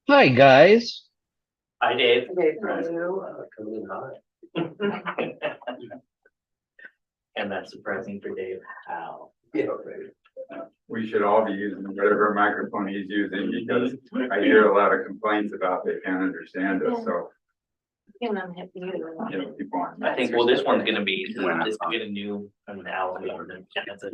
Hi, guys. Hi, Dave. Coming in hot. And that's surprising for Dave. How? Yeah, right. We should all be using whatever microphone he's using because I hear a lot of complaints about they can't understand us, so, you know, people on. I think, well, this one's gonna be, this will get a new, algorithm. That's a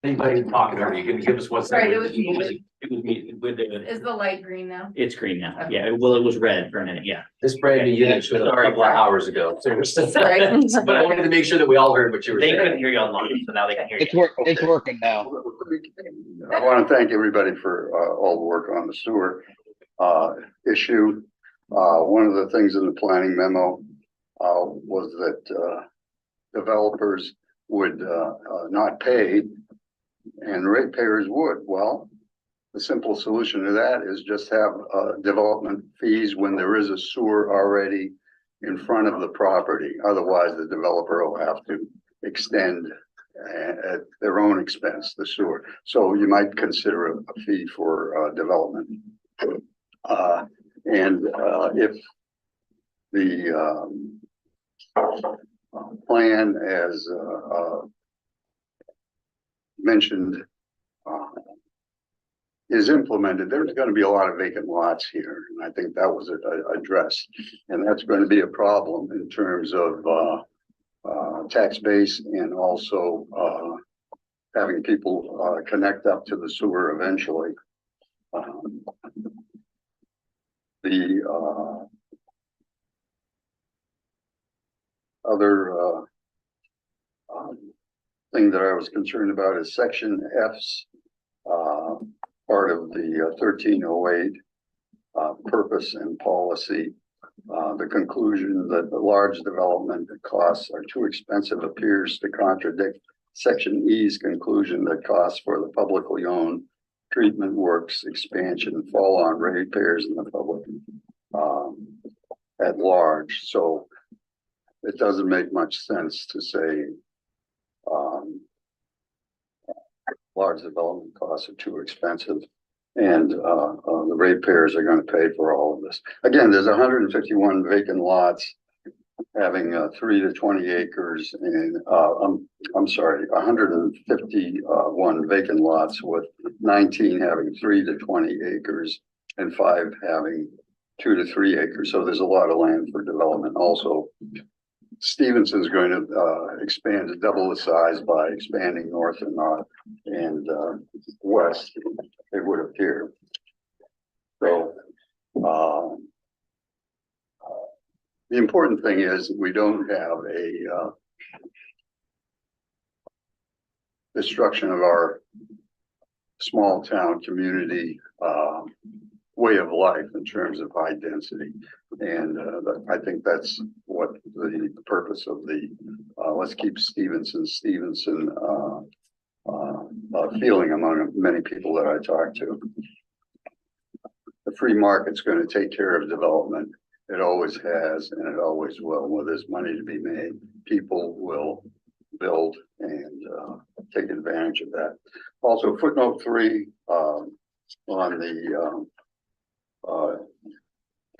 Anybody talking over you, can you give us what's? Right, it was me. It was me with the, Is the light green now? it's green now. Yeah, well, it was red for a minute, yeah. This brand new unit showed up a couple of hours ago, so we're still. Sorry. But I wanted to make sure that we all heard what you were They saying. couldn't hear you online, so now they can hear you. It's working now. I want to thank everybody for all the work on the sewer issue. One of the things in the planning memo was that developers would not pay and ratepayers would. Well, the simple solution to that is just have development fees when there is a sewer already in front of the property. Otherwise, the developer will have to extend at their own expense, the sewer. So you might consider a fee for development. If the plan as mentioned is implemented, there's going to be a lot of vacant lots here. And I think that was addressed. And that's going to be a problem in terms of tax base and also having people connect up to the sewer eventually. The other thing that I was concerned about is section F's part of the 1308 purpose and policy. The conclusion that the large development costs are too expensive appears to contradict Section E's conclusion that costs for the publicly owned treatment works expansion fall on ratepayers in the public at large. So it doesn't make much sense to say large development costs are too expensive and the ratepayers are going to pay for all of this. Again, there's 151 vacant lots having 3 to 20 acres and I'm sorry, 151 vacant lots with 19 having 3 to 20 acres and 5 having 2 to 3 acres. So there's a lot of land for development. Also, Stevenson's going to expand to double the size by expanding north and west, it would appear. So the important thing is we don't have a destruction of our small town community way of life in terms of high density. And I think that's what the purpose of the let's keep Stevenson feeling among many people that I talk to. The free market's going to take care of development. It always has, and it always will. Where there's money to be made, people will build and take advantage of that. Also, footnote 3 on the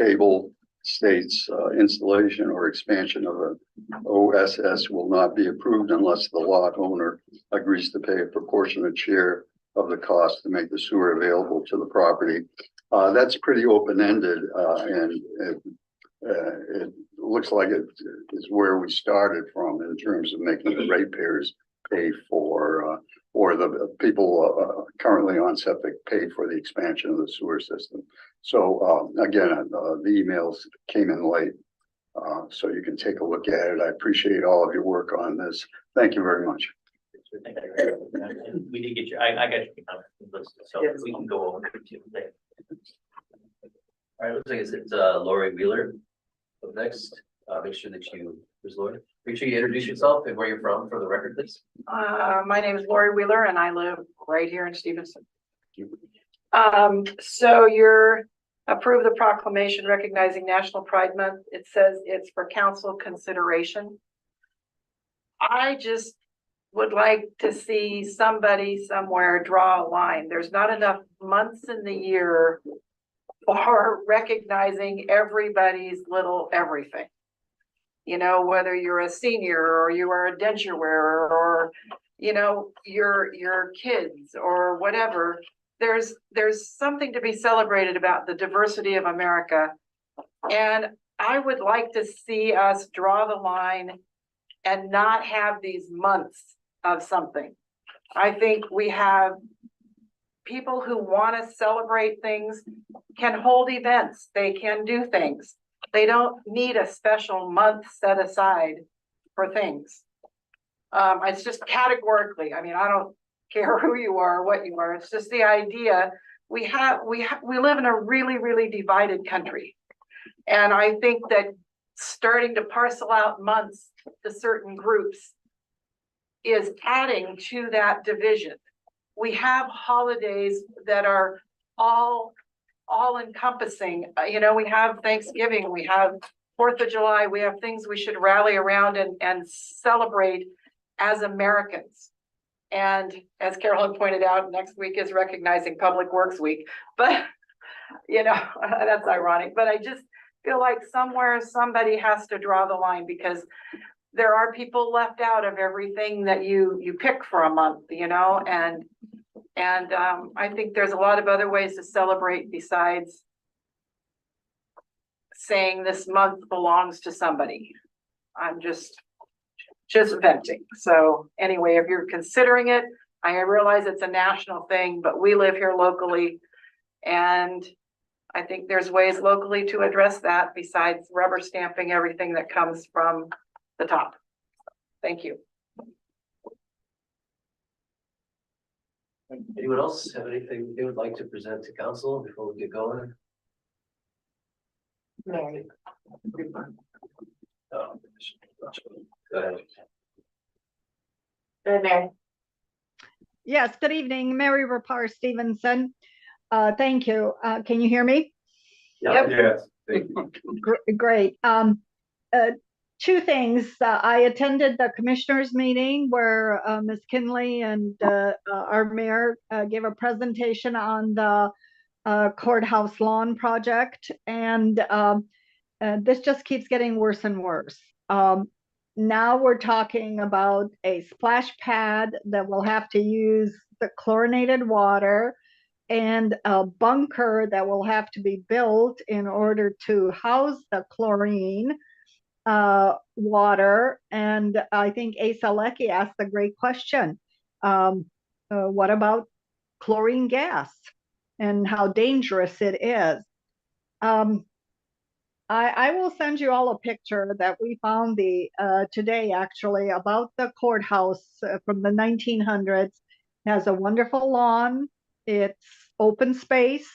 table states installation or expansion of an OSS will not be approved unless the lot owner agrees to pay a proportionate share of the cost to make the sewer available to the property. That's pretty open-ended, and it looks like it is where we started from in terms of making the ratepayers pay for, or the people currently on septic pay for the expansion of the sewer system. So again, the emails came in late, so you can take a look at it. I appreciate all of your work on this. Thank you very much. We did get your, I got your list, so we can go over it too. All right, looks like it's Lori Wheeler. Up next, make sure that where's Lori? Make sure you introduce yourself and where you're from for the record, please. My name is Lori Wheeler and I live right here in Stevenson. So you're approve the proclamation recognizing National Pride Month. It says it's for council consideration. I just would like to see somebody somewhere draw a line. There's not enough months in the year for recognizing everybody's little everything. You know, whether you're a senior or you are a denture wearer or, you know, your kids or whatever, there's something to be celebrated about the diversity of America. And I would like to see us draw the line and not have these months of something. I think we have people who want to celebrate things can hold events. They can do things. They don't need a special month set aside for things. It's just categorically, I mean, I don't care who you are or what you are. It's just the idea we live in a really, really divided country. And I think that starting to parcel out months to certain groups is adding to that division. We have holidays that are all encompassing. You know, we have Thanksgiving, we have 4th of July, we have things we should rally around and celebrate as Americans. And as Carolyn pointed out, next week is recognizing Public Works Week. But, you know, that's ironic. But I just feel like somewhere somebody has to draw the line, because there are people left out of everything that you pick for a month, you know, and I think there's a lot of other ways to celebrate besides saying this month belongs to somebody. I'm just venting. So anyway, if you're considering it, I realize it's a national thing, but we live here locally, and I think there's ways locally to address that besides rubber stamping everything that comes from the top. Thank you. Anyone else have anything they would like to present to council before we get going? Mary. Go ahead. Mary. Yes, good evening, Mary Rapar Stevenson. Thank you. Can you hear me? Yep. Yes. Thank you. Great. Two things. I attended the commissioners meeting where Ms. Kinley and our mayor gave a presentation on the courthouse lawn project, and this just keeps getting worse and worse. Now we're talking about a splash pad that will have to use the chlorinated water, and a bunker that will have to be built in order to house the chlorine water. And I think Asa Lecky asked a great question. What about chlorine gas and how dangerous it is? I will send you all a picture that we found today actually about the courthouse from the 1900s. It has a wonderful lawn. It's open space.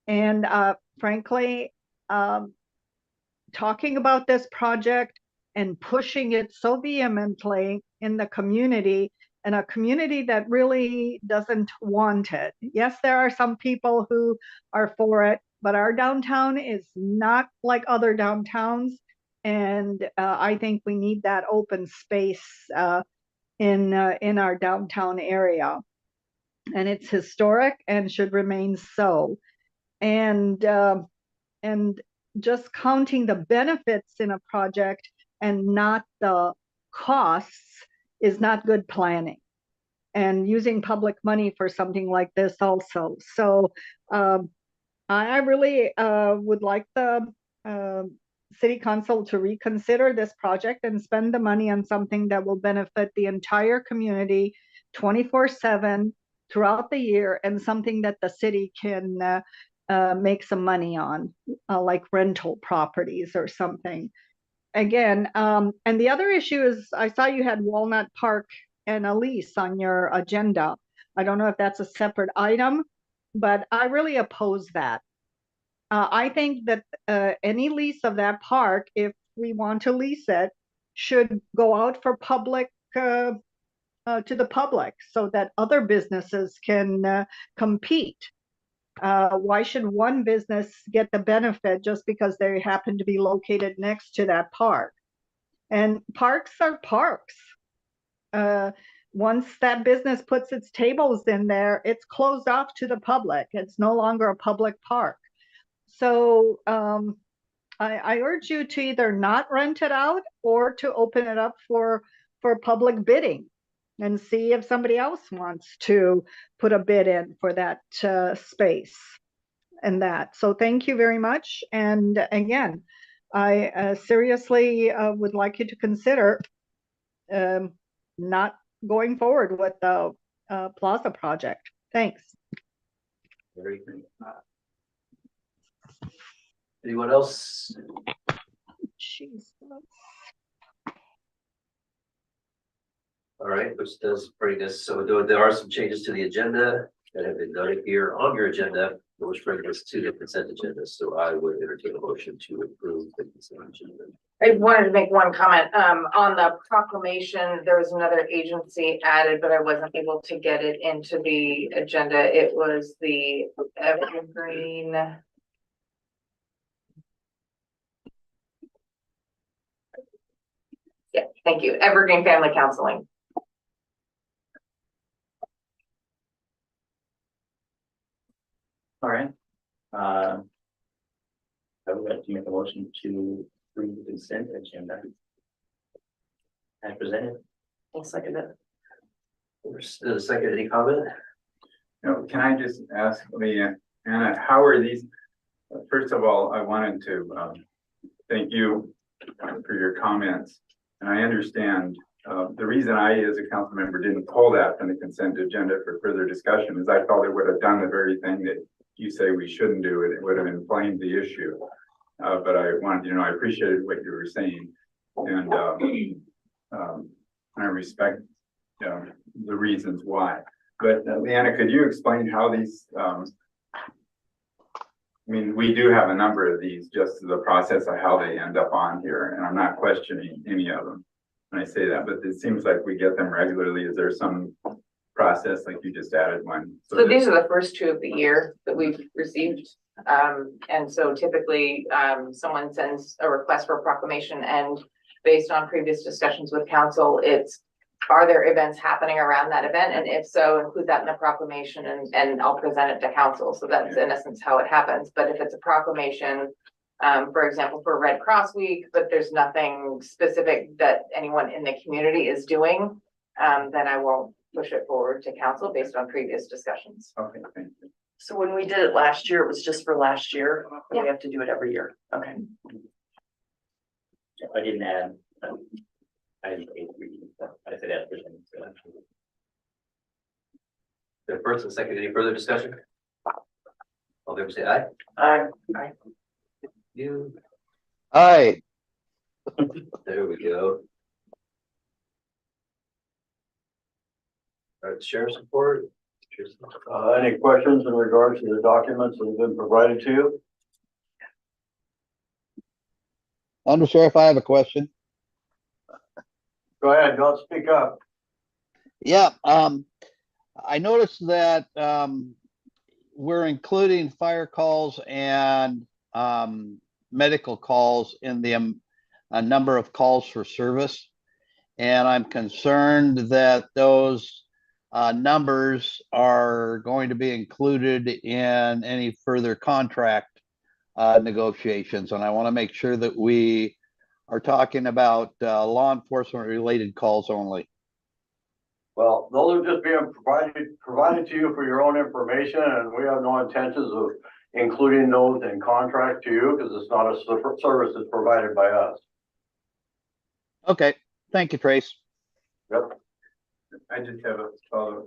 And frankly, talking about this project and pushing it so vehemently in the community, and a community that really doesn't want it. Yes, there are some people who are for it, but our downtown is not like other downtowns. And I think we need that open space in our downtown area. And it's historic and should remain so. And just counting the benefits in a project and not the costs is not good planning, and using public money for something like this also. So I really would like the city council to reconsider this project and spend the money on something that will benefit the entire community 24/7 throughout the year, and something that the city can make some money on, like rental properties or something. Again, and the other issue is I saw you had Walnut Park and a lease on your agenda. I don't know if that's a separate item, but I really oppose that. I think that any lease of that park, if we want to lease it, should go out for public to the public so that other businesses can compete. Why should one business get the benefit just because they happen to be located next to that park? And parks are parks. Once that business puts its tables in there, it's closed off to the public. It's no longer a public park. So I urge you to either not rent it out or to open it up for public bidding and see if somebody else wants to put a bid in for that space and that. So thank you very much. And again, I seriously would like you to consider not going forward with the Plaza project. Thanks. Very good. Anyone else? Jeez. All right, which does bring us, so there are some changes to the agenda that have been noted here on your agenda, which brings us to the consent agenda. So I would entertain a motion to approve the consent agenda. I wanted to make one comment, on the proclamation, there was another agency added, but I wasn't able to get it into the agenda. It was the Evergreen. Yeah, thank you. Evergreen Family Counseling. All right. I would like to make a motion to approve the consent agenda as presented. I'll second it. First, second, any comment? No, can I just ask Leah, Anna, how are these? First of all, I wanted to thank you for your comments. And I understand the reason I, as a council member, didn't pull that from the consent agenda for further discussion is I felt it would have done the very thing that you say we shouldn't do. It would have inflamed the issue. But I wanted, you know, I appreciated what you were saying. And I respect the reasons why. But Leanna, could you explain how these mean, we do have a number of these, just the process of how they end up on here, and I'm not questioning any of them when I say that, but it seems like we get them regularly. Is there some process, like you just added one? So these are the first two of the year that we've received. And so typically, someone sends a request for a proclamation, and based on previous discussions with council, it's, are there events happening around that event? And if so, include that in the proclamation, and I'll present it to council. So that's in essence how it happens. But if it's a proclamation, for example, for Red Cross Week, but there's nothing specific that anyone in the community is doing, then I won't push it forward to council based on previous discussions. Okay, thank you. So when we did it last year, it was just for last year. Yeah. We have to do it every year. Okay. I didn't add. I didn't agree. I said that. The first and second, any further discussion? All in favor say aye. Aye. You, Aye. there we go. All right, sheriff's report. Any questions in regards to the documents that have been provided to you? Undersheriff, I have a question. Go ahead, don't speak up. Yeah, I noticed that, we're including fire calls and, medical calls in the, a number of calls for service. And I'm concerned that those, numbers are going to be included in any further contract, negotiations. And I want to make sure that we are talking about, law enforcement related calls only. Well, those are just being provided to you for your own information, and we have no intentions of including those in contract to you because it's not a service that's provided by us. Okay, thank you, Trace. Yep. I just have a follow-up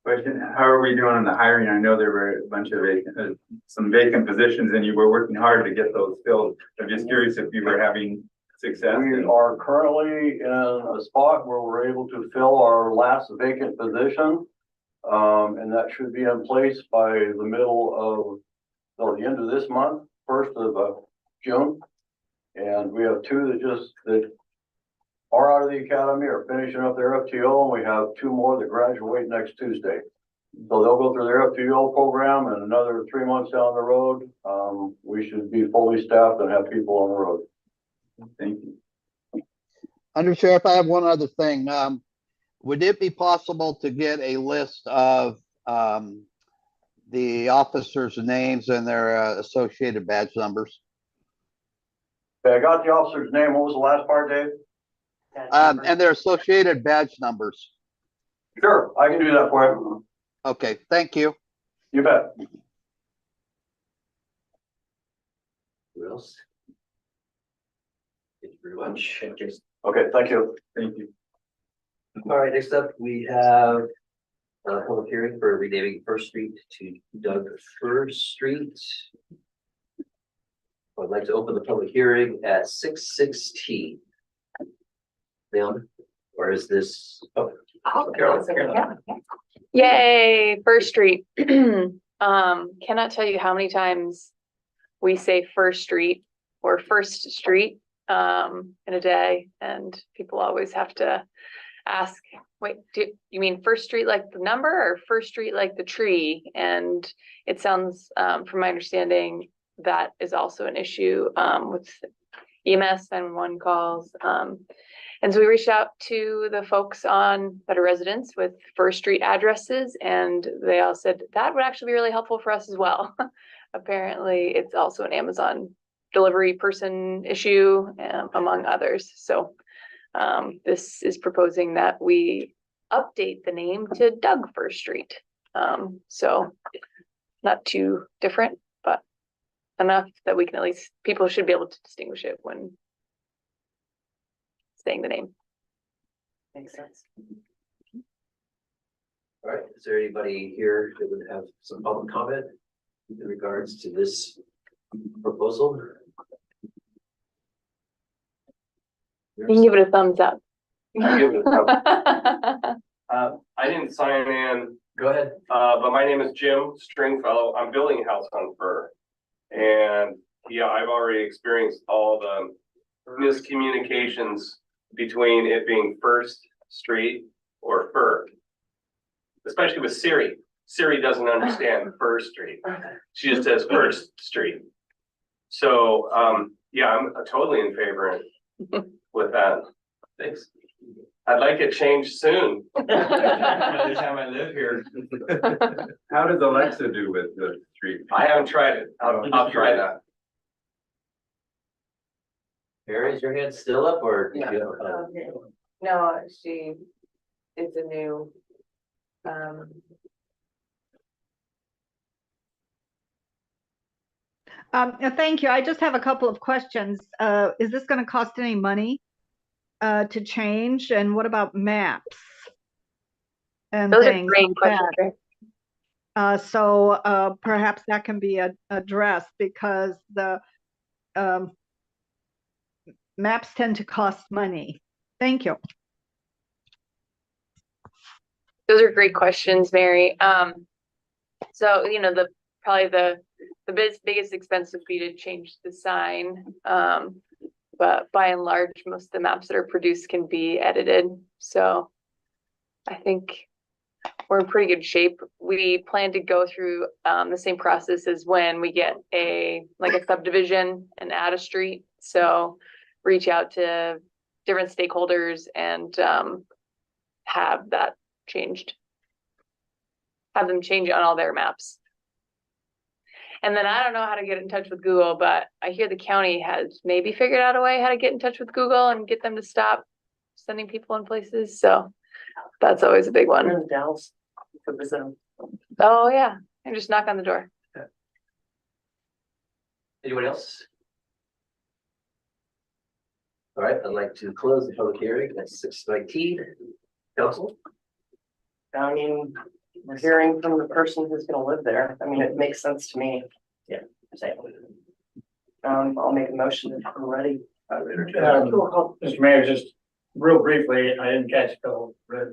question. How are we doing on the hiring? I know there were a bunch of vacant, some vacant positions, and you were working hard to get those filled. I'm just curious if you were having success. We are currently in a spot where we're able to fill our last vacant position. And that should be in place by the middle of, no, the end of this month, 1st of June. And we have two that are out of the academy, are finishing up their FTO, and we have two more that graduate next Tuesday. So they'll go through their FTO program, and another 3 months down the road, we should be fully staffed and have people on the road. Thank you. Undersheriff, I have one other thing. Would it be possible to get a list of, the officers' names and their associated badge numbers? Okay, I got the officer's name. What was the last part, Dave? And their associated badge numbers. Sure, I can do that for you. Okay, thank you. You bet. Who else? Thank you very much. Okay, thank you. Thank you. All right, next up, we have a public hearing for renaming First Street to Doug First Street. I'd like to open the public hearing at 6:16. Leon, or is this? Oh, Carolyn. Yay, First Street. Cannot tell you how many times we say First Street or First Street in a day, and people always have to ask, wait, do you mean First Street like the number or First Street like the tree? And it sounds, from my understanding, that is also an issue with EMS and 911 calls. And so we reached out to the folks that are residents with First Street addresses, and they all said that would actually be really helpful for us as well. Apparently, it's also an Amazon delivery person issue, among others. So this is proposing that we update the name to Doug First Street. So not too different, but enough that we can at least, people should be able to distinguish it when saying the name. Makes sense. All right, is there anybody here that would have some public comment in regards to this proposal? You can give it a thumbs up. Give it a I didn't sign in, Go ahead. but my name is Jim Stringfellow. I'm building a house on Fur. And yeah, I've already experienced all the miscommunications between it being First Street or Fir. Especially with Siri. Siri doesn't understand First Street. She just says First Street. So, yeah, I'm totally in favor with that. Thanks. I'd like it changed soon. By the time I live here. How does Alexa do with the street? I haven't tried it. I'll try that. Mary, is your hand still up or? Yeah. No, it's a new, Thank you. I just have a couple of questions. Is this going to cost any money to change? And what about maps? And Those are things great like questions, that? Rick. So perhaps that can be addressed because the maps tend to cost money. Thank you. Those are great questions, Mary. So, you know, probably the biggest expense would be to change the sign. But by and large, most of the maps that are produced can be edited. So I think we're in pretty good shape. We plan to go through the same process as when we get a subdivision and add a street. So reach out to different stakeholders and have that changed. Have them change it on all their maps. And then I don't know how to get in touch with Google, but I hear the county has maybe figured out a way how to get in touch with Google and get them to stop sending people in places. So that's always a big one. We're in Dallas for the zone. Oh yeah, and just knock on the door. Anyone else? All right, I'd like to close the public hearing at 6:19. Council? I mean, we're hearing from the person who's gonna live there. I mean, it makes sense to me. Yeah, same. I'll make a motion if we're ready. Mr. Mayor, just real briefly, I didn't catch it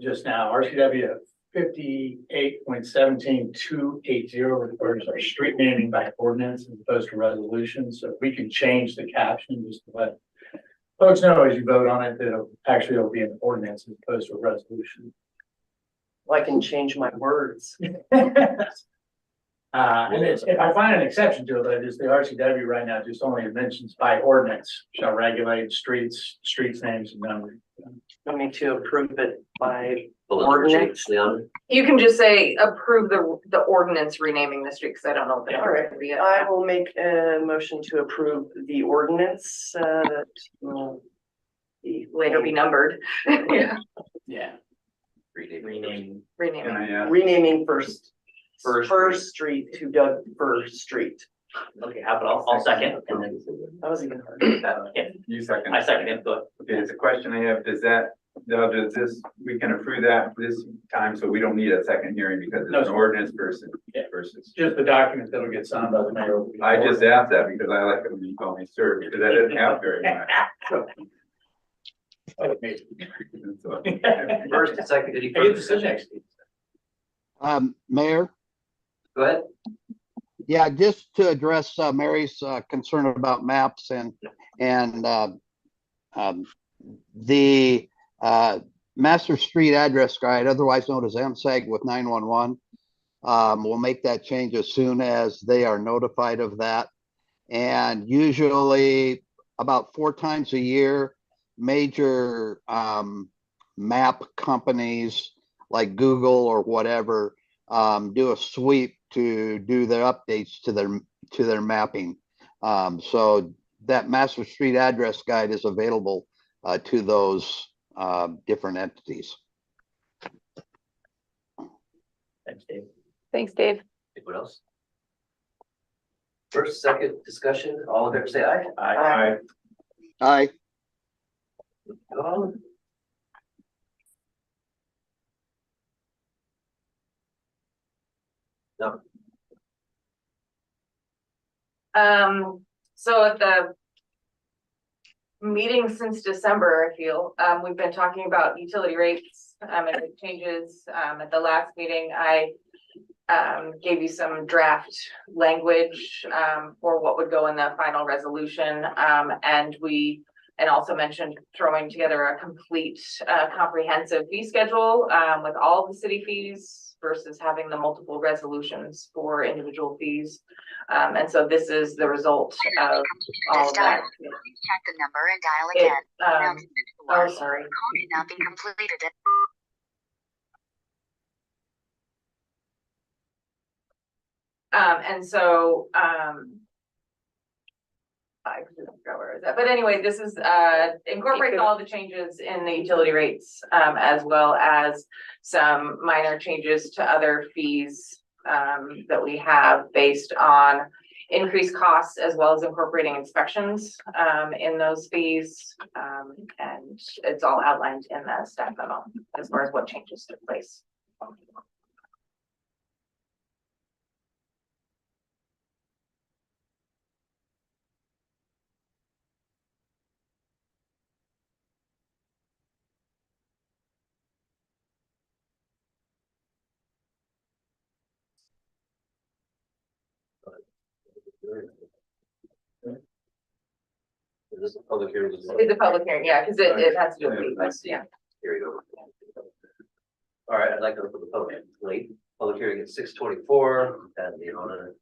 just now. RCW 58.17280 refers our street naming by ordinance as opposed to resolution. So if we can change the caption just to let folks know as you vote on it, that it'll be an ordinance as opposed to a resolution. Well, I can change my words. And I find an exception to it, but it's the RCW right now just only mentions by ordinance shall regulate streets names and numbering. Want me to approve it by Ordinance. ordinance? you can just say approve the ordinance renaming the street, because I don't know if it All right, ever be. I will make a motion to approve the ordinance, that will be Later be numbered. Yeah, Yeah. Rename. renaming. Can I ask? renaming First First Street to Doug First Street. Okay, how about I'll second and then. That was even hard. Yeah, You second. I second it, but Okay, it's a question I have, does this, we can approve that this time, so we don't need a second hearing because No, it's an sir. ordinance versus. Yeah. Versus. Just the document that'll get signed by the mayor. I just asked that because I like it when you call me sir, because I didn't have very much. So, First and second, any I further get to sit discussion? next. Mayor, Go ahead. yeah, just to address Mary's concern about maps and the Master Street Address Guide, otherwise known as MSAG with 911. We'll make that change as soon as they are notified of that. And usually about 4 times a year, major map companies like Google or whatever do a sweep to do their updates to their mapping. So that Master Street Address Guide is available to those different entities. thanks, Dave. Thanks, Dave. Anyone else? First, second discussion, all in favor, say aye. I, Aye. No. So at the meeting since December, I feel, we've been talking about utility rates, and the changes. At the last meeting, I gave you some draft language, for what would go in the final resolution. And also mentioned throwing together a complete, comprehensive fee schedule, with all the city fees versus having the multiple resolutions for individual fees. And so this is the result of all of that. Check the number and dial again. Oh, sorry. Call may not be completed. And so, I forgot where it was at, but anyway, this is, incorporates all the changes in the utility rates, as well as some minor changes to other fees, that we have based on increased costs, as well as incorporating inspections, in those fees. And it's all outlined in the staff memo as far as what changes took place. Is this a public hearing? It's a public hearing, yeah, because it has to do with fees, yeah. Here we go. All right, I'd like to open the public hearing at 6:24, and the owner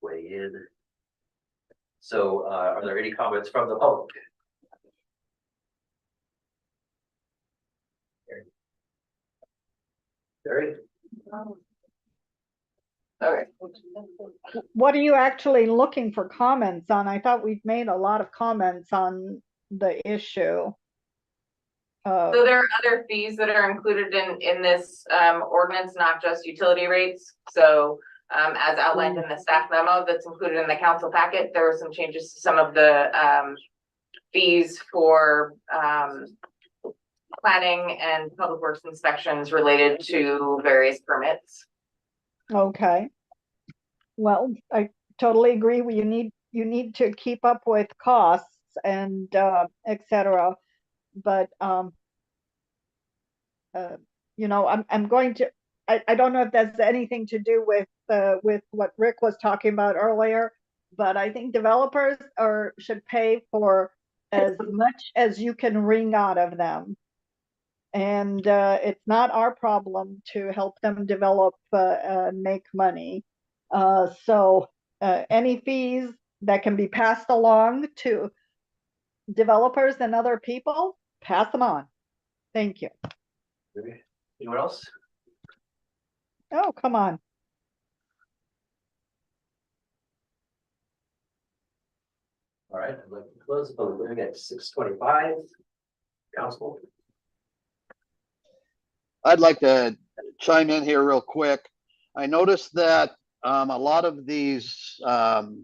weigh in. So, are there any comments from the public? Gary? Okay. What are you actually looking for comments on? I thought we've made a lot of comments on the issue. So there are other fees that are included in this ordinance, not just utility rates. So as outlined in the staff memo that's included in the council packet, there were some changes to some of the fees for planning and public works inspections related to various permits. Okay. Well, I totally agree. You need to keep up with costs and et cetera. But you know, I'm going to. I don't know if that's anything to do with what Rick was talking about earlier, but I think developers should pay for as much as you can wring out of them. And it's not our problem to help them develop, make money. So any fees that can be passed along to developers and other people, pass them on. Thank you. Anyone else? Oh, come on. All right, I'd like to close the public hearing at 6:25. Council? I'd like to chime in here real quick. I noticed that a lot of these, for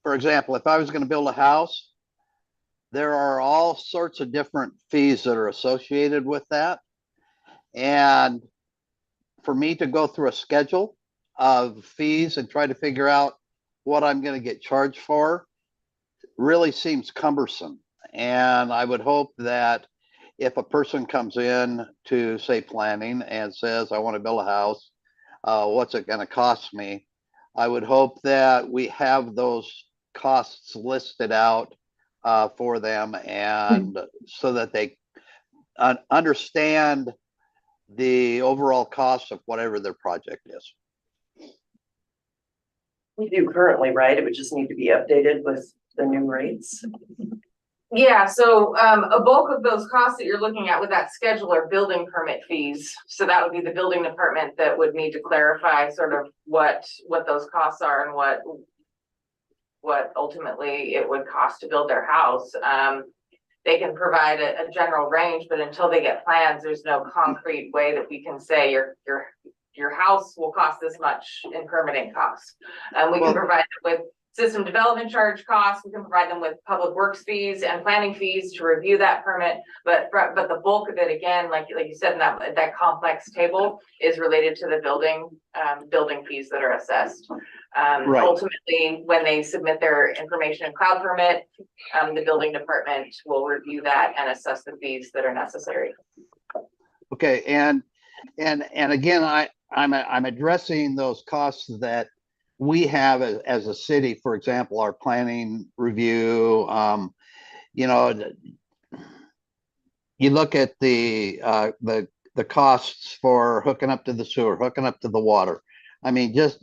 example, if I was going to build a house, there are all sorts of different fees that are associated with that. And for me to go through a schedule of fees and try to figure out what I'm going to get charged for really seems cumbersome. And I would hope that if a person comes in to say planning and says, I want to build a house, what's it going to cost me? I would hope that we have those costs listed out for them, and so that they understand the overall cost of whatever their project is. We do currently, right? It would just need to be updated with the new rates. Yeah, so a bulk of those costs that you're looking at with that schedule are building permit fees. So that would be the building department that would need to clarify sort of what those costs are and what ultimately it would cost to build their house. They can provide a general range, but until they get plans, there's no concrete way that we can say your house will cost this much in permitting costs. We can provide it with system development charge costs. We can provide them with public works fees and planning fees to review that permit. But the bulk of it, again, like you said in that complex table, is related to the building fees that are assessed. Right. Ultimately, when they submit their information and cloud permit, the building department will review that and assess the fees that are necessary. Okay, and again, I I'm addressing those costs that we have as a city, for example, our planning review, you know, you look at the costs for hooking up to the sewer, hooking up to the water. I mean, just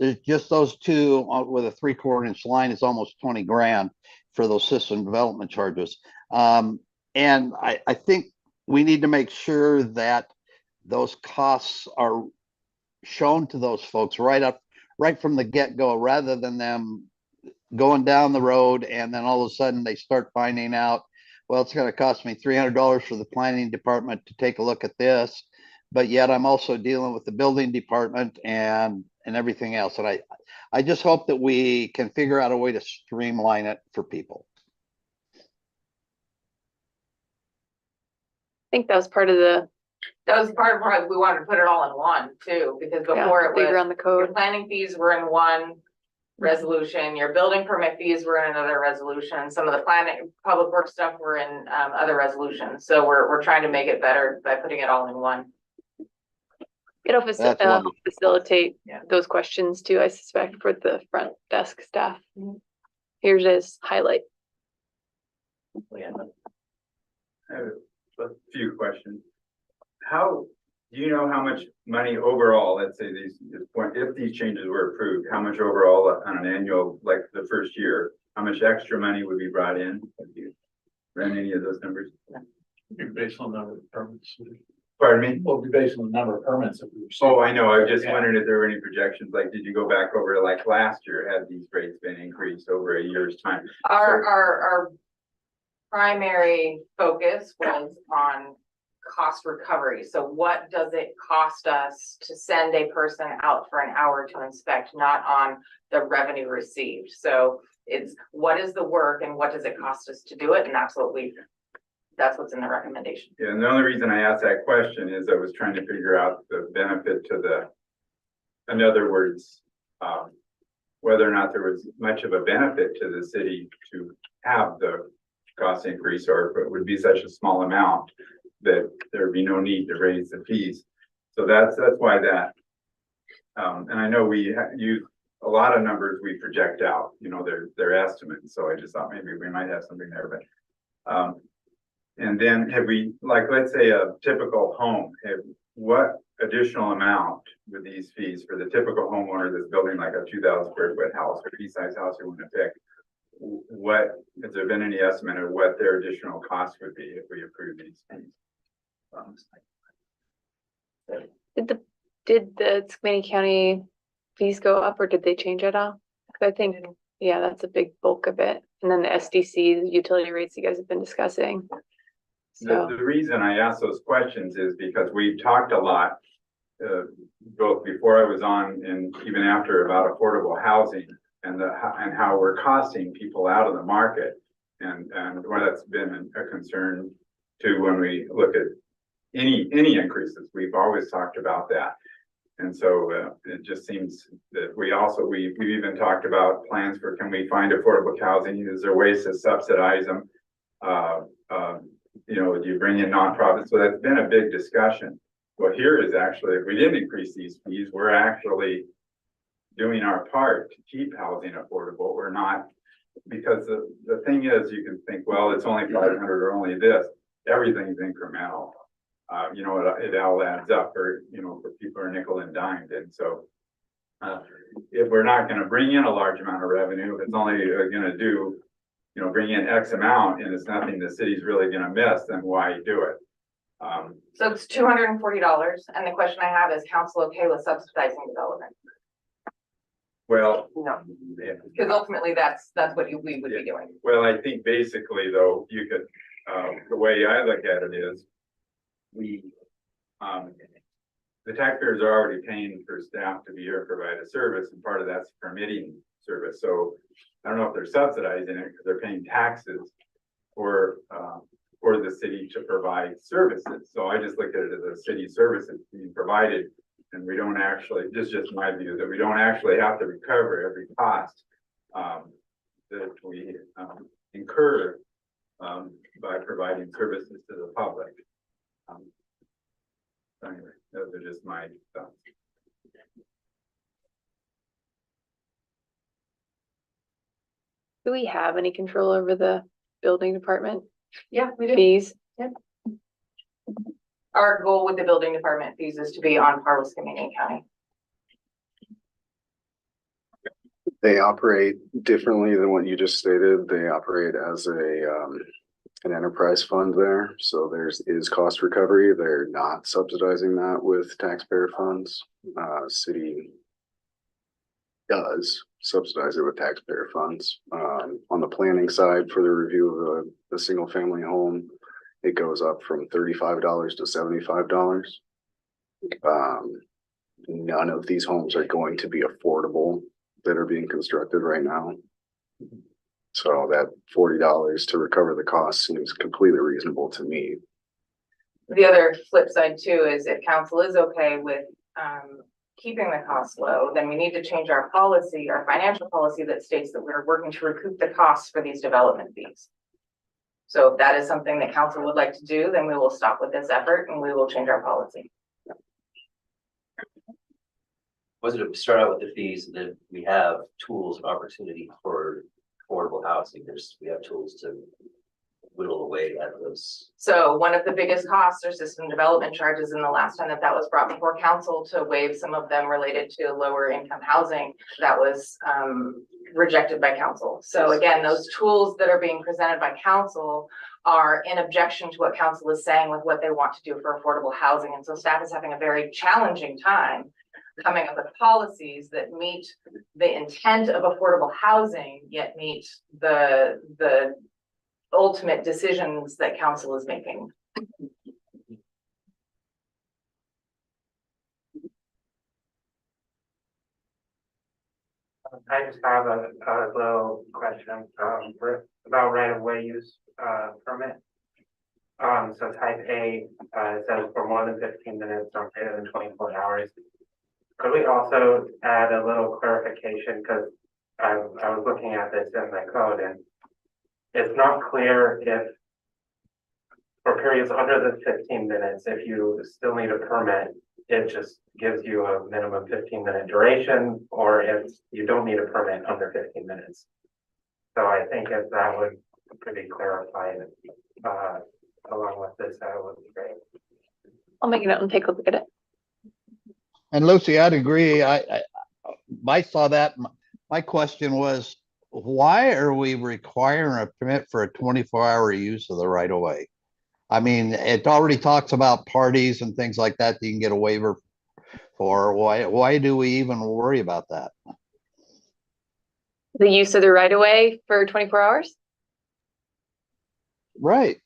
those two with a 3/4 inch line is almost 20 grand for those system development charges. And I think we need to make sure that those costs are shown to those folks right from the get-go, rather than them going down the road and then all of a sudden they start finding out, well, it's going to cost me $300 for the planning department to take a look at this, but yet I'm also dealing with the building department and everything else. And I just hope that we can figure out a way to streamline it for people. I think that was part of the, That was part of why we wanted to put it all in one too, because before it figure was, on the your code. planning fees were in one resolution, your building permit fees were in another resolution, some of the planning, public works stuff were in other resolutions. So we're trying to make it better by putting it all in one. It'll That's wonderful. facilitate Yeah. those questions too, I suspect, for the front desk staff. Here's his highlight. I have a few questions. How, do you know how much money overall, let's say if these changes were approved, how much overall on an annual, like the first year, how much extra money would be brought in? Have you ran any of those numbers? Based on the number of permits. Pardon me? Will be based on the number of permits that we received. Oh, I know. I was just Yeah. wondering if there were any projections, like, did you go back over like last year, had these rates been increased over a year's time? Our primary focus was on cost recovery. So what does it cost us to send a person out for an hour to inspect, not on the revenue received? So it's what is the work and what does it cost us to do it? And that's what's in the recommendation. Yeah, and the only reason I asked that question is I was trying to figure out the benefit to in other words, whether or not there was much of a benefit to the city to have the cost increase, or if it would be such a small amount that there'd be no need to raise the fees. So that's why that, and I know we use a lot of numbers we project out, you know, they're estimates. So I just thought maybe we might have something there, but, and then have we, like, let's say a typical home, what additional amount with these fees for the typical homeowner that's building like a 2,000 square foot house or pea-sized house you want to pick? What, has there been any estimate of what their additional cost would be if we approve these fees? Did the Skamania County fees go up or did they change at all? 'Cause I think, yeah, that's a big bulk of it. And then the SDC, the utility rates you guys have been discussing. So, The reason I ask those questions is because we've talked a lot, both before I was on and even after, about affordable housing and how we're costing people out of the market. And why that's been a concern too, when we look at any increases, we've always talked about that. And so it just seems that we've even talked about plans for, can we find affordable housing? Is there ways to subsidize them? You know, do you bring in nonprofits? So that's been a big discussion. Well, here is actually, if we didn't increase these fees, we're actually doing our part to keep housing affordable. We're not, because the thing is, you can think, well, it's only 500 or only this. Everything's incremental. You know, it all adds up for, you know, for people who are nickel and dimed. And so if we're not going to bring in a large amount of revenue, if it's only going to do, you know, bring in X amount and it's nothing the city's really going to miss, then why do it? So it's $240. And the question I have is, council okay with subsidizing development? Well, No, yeah. because ultimately that's what we would be doing. Well, I think basically though, you could, the way I look at it is the taxpayers are already paying for staff to be here, provide a service, and part of that's permitting service. So I don't know if they're subsidizing it because they're paying taxes for the city to provide services. So I just look at it as a city services being provided, and we don't actually, this is just my view, that we don't actually have to recover every cost that we incur by providing services to the public. So anyway, those are just my thoughts. Do we have any control over the building department Yeah, we do. fees? Our goal with the building department fees is to be on par with Skamania County. They operate differently than what you just stated. They operate as an enterprise fund there. So is cost recovery. They're not subsidizing that with taxpayer funds. City does subsidize it with taxpayer funds. On the planning side for the review of the single family home, it goes up from $35 to $75. None of these homes are going to be affordable that are being constructed right now. So that $40 to recover the cost seems completely reasonable to me. The other flip side too is if council is okay with keeping the cost low, then we need to change our policy, our financial policy that states that we're working to recoup the costs for these development fees. So if that is something that council would like to do, then we will stop with this effort and we will change our policy. Was it to start out with the fees, and then we have tools and opportunity for affordable housing? We have tools to whittle away at those. So one of the biggest costs are system development charges, and the last time that was brought before council to waive some of them related to lower income housing, that was rejected by council. So again, those tools that are being presented by council are in objection to what council is saying with what they want to do for affordable housing. And so staff is having a very challenging time coming up with policies that meet the intent of affordable housing, yet meet the ultimate decisions that council is making. I just have a little question, about right-of-way use, permit. So type A, it says for more than 15 minutes or greater than 24 hours. Could we also add a little clarification, because I was looking at this in the code and it's not clear if for periods under the 15 minutes, if you still need a permit, it just gives you a minimum 15-minute duration, or if you don't need a permit under 15 minutes. So I think if that could be clarified along with this, that would be great. I'll make it up and take a look at it. And Lucy, I'd agree. I saw that. My question was, why are we requiring a permit for a 24-hour use of the right of way? I mean, it already talks about parties and things like that you can get a waiver for. Why do we even worry about that? The use of the right of way for 24 hours? Right.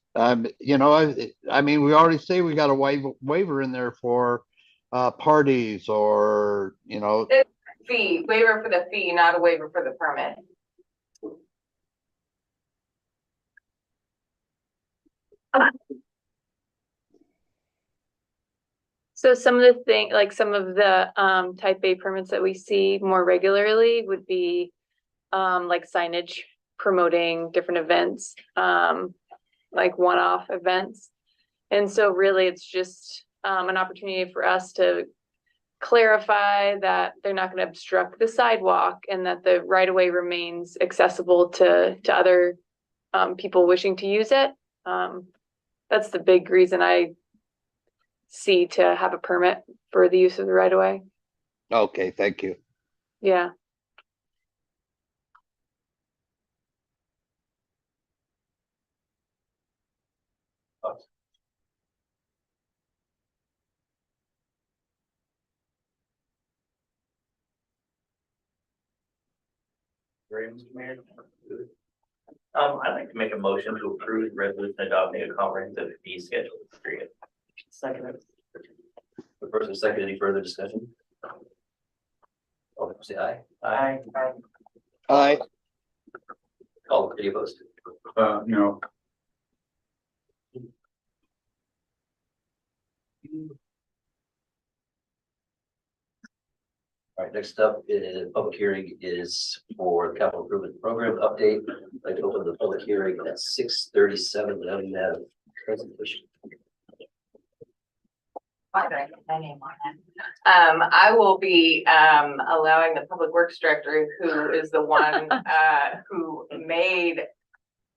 You know, I mean, we already say we got a waiver in there for parties or, you know. It's fee, waiver for the fee, not a waiver for the permit. So some of the some of the type A permits that we see more regularly would be like signage promoting different events, like one-off events. And so really it's just an opportunity for us to clarify that they're not going to obstruct the sidewalk and that the right of way remains accessible to other people wishing to use it. That's the big reason I see to have a permit for the use of the right of way. Okay, thank you. Yeah. Mr. Mayor. I'd like to make a motion to approve the resolution adopting a comprehensive fee schedule. Period. Second. The first and second, any further discussion? All in favor, say aye. Aye. Aye. Any opposed? No. All right, next up in public hearing is for the capital improvement program update. I'd like to open the public hearing at 6:37. Now we have presentation. my name on it. I will be, allowing the Public Works Director, who is the one, who made,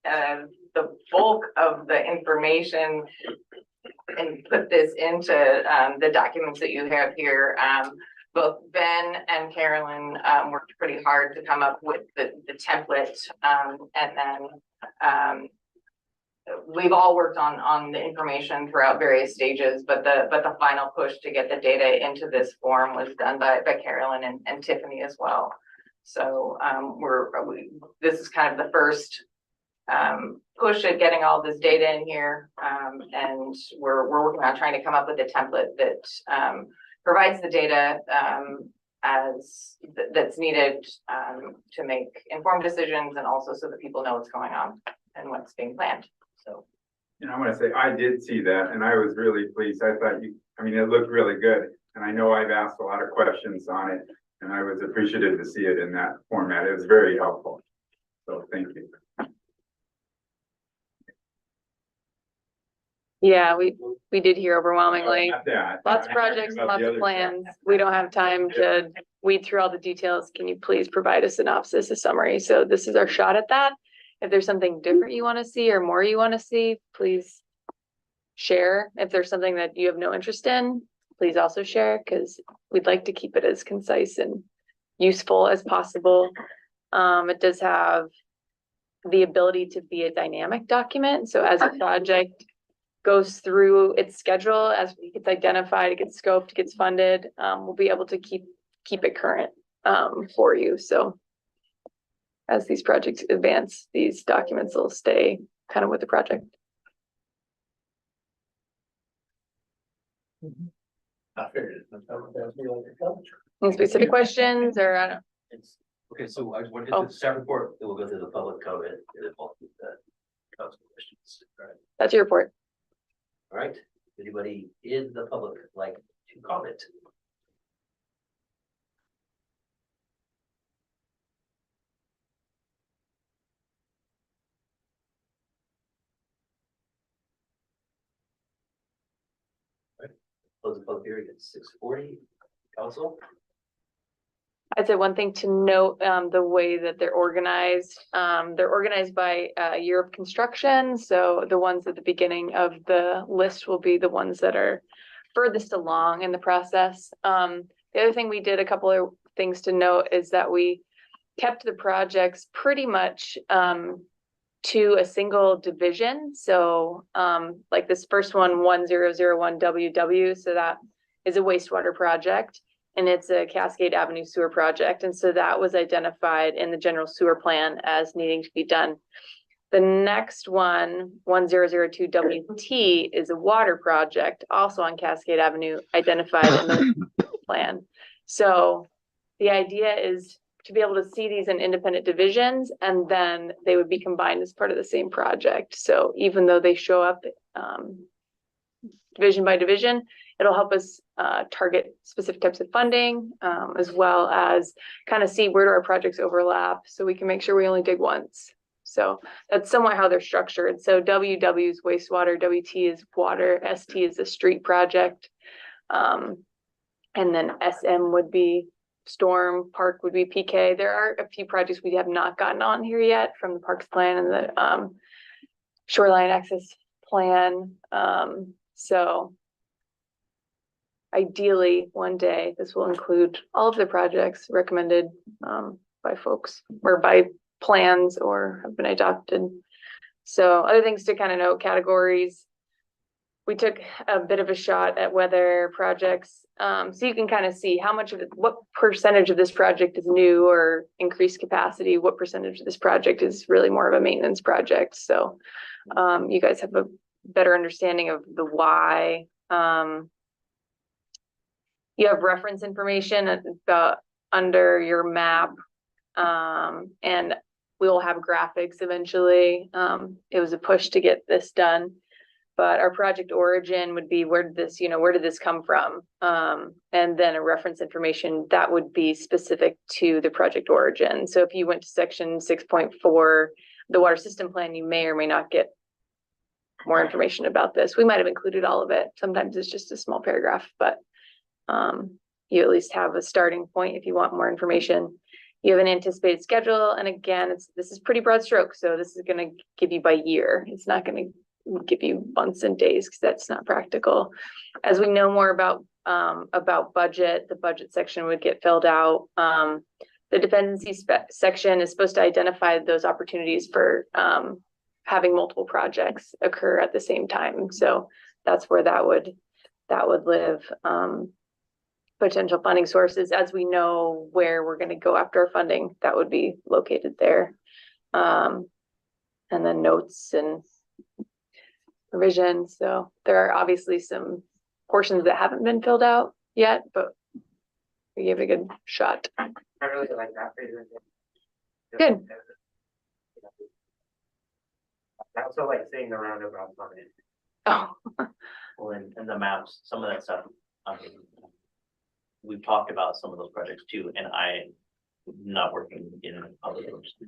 the bulk of the information and put this into, the documents that you have here. Both Ben and Carolyn, worked pretty hard to come up with the template, and then, we've all worked on the information throughout various stages, but the final push to get the data into this form was done by Carolyn and Tiffany as well. So this is kind of the first push at getting all this data in here, and we're working on trying to come up with a template that provides the data that's needed to make informed decisions, and also so that people know what's going on and what's being planned. So, and I want to say, I did see that and I was really pleased. I thought it looked really good. And I know I've asked a lot of questions on it and I was appreciative to see it in that format. It was very helpful. So thank you. Yeah, we did hear overwhelmingly. Not that. Lots of projects, About lots the of other plans. We don't have time to weed through all the details. Can you please provide a synopsis, a summary? So this is our shot at that. If there's something different you want to see or more you want to see, please share. If there's something that you have no interest in, please also share, because we'd like to keep it as concise and useful as possible. It does have the ability to be a dynamic document. So as a project goes through its schedule, as it gets identified, it gets scoped, it gets funded, we'll be able to keep it current for you. So as these projects advance, these documents will stay kind of with the project. I figured Any specific questions or I don't? It's, okay, so I want to Oh. hit the staff report, then we'll go through the public comment, and then we'll keep the council questions. All right. That's your report. All right, anybody in the public like to comment? All right, close the public hearing at 6:40. Council? I'd say one thing to note, the way that they're organized by year of construction. So the ones at the beginning of the list will be the ones that are furthest along in the process. The other thing we did, a couple of things to note, is that we kept the projects pretty much to a single division. So like this first one, 1001 WW, so that is a wastewater project. And it's a Cascade Avenue sewer project. And so that was identified in the general sewer plan as needing to be done. The next one, 1002 WT, is a water project, also on Cascade Avenue, identified in the plan. So the idea is to be able to see these in independent divisions, and then they would be combined as part of the same project. So even though they show up division by division, it'll help us target specific types of funding, as well as kind of see where do our projects overlap, so we can make sure we only dig once. So that's somewhat how they're structured. So WW is wastewater, WT is water, ST is a street project. And then SM would be storm, park would be PK. There are a few projects we have not gotten on here yet from the parks plan and the shoreline access plan. So ideally, one day, this will include all of the projects recommended by folks or by plans or have been adopted. So other things to kind of note, categories. We took a bit of a shot at weather projects. So you can kind of see how much of it, what percentage of this project is new or increased capacity, what percentage of this project is really more of a maintenance project. So you guys have a better understanding of the why. You have reference information under your map, and we'll have graphics eventually. It was a push to get this done, but our project origin would be where did this come from? And then a reference information that would be specific to the project origin. So if you went to section 6.4, the water system plan, you may or may not get more information about this. We might have included all of it. Sometimes it's just a small paragraph, but you at least have a starting point if you want more information. You have an anticipated schedule, and again, this is pretty broad stroke, so this is going to give you by year. It's not going to give you months and days because that's not practical. As we know more about budget, the budget section would get filled out. The dependency section is supposed to identify those opportunities for having multiple projects occur at the same time. So that's where that would live. Potential funding sources, as we know where we're going to go after our funding, that would be located there. And then notes and revisions. So there are obviously some portions that haven't been filled out yet, but we gave it a good shot. I really like that presentation. Good. I also like seeing the roundabouts on it. Oh, Well, and the maps, some of that stuff, we've talked about some of those projects too, and I'm not working in public,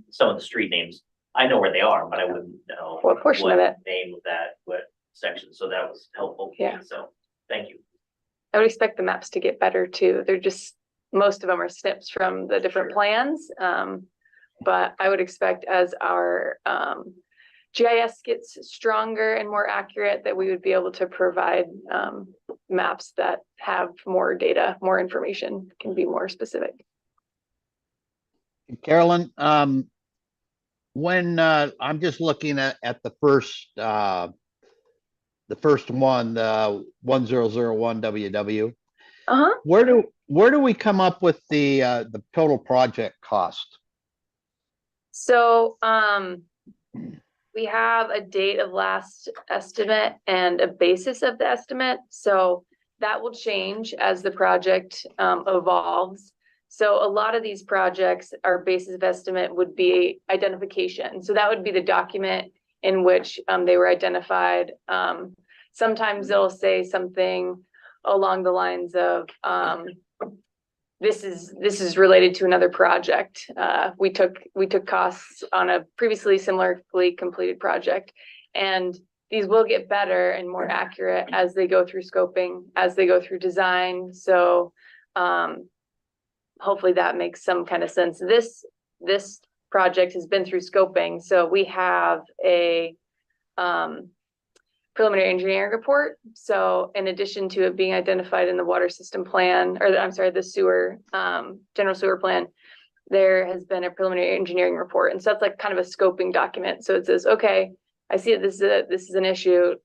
some of the street names. I know where they are, but I wouldn't know what portion of it? name of that, what section, so that was helpful. Yeah. So, thank you. I would expect the maps to get better too. They're just, most of them are snips from the different plans. But I would expect as our GIS gets stronger and more accurate, that we would be able to provide maps that have more data, more information, can be more specific. Carolyn, when I'm just looking at the first one, the 1001 WW. Where do we come up with the total project cost? So we have a date of last estimate and a basis of the estimate. So that will change as the project evolves. So a lot of these projects, our basis of estimate would be identification. So that would be the document in which they were identified. Sometimes they'll say something along the lines of, this is related to another project. We took costs on a previously similarly completed project, and these will get better and more accurate as they go through scoping, as they go through design. So hopefully that makes some kind of sense. This project has been through scoping, so we have a preliminary engineering report. So in addition to it being identified in the water system plan, or I'm sorry, the sewer, general sewer plan, there has been a preliminary engineering report. And so that's like kind of a scoping document. So it says, okay, I see that this is an issue.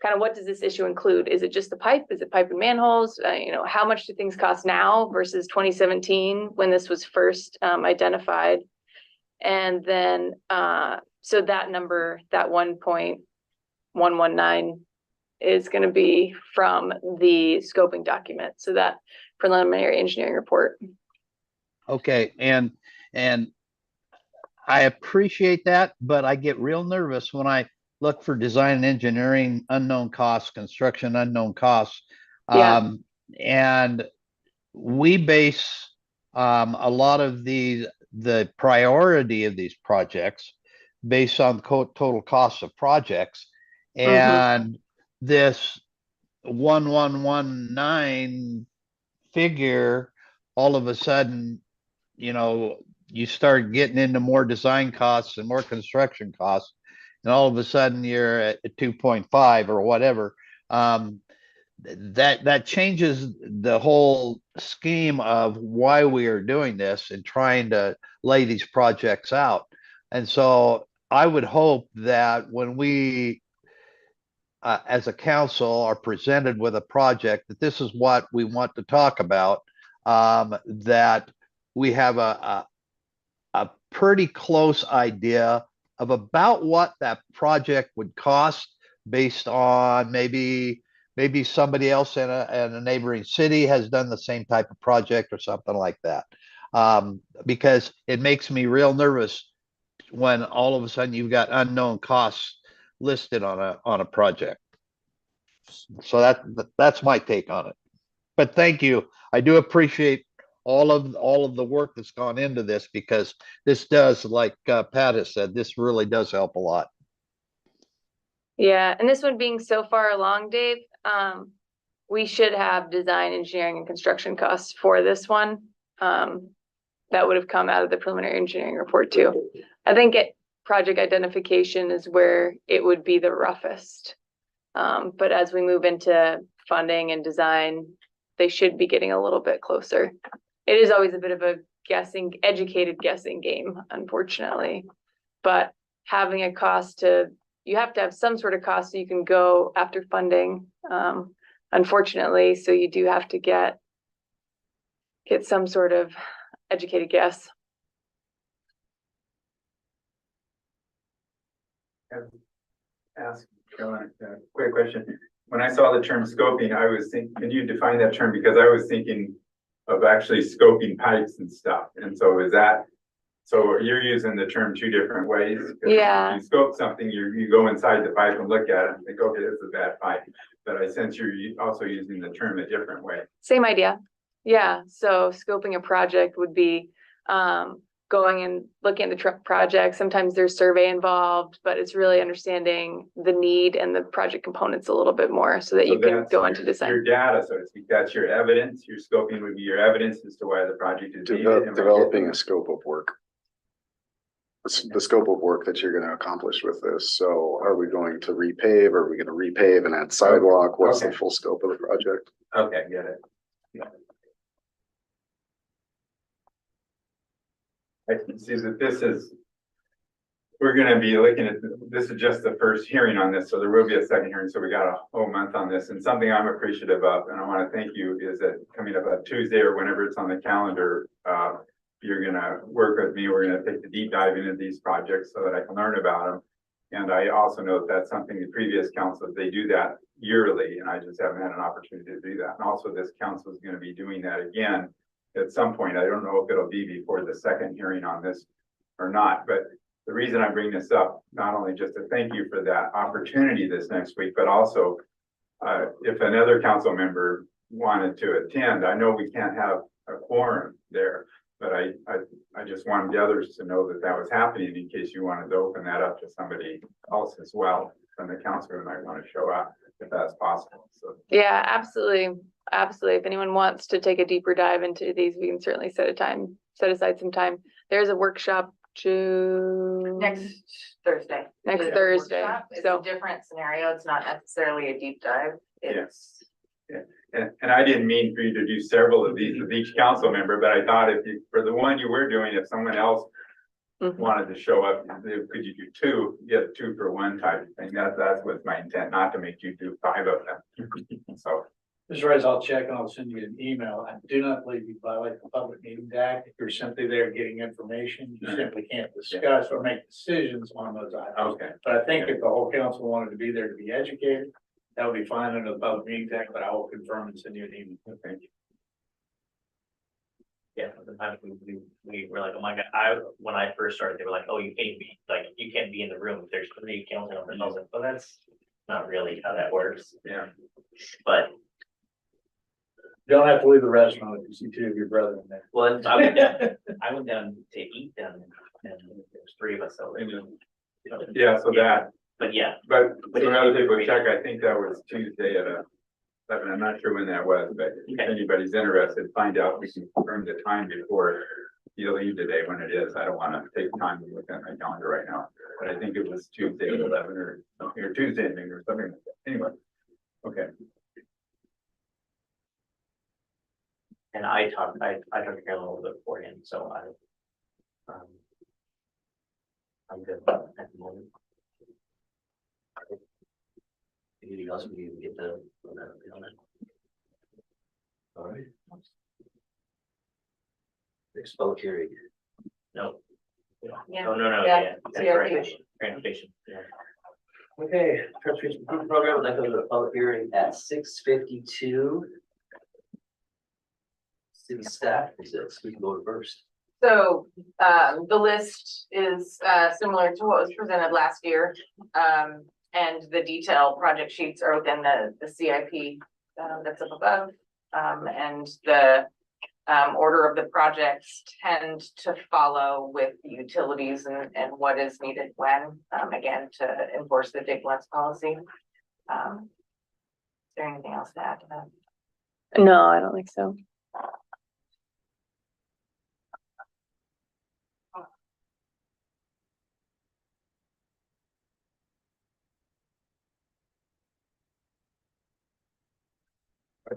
Kind of what does this issue include? Is it just the pipe? Is it pipe and manholes? How much do things cost now versus 2017 when this was first identified? And then, so that number, that 1.119 is going to be from the scoping document. So that preliminary engineering report. Okay, and I appreciate that, but I get real nervous when I look for design and engineering unknown costs, construction unknown costs. Yeah. And we base a lot of the priority of these projects based on total cost of projects. And this 1119 figure, all of a sudden, you start getting into more design costs and more construction costs, and all of a sudden you're at 2.5 or whatever. That changes the whole scheme of why we are doing this and trying to lay these projects out. And so I would hope that when we as a council are presented with a project, that this is what we want to talk about, that we have a pretty close idea of about what that project would cost based on maybe somebody else in a neighboring city has done the same type of project or something like that. Because it makes me real nervous when all of a sudden you've got unknown costs listed on a project. So that's my take on it. But thank you. I do appreciate all of the work that's gone into this, because this does, like Pat has said, this really does help a lot. Yeah, and this one being so far along, Dave, we should have design, engineering and construction costs for this one. That would have come out of the preliminary engineering report too. I think project identification is where it would be the roughest. But as we move into funding and design, they should be getting a little bit closer. It is always a bit of a educated guessing game, unfortunately. But having a cost you have to have some sort of cost so you can go after funding, unfortunately. So you do have to get some sort of educated guess. Ask Caroline a quick question. When I saw the term scoping, I was thinking, can you define that term? Because I was thinking of actually scoping pipes and stuff. And so so you're using the term two different ways? Yeah. You scope something, you go inside the pipe and look at it and think, okay, this is a bad pipe. But I sense you're also using the term a different way. Same idea. Yeah. So scoping a project would be going and looking at the project. Sometimes there's survey involved, but it's really understanding the need and the project components a little bit more so that you can go into design. Your data, so to speak, that's your evidence. Your scoping would be your evidence as to why the project is needed. Developing a scope of work. The scope of work that you're going to accomplish with this. So are we going to repave? Are we going to repave and add sidewalk? What's the full scope of the project? Okay, get it. Yeah. I can see that we're gonna be looking at, this is just the first hearing on this, so there will be a second hearing, so we got a whole month on this, and something I'm appreciative of, and I wanna thank you, is that coming up on Tuesday or whenever it's on the calendar, you're gonna work with me, we're gonna take the deep dive into these projects so that I can learn about them. And I also know that that's something the previous councils, they do that yearly, and I just haven't had an opportunity to do that. And also this council is gonna be doing that again at some point. I don't know if it'll be before the second hearing on this or not, but the reason I bring this up, not only just to thank you for that opportunity this next week, but also if another council member wanted to attend, I know we can't have a quorum there, but I just wanted the others to know that that was happening in case you wanted to open that up to somebody else as well from the council who might want to show up if that's possible. So yeah, absolutely. Absolutely. If anyone wants to take a deeper dive into these, we can certainly set aside some time. There's a workshop Next Thursday. Next It's a Thursday. workshop. It's So a different scenario. It's not necessarily a deep dive. It's And I didn't mean for you to do several of these with each council member, but I thought for the one you were doing, if someone else wanted to show up, could you do two, get 2 for 1 type of thing? That's what's my intent, not to make you do 5 of them. So. Mr. Reyes, I'll check and I'll send you an email. I do not believe you violate the Public Meetings Act. If you're simply there getting information, you simply can't discuss or make decisions on those items. Okay. But I think if the whole council wanted to be there to be educated, that would be fine under the Public Meetings Act, but I will confirm and send you an email. Thank you. Yeah, sometimes we were like, oh my God, when I first started, they were like, oh, you can't be in the room if there's 3 council members. I was like, well, that's not really how that works. Yeah. But You don't have to leave the restaurant if you see 2 of your brethren there. well, I went down to eat down and there's 3 of us. So, Yeah, so that. But yeah. But so another people check, I think that was Tuesday at 11. I'm not sure when that was, but if anybody's interested, find out. We can confirm the time before you leave today when it is. I don't want to take time to look at my calendar right now, but I think it was Tuesday at 11 or something, or Tuesday evening or something. Anyway, okay. And I talked to Carolyn a little bit beforehand, so I'm good at the moment. Anything else we can get the on that? All right. Next public hearing. No. Yeah. Oh, no, Yeah. Transportation. Yeah. Okay, transportation improvement program, I'd like to go to the public hearing at 6:52. City staff, we can go to first. So, the list is, similar to what was presented last year. And the detailed project sheets are within the CIP, that's up above. And the order of the projects tend to follow with the utilities and what is needed when, again, to enforce the dig less policy. Is there anything else to add to that? No, I don't think so.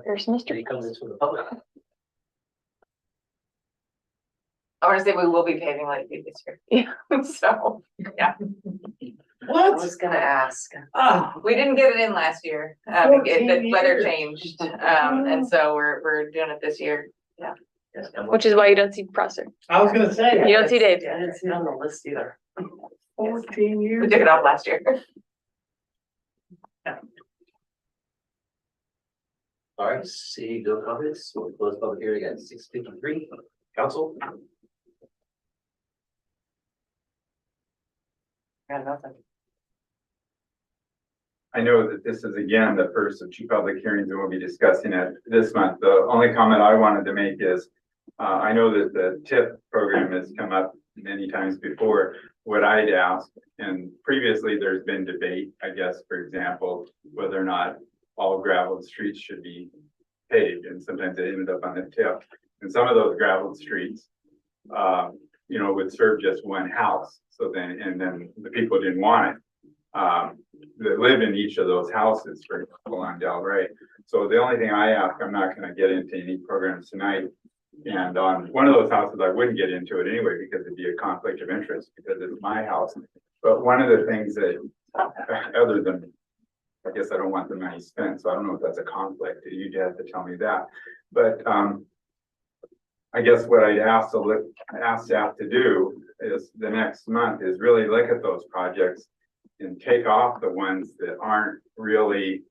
There's Mr. Any comments from the public? I want to say we will be paving Lakeview this year. Yeah. So, yeah. I was gonna ask. We didn't get it in last year. The weather changed. And so we're doing it this year. Yeah. Which is why you don't see Prosser. I was gonna say. You don't see Dave. I didn't see it on the list either. 14 years. We took it off last year. All right, see no comments, we'll close public hearing at 6:53. Council? I know that this is again the first of two public hearings and we'll be discussing it this month. The only comment I wanted to make is I know that the TIP program has come up many times before. What I'd ask, and previously there's been debate, I guess, for example, whether or not all gravel streets should be paved, and sometimes they ended up on the tip. And some of those gravel streets, you know, would serve just one house. So then, and then the people didn't want it. That live in each of those houses, for example, on Del Rey. So the only thing I ask, I'm not gonna get into any programs tonight. And on one of those houses, I wouldn't get into it anyway, because it'd be a conflict of interest, because it's my house. But one of the things that, other than, I guess I don't want the money spent, so I don't know if that's a conflict. You'd have to tell me that. But I guess what I'd ask staff to do is the next month is really look at those projects and take off the ones that aren't really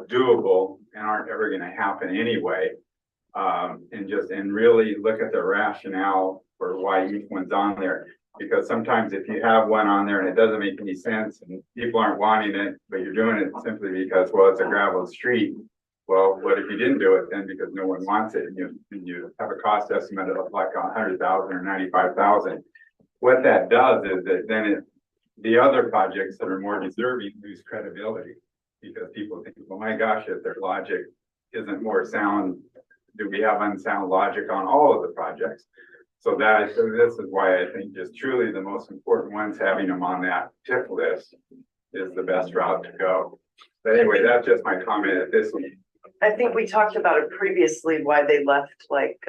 doable and aren't ever going to happen anyway. And really look at the rationale for why each one's on there. Because sometimes if you have one on there and it doesn't make any sense and people aren't wanting it, but you're doing it simply because, well, it's a gravel street. Well, what if you didn't do it then because no one wants it and you have a cost estimate of like 100,000 or 95,000? What that does is that then the other projects that are more deserving lose credibility, because people think, well, my gosh, if their logic isn't more sound, do we have unsound logic on all of the projects? So this is why I think just truly the most important ones, having them on that tip list is the best route to go. But anyway, that's just my comment at this meeting. I think we talked about it previously, why they left like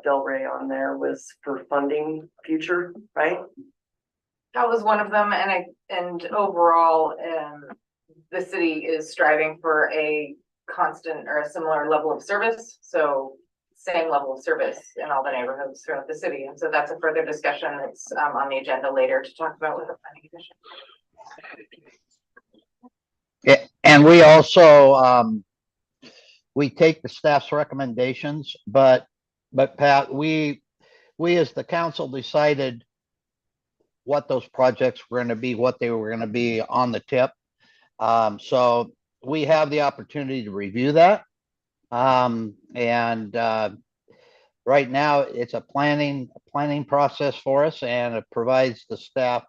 Del Rey on there was for funding future, right? That was one of them, and overall, the city is striving for a constant or a similar level of service. So same level of service in all the neighborhoods throughout the city. And so that's a further discussion that's on the agenda later to talk about with the planning commission. Yeah, and we also we take the staff's recommendations, but Pat, we as the council decided what those projects were going to be, what they were going to be on the tip. So we have the opportunity to review that. Right now it's a planning process for us, and it provides the staff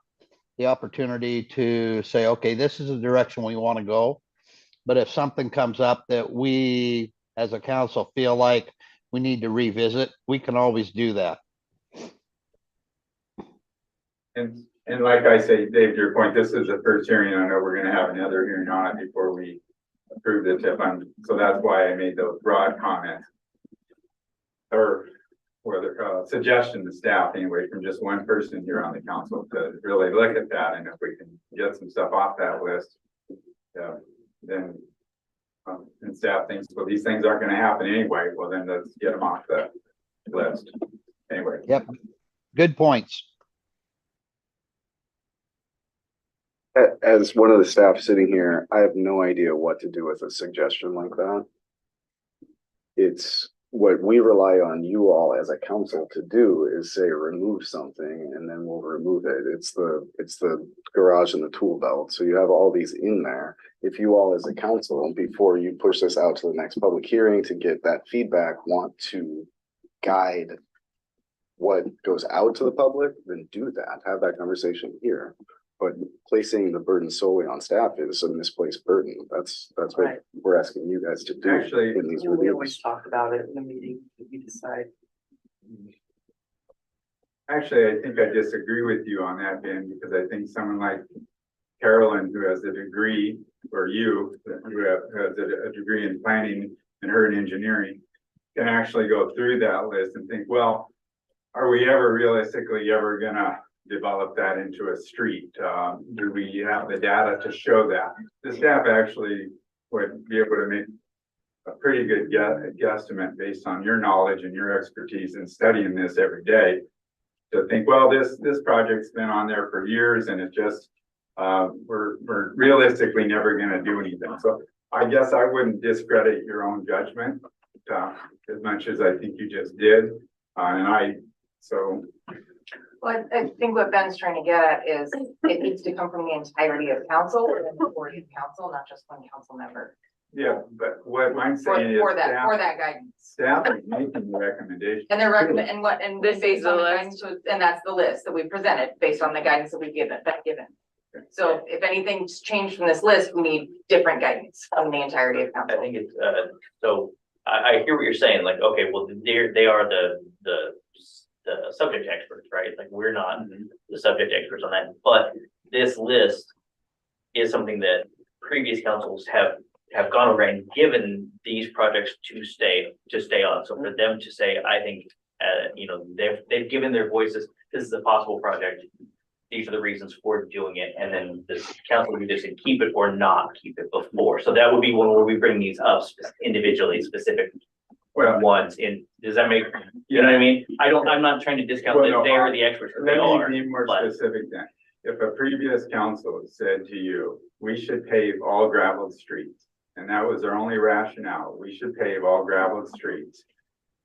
the opportunity to say, okay, this is the direction we want to go. But if something comes up that we as a council feel like we need to revisit, we can always do that. And like I say, Dave, to your point, this is the first hearing. I know we're going to have another hearing on it before we approve the tip. So that's why I made those broad comments or the suggestion to staff anyway, from just one person here on the council to really look at that. And if we can get some stuff off that list, then and staff thinks, well, these things aren't going to happen anyway. Well, then let's get them off the list anyway. Yep. Good points. As one of the staff sitting here, I have no idea what to do with a suggestion like that. It's what we rely on you all as a council to do is say remove something and then we'll remove it. It's the garage and the tool belt. So you have all these in there. If you all as a council, before you push this out to the next public hearing to get that feedback, want to guide what goes out to the public, then do that, have that conversation here. But placing the burden solely on staff is a misplaced burden. That's what Right. we're asking you guys to do. Actually, in these We reviews. always talk about it in the meeting, we decide. Actually, I think I disagree with you on that, Ben, because I think someone like Carolyn, who has a degree, or you, who has a degree in planning and her in engineering, can actually go through that list and think, well, are we ever realistically ever gonna develop that into a street? Do we have the data to show that? The staff actually would be able to make a pretty good guesstimate based on your knowledge and your expertise in studying this every day. To think, well, this project's been on there for years and it just, we're realistically never gonna do anything. So I guess I wouldn't discredit your own judgment, as much as I think you just did. Well, I think what Ben's trying to get at is it needs to come from the entirety of council or the majority of council, not just one council member. Yeah, but what I'm saying is For that guidance. staff is making the recommendation. And they're and This is based the on the list. guidance, and that's the list that we presented based on the guidance that we've given. So if anything's changed from this list, we need different guidance from the entirety of I council. think it's, so I hear what you're saying, like, okay, well, they are the subject experts, right? Like, we're not the subject experts on that, but this list is something that previous councils have gone over and given these projects to stay on. So for them to say, I think, they've given their voices, this is a possible project. These are the reasons for doing it. And then the council would just say keep it or not keep it before. So that would be one where we bring these up individually, specific ones in, does that make, you know what I mean? I'm not trying to discount that they are the experts. They are. Let me be more specific then. If a previous council said to you, we should pave all gravelled streets, and that was their only rationale, we should pave all gravelled streets,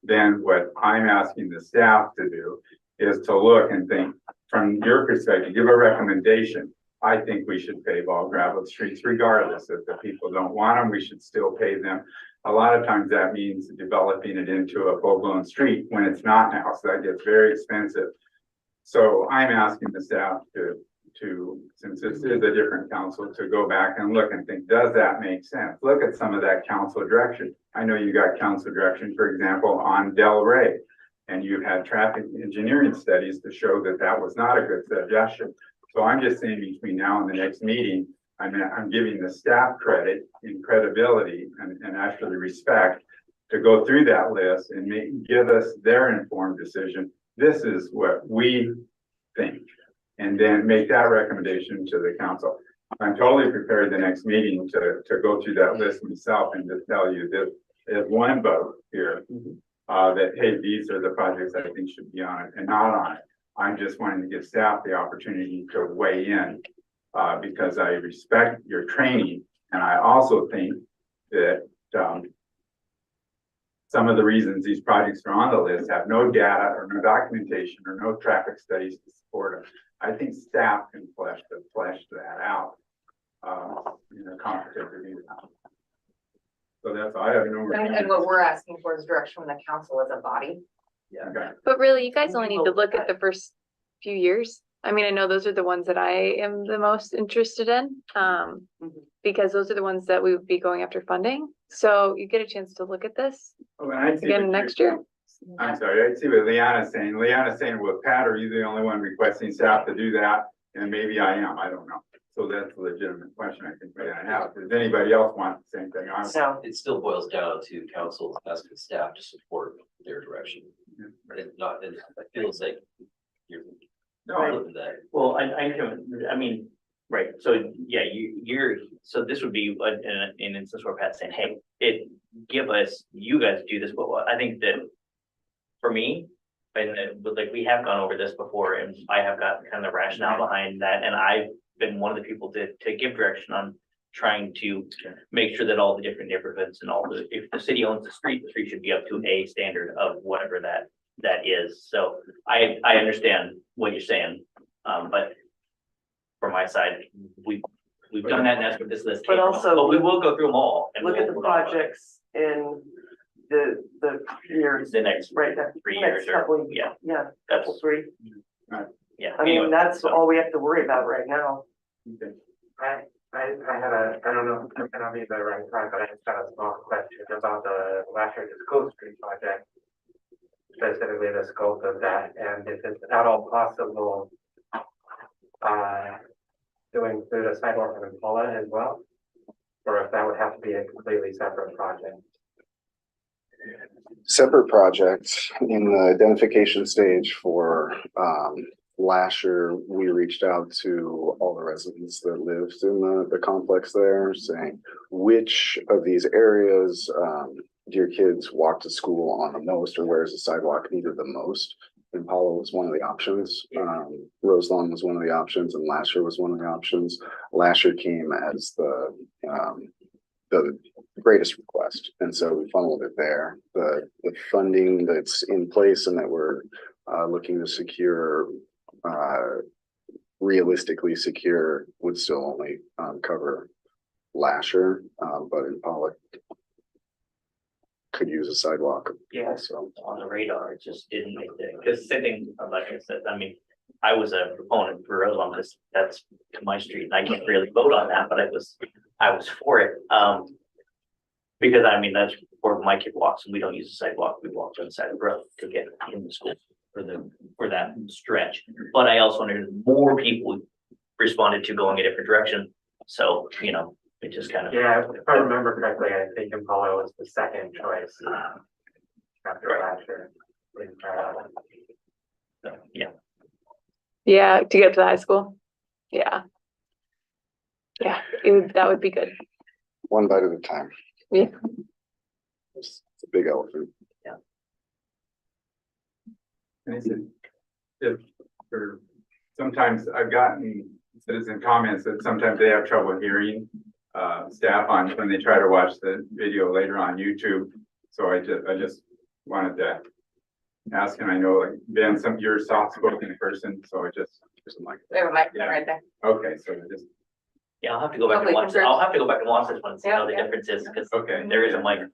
then what I'm asking the staff to do is to look and think, from your perspective, give a recommendation. I think we should pave all gravelled streets regardless. If the people don't want them, we should still pave them. A lot of times that means developing it into a full-blown street when it's not now, so that gets very expensive. So I'm asking the staff to, since this is a different council, to go back and look and think, does that make sense? Look at some of that council direction. I know you got council direction, for example, on Del Rey. And you've had traffic engineering studies to show that that was not a good suggestion. So I'm just saying between now and the next meeting, I'm giving the staff credit in credibility and actually respect to go through that list and give us their informed decision. This is what we think, and then make that recommendation to the council. I'm totally prepared the next meeting to go through that list myself and just tell you that there's one vote here. That, hey, these are the projects I think should be on it and not on it. I'm just wanting to give staff the opportunity to weigh in, because I respect your training. And I also think that, some of the reasons these projects are on the list have no data or no documentation or no traffic studies to support them. I think staff can flesh that out, in a competitive review. So that's, I have no. And what we're asking for is direction from the council as a body. Yeah. Okay. But really, you guys only need to look at the first few years. I mean, I know those are the ones that I am the most interested in, because those are the ones that we would be going after funding. So you get a chance to look at this again next year. I'm sorry, I see what Leanna's saying. Leanna's saying, well, Pat, are you the only one requesting staff to do that? And maybe I am, I don't know. So that's a legitimate question I think Leanna has. Does anybody else want the same thing? It still boils down to council asking staff to support their direction. It's not, it feels like you're. Well, I mean, right, so yeah, so this would be an instance where Pat's saying, hey, you guys do this, but I think that for me, but like we have gone over this before and I have got kind of the rationale behind that, and I've been one of the people to give direction on trying to make sure that all the different neighborhoods and if the city owns the street should be up to a standard of whatever that is. So I understand what you're saying, but from my side, we've done that, and that's what this list. But also, we will go through them all. And look at the projects in the year years, the next right? That 3 next years or, couple, yeah, yeah, that's, couple, three. yeah. I mean, anyway, that's so- all we have to worry about right now. I don't know, if I'll be the right time, but I just got a small question about the Lasher to School Street project. Specifically the scope of that, and if it's at all possible, to include a sidewalk in Impala as well? Or if that would have to be a completely separate project? Separate projects in the identification stage for Lasher, we reached out to all the residents that lived in the complex there, saying which of these areas do your kids walk to school on the most, or where's the sidewalk needed the most? Impala was one of the options. Roselawn was one of the options, and Lasher was one of the options. Lasher came as the greatest request, and so we funneled it there. The funding that's in place and that we're looking to secure, realistically secure, would still only cover Lasher, but Impala could use a sidewalk. Yeah, So on the radar, it just didn't make it, because same thing, like I said, I mean, I was a proponent for Roselawn, because that's my street, and I can't really vote on that, but I was for it. Because I mean, that's where my kid walks, and we don't use the sidewalk, we walk on the side of the road to get in the school for that stretch. But I also knew more people responded to going a different direction, so, you know, it just kind of. Yeah, if I remember correctly, I think Impala was the second choice. After Lasher. So, yeah. Yeah, to get to the high school. Yeah. Yeah, that would be good. one bite at a time. Yeah. It's a big elephant. And I said, or sometimes I've gotten citizen comments that sometimes they have trouble hearing staff on when they try to watch the video later on YouTube. So I just wanted to ask, and I know like Ben, you're a soft spoken person, so I just like. We have a microphone right there. Okay, so just. Yeah, I'll have to go back and Hopefully watch, converge. I'll have to go back and watch this one, see how the Yeah. difference is, because Okay. there is a mic, in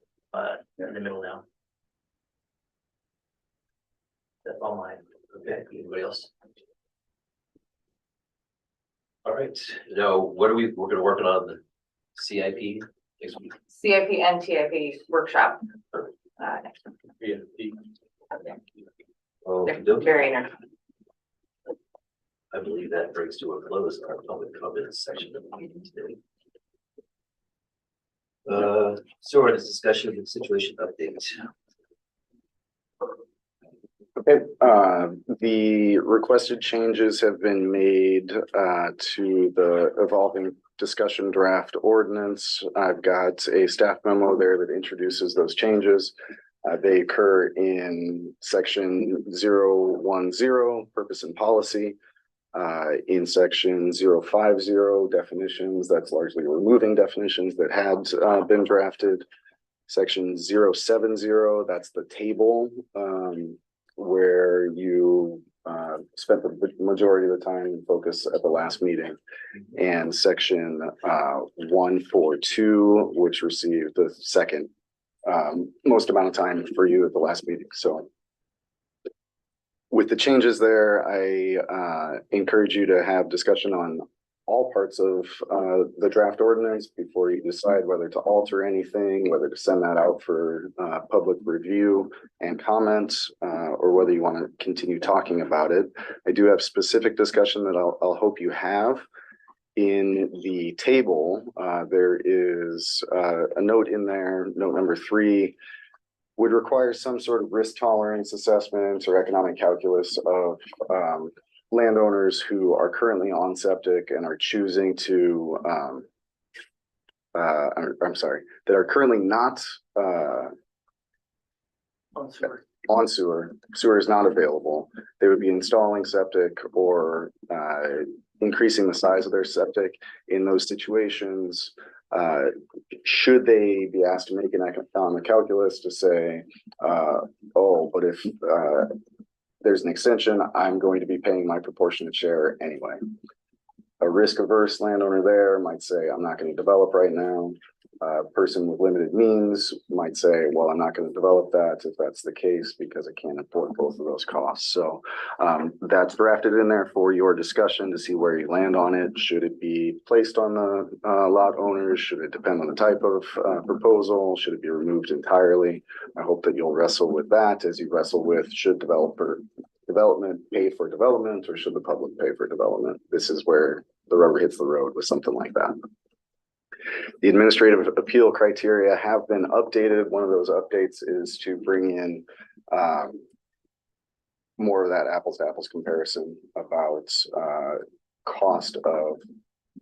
the middle now. That's all mine. Okay, anybody else? All right, now, we're gonna work on the CIP next week. CIP and TIP workshop. Next one. Oh, They're very inter- I believe that brings to a close our public comments section of the meeting today. So our discussion of the situation update. Okay, the requested changes have been made to the evolving discussion draft ordinance. I've got a staff memo there that introduces those changes. They occur in section 010, purpose and policy. In section 050, definitions, that's largely removing definitions that had been drafted. Section 070, that's the table where you spent the majority of the time and focus at the last meeting. And section 142, which received the second most amount of time for you at the last meeting. So with the changes there, I encourage you to have discussion on all parts of the draft ordinance before you decide whether to alter anything, whether to send that out for public review and comment, or whether you want to continue talking about it. I do have specific discussion that I'll hope you have. In the table, there is a note in there, note number 3, would require some sort of risk tolerance assessment or economic calculus of landowners who are currently on septic and are choosing to, I'm sorry, that are currently not on sewer. Sewer is not available. They would be installing septic or increasing the size of their septic. In those situations, should they be asked to make an economic calculus to say, oh, but if there's an extension, I'm going to be paying my proportionate share anyway. A risk averse landowner there might say, I'm not going to develop right now. A person with limited means might say, well, I'm not going to develop that if that's the case because I can't afford both of those costs. So that's drafted in there for your discussion to see where you land on it. Should it be placed on the lot owners? Should it depend on the type of proposal? Should it be removed entirely? I hope that you'll wrestle with that as you wrestle with should development pay for development or should the public pay for development? This is where the rubber hits the road with something like that. The administrative appeal criteria have been updated. One of those updates is to bring in more of that apples to apples comparison about cost of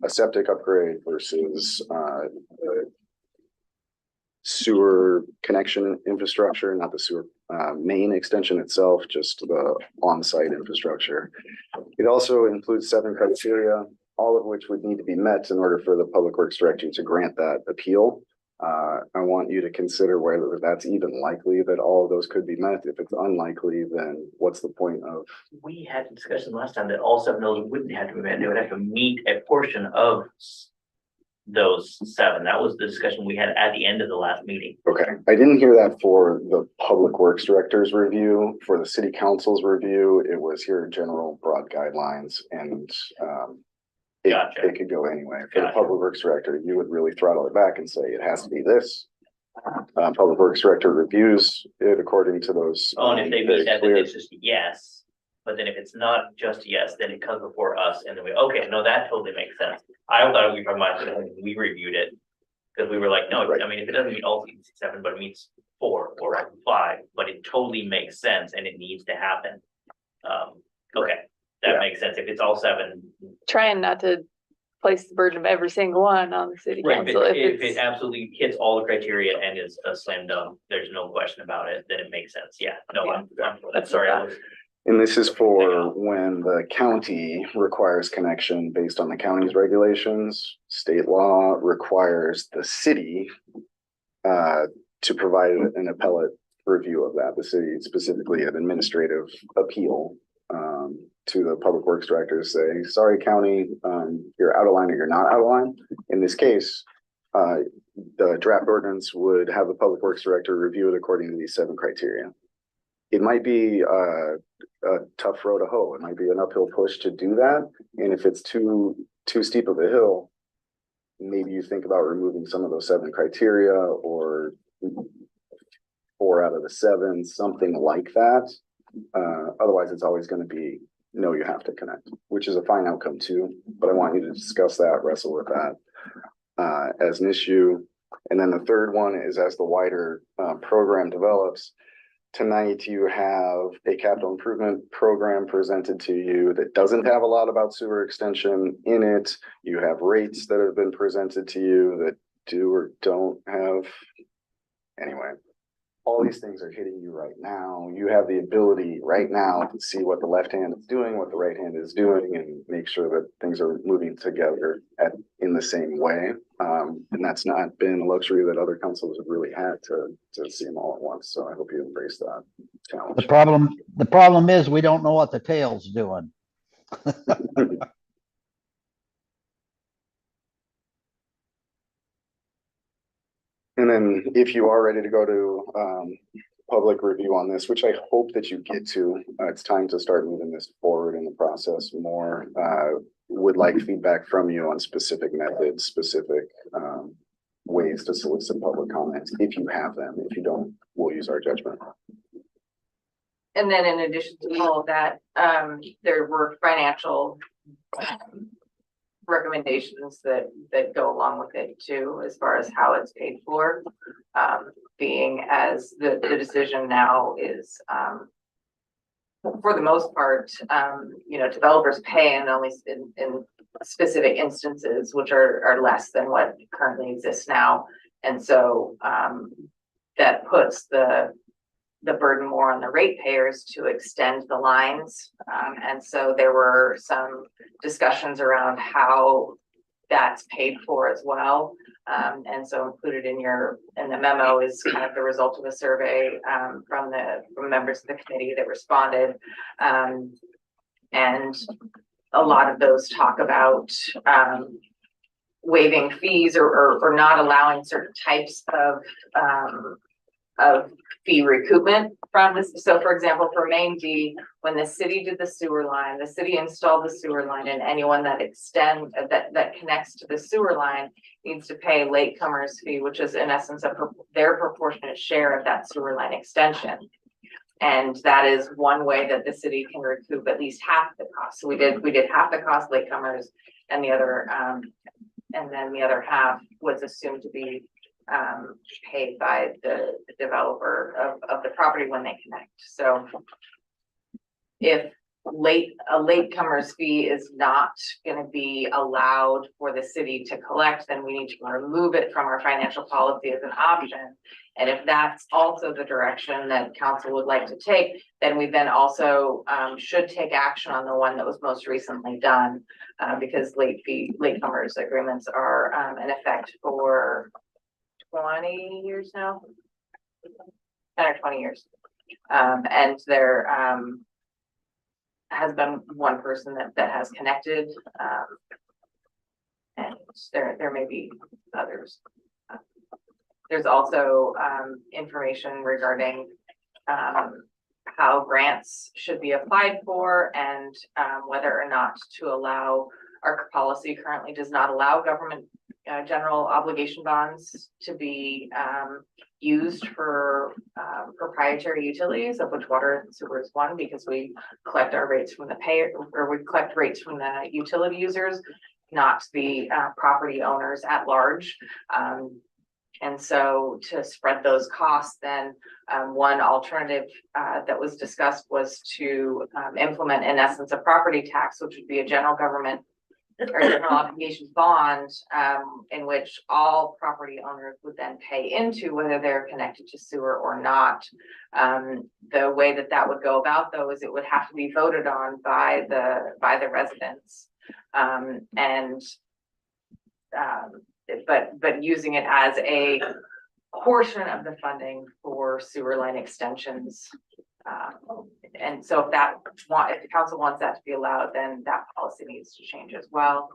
a septic upgrade versus sewer connection infrastructure, not the sewer main extension itself, just the on-site infrastructure. It also includes 7 criteria, all of which would need to be met in order for the Public Works Director to grant that appeal. I want you to consider whether that's even likely that all of those could be met. If it's unlikely, then what's the point of? We had a discussion last time that all 7 of those wouldn't have to be met. They would have to meet a portion of those 7. That was the discussion we had at the end of the last meeting. Okay, I didn't hear that for the Public Works Director's review. For the City Council's review, it was here general broad guidelines and it could go anyway. For the Public Works Director, you would really throttle it back and say it has to be this. Public Works Director reviews it according to those. Oh, and if they meet that, then it's just yes. But then if it's not just yes, then it comes before us and then we, okay, no, that totally makes sense. I thought we were talking about it when we reviewed it. Because we were like, no, I mean, if it doesn't meet all 7, but it meets 4 or 5, but it totally makes sense and it needs to happen. Okay, that makes sense. If it's all 7. Trying not to place the burden of every single one on the city Right, council. but if it absolutely hits all the criteria and is a slam dunk, there's no question about it, then it makes sense. Yeah, no, I'm sorry. And this is for when the county requires connection based on the county's regulations. State law requires the city to provide an appellate review of that. The city, specifically an administrative appeal to the Public Works Director to say, sorry, county, you're out of line or you're not out of line. In this case, the draft ordinance would have the Public Works Director review it according to these 7 criteria. It might be a tough row to hoe. It might be an uphill push to do that. And if it's too steep of a hill, maybe you think about removing some of those 7 criteria or 4 out of the 7, something like that. Otherwise, it's always going to be, no, you have to connect, which is a fine outcome too. But I want you to discuss that, wrestle with that as an issue. And then the third one is as the wider program develops. Tonight, you have a capital improvement program presented to you that doesn't have a lot about sewer extension in it. You have rates that have been presented to you that do or don't have. Anyway, all these things are hitting you right now. You have the ability right now to see what the left hand is doing, what the right hand is doing, and make sure that things are moving together in the same way. And that's not been a luxury that other councils have really had to see them all at once. So I hope you embrace that challenge. The problem is we don't know what the tail's doing. And then if you are ready to go to public review on this, which I hope that you get to, it's time to start moving this forward in the process more. Would like feedback from you on specific methods, specific ways to solicit public comments, if you have them. If you don't, we'll use our judgment. And then in addition to all of that, there were financial recommendations that go along with it too, as far as how it's paid for. Being as the decision now is, for the most part, developers pay and only in specific instances, which are less than what currently exists now. And so that puts the burden more on the ratepayers to extend the lines. And so there were some discussions around how that's paid for as well. And so included in the memo is kind of the result of a survey from members of the committee that responded. And a lot of those talk about waiving fees or not allowing certain types of fee recoupment from this. So for example, for Main D, when the city did the sewer line, the city installed the sewer line, and anyone that that connects to the sewer line needs to pay latecomers fee, which is in essence their proportionate share of that sewer line extension. And that is one way that the city can recoup at least half the cost. So we did half the cost latecomers, and the other and then the other half was assumed to be paid by the developer of the property when they connect. So if a latecomer's fee is not going to be allowed for the city to collect, then we need to remove it from our financial policy as an option. And if that's also the direction that council would like to take, then we then also should take action on the one that was most recently done, because latecomers agreements are in effect for 20 years now, 10 or 20 years. And there has been one person that has connected, and there may be others. There's also information regarding how grants should be applied for, and whether or not to allow. Our policy currently does not allow government general obligation bonds to be used for proprietary utilities, of which water and sewer is one, because we collect our rates from the payer, or we collect rates from the utility users, not the property owners at large. And so to spread those costs, then one alternative that was discussed was to implement, in essence, a property tax, which would be a general government or general obligation bond, in which all property owners would then pay into, whether they're connected to sewer or not. The way that would go about, though, is it would have to be voted on by the residents, but using it as a portion of the funding for sewer line extensions. And so if the council wants that to be allowed, then that policy needs to change as well.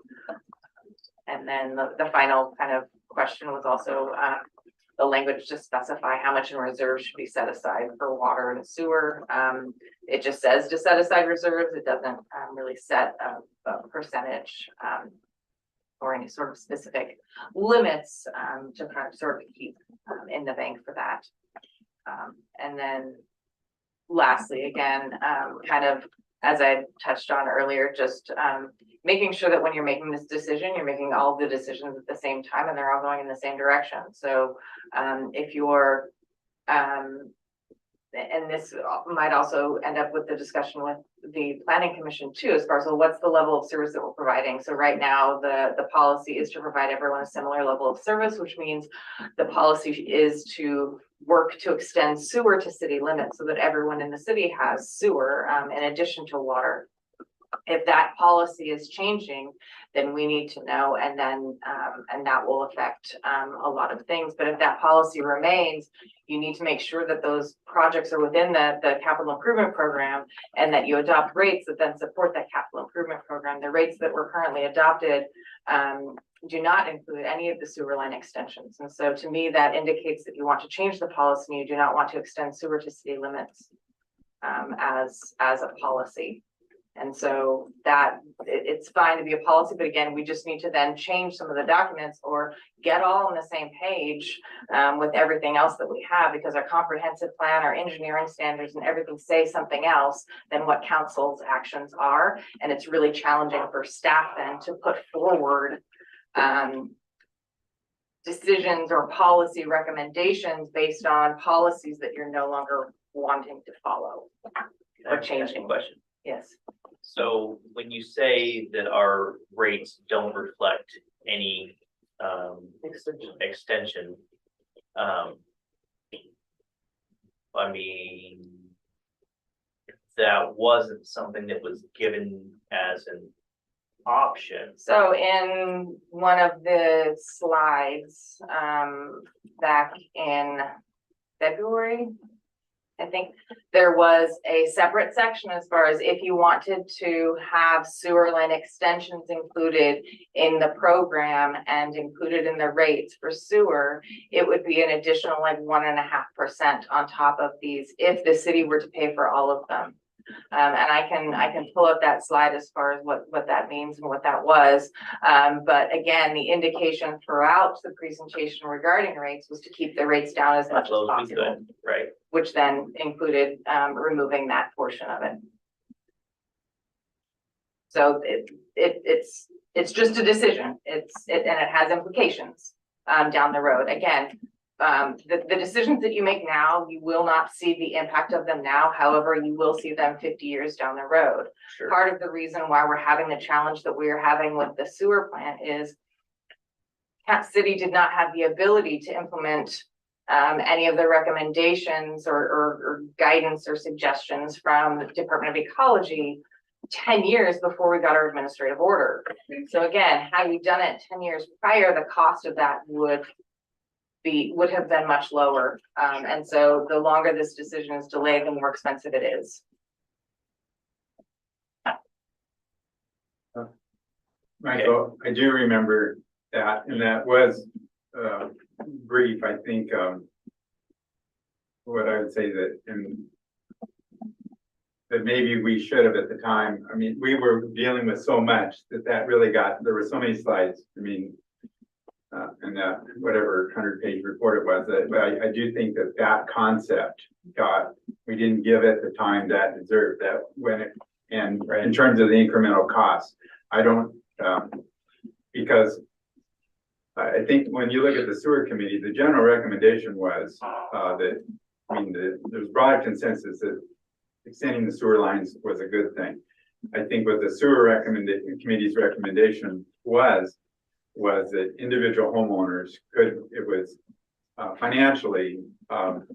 And then the final kind of question was also the language to specify how much in reserve should be set aside for water and sewer. It just says to set aside reserves. It doesn't really set a percentage or any sort of specific limits to kind of sort of keep in the bank for that. And then lastly, again, kind of as I touched on earlier, just making sure that when you're making this decision, you're making all the decisions at the same time and they're all going in the same direction. So if you're, and this might also end up with the discussion with the planning commission too, as far as, well, what's the level of service that we're providing? So right now, the policy is to provide everyone a similar level of service, which means the policy is to work to extend sewer to city limits so that everyone in the city has sewer in addition to water. If that policy is changing, then we need to know, and then and that will affect a lot of things. But if that policy remains, you need to make sure that those projects are within the capital improvement program, and that you adopt rates that then support that capital improvement program. The rates that were currently adopted do not include any of the sewer line extensions. And so to me, that indicates that you want to change the policy and you do not want to extend sewer to city limits as a policy. And so that it's fine to be a policy, but again, we just need to then change some of the documents or get all on the same page with everything else that we have, because our comprehensive plan, our engineering standards and everything say something else than what council's actions are. And it's really challenging for staff then to put forward decisions or policy recommendations based on policies that you're no longer wanting to follow or changing. Question. Yes. So when you say that our rates don't reflect any extension, I mean, that wasn't something that was given as an option. So in one of the slides back in February, I think there was a separate section as far as if you wanted to have sewer line extensions included in the program and included in the rates for sewer, it would be an additional like 1.5% on top of these if the city were to pay for all of them. And I can pull up that slide as far as what that means and what that was. But again, the indication throughout the presentation regarding rates was to keep the rates down as much as Low as we possible, could, right? which then included removing that portion of it. So it's just a decision. And it has implications down the road. Again, the decisions that you make now, you will not see the impact of them now. However, you will see them 50 years down the road. Sure. Part of the reason why we're having the challenge that we're having with the sewer plant is Cat City did not have the ability to implement any of the recommendations or guidance or suggestions from the Department of Ecology 10 years before we got our administrative order. So again, had we done it 10 years prior, the cost of that would have been much lower. And so the longer this decision is delayed, the more expensive it is. Michael, I do remember that, and that was brief, I think, what I would say that maybe we should have at the time. I mean, we were dealing with so much that really there were so many slides. I mean, and whatever 100-page report it was, but I do think that concept we didn't give it the time that deserved that and in terms of the incremental costs, I don't, because I think when you look at the sewer committee, the general recommendation was there's broad consensus that extending the sewer lines was a good thing. I think what the sewer committee's recommendation was that individual homeowners it was financially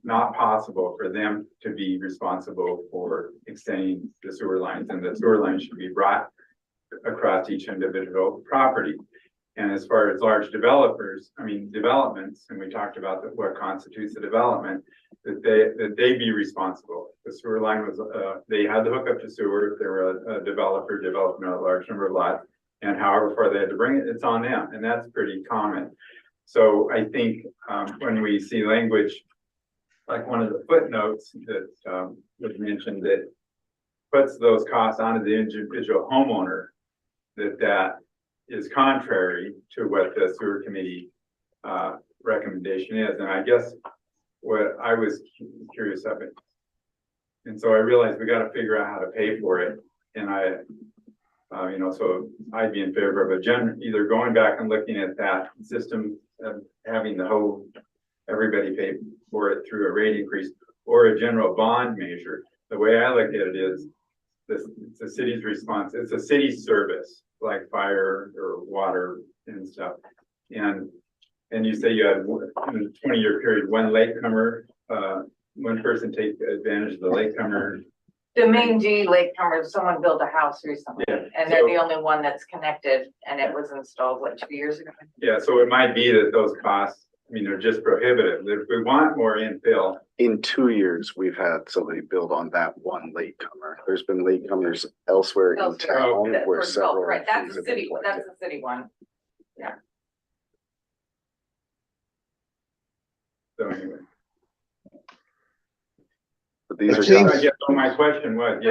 not possible for them to be responsible for extending the sewer lines, and the sewer lines should be brought across each individual property. And as far as large developments, and we talked about what constitutes a development, that they be responsible. The sewer line was, they had to hook up to sewer if they were a developer developing a large number of lots, and however far they had to bring it, it's on them, and that's pretty common. So I think when we see language, like one of the footnotes that was mentioned that puts those costs onto the individual homeowner, that is contrary to what the sewer committee recommendation is. And I guess what I was curious of it. And so I realized we got to figure out how to pay for it. And so I'd be in favor of either going back and looking at that system of having everybody pay for it through a rate increase, or a general bond measure. The way I look at it is it's the city's response. It's a city service like fire or water and stuff. And you say you had in a 20-year period, one latecomer, one person take advantage of the latecomer. The main D latecomer, someone built a house recently, Yeah, and they're the only one that's connected, and it was installed, 2 years ago? Yeah, so it might be that those costs, are just prohibitive. If we want more infill. In 2 years, we've had somebody build on that one latecomer. There's been latecomers elsewhere in town where several. Right, that's the have been city, collected. that's the city one. Yeah. So anyway. But these are. seems- So my question was,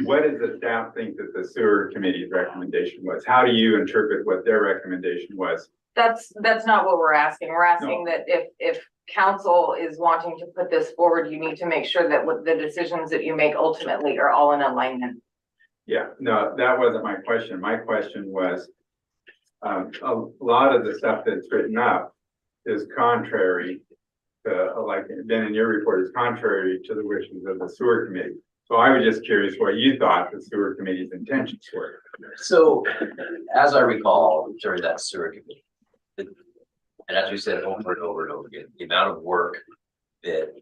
what does the staff think that the sewer committee's recommendation was? How do you interpret what their recommendation was? That's not what we're asking. We're asking that if council is wanting to put this forward, you need to make sure that what the decisions that you make ultimately are all in alignment. Yeah, no, that wasn't my question. My question was, a lot of the stuff that's written up is contrary to, like Ben in your report, is contrary to the wishes of the sewer committee. So I was just curious what you thought the sewer committee's intentions were. So, as I recall, during that sewer committee, and as we said over and over and over again, the amount of work that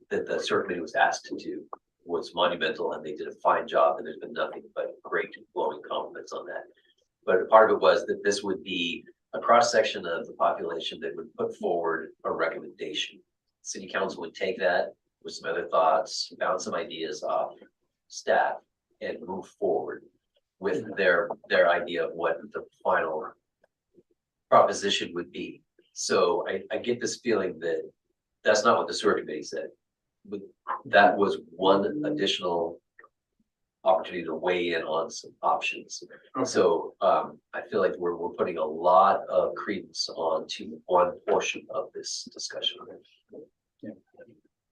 the sewer committee was asked to do was monumental, and they did a fine job, and there's been nothing but great glowing compliments on that. But part of it was that this would be a cross section of the population that would put forward a recommendation. city council would take that with some other thoughts, bounce some ideas off staff and move forward with their idea of what the final proposition would be. So I get this feeling that that's not what the sewer committee said. But that was one additional opportunity to weigh in on some options. So I feel like we're putting a lot of credence onto one portion of this discussion.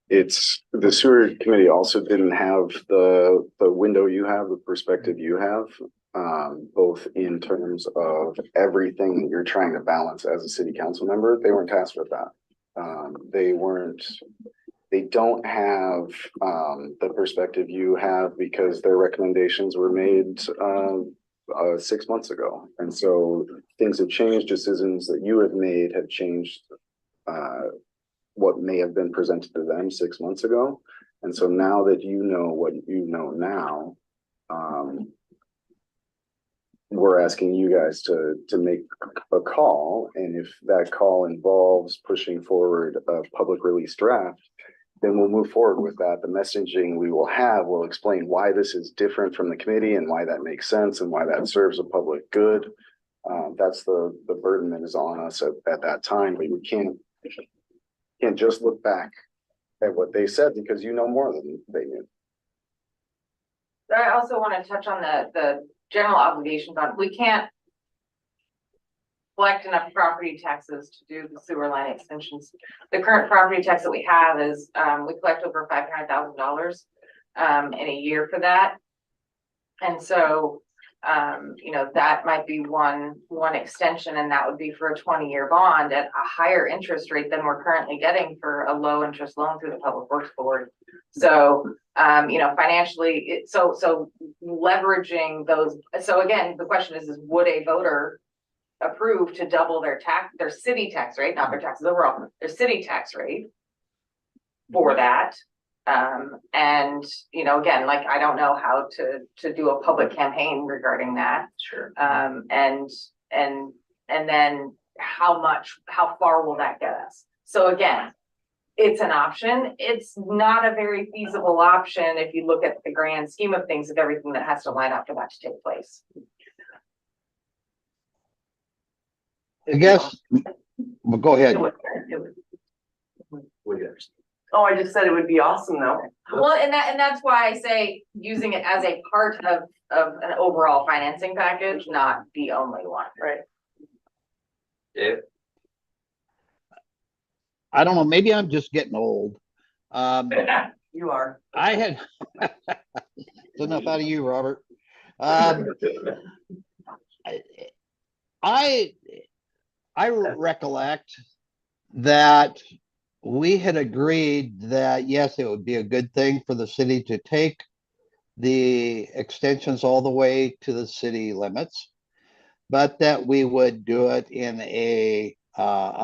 It's, the sewer committee also didn't have the window you have, the perspective you have. Both in terms of everything that you're trying to balance as a city council member. They weren't tasked with that. They don't have the perspective you have because their recommendations were made 6 months ago. And so things have changed, decisions that you have made have changed what may have been presented to them 6 months ago. And so now that you know what you know now, we're asking you guys to make a call. And if that call involves pushing forward a public release draft, then we'll move forward with that. The messaging we will have will explain why this is different from the committee and why that makes sense and why that serves a public good. That's the burden that is on us at that time, but we can't just look back at what they said because you know more than they knew. I also want to touch on the general obligation fund. We can't collect enough property taxes to do the sewer line extensions. The current property tax that we have is, we collect over $500,000 in a year for that. And so, you know, that might be one extension, and that would be for a 20-year bond at a higher interest rate than we're currently getting for a low interest loan through the Public Works Board. So, you know, financially, so leveraging those. So again, the question is would a voter approve to double their city tax rate, not their taxes overall, their city tax rate for that? And, you know, again, like, I don't know how to do a public campaign regarding that. Sure. And then how far will that get us? So again, it's an option. It's not a very feasible option if you look at the grand scheme of things of everything that has to line up for that to take place. I guess, well, go ahead. Oh, I just said it would be awesome though. Well, and that's why I say using it as a part of an overall financing package, not the only one. Right. Dave? I don't know, maybe I'm just getting old. You are. I had it's enough out of you, Robert. I recollect that we had agreed that, yes, it would be a good thing for the city to take the extensions all the way to the city limits, but that we would do it in a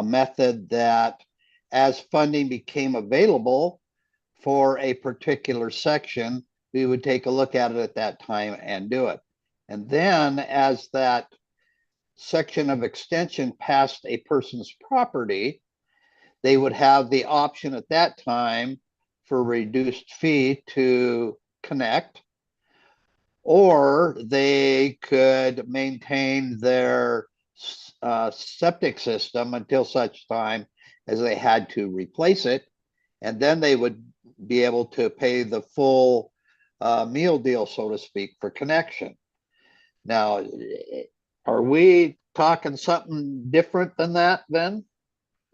method that, as funding became available for a particular section, we would take a look at it at that time and do it. And then as that section of extension passed a person's property, they would have the option at that time for reduced fee to connect, or they could maintain their septic system until such time as they had to replace it, and then they would be able to pay the full meal deal, so to speak, for connection. Now, are we talking something different than that then?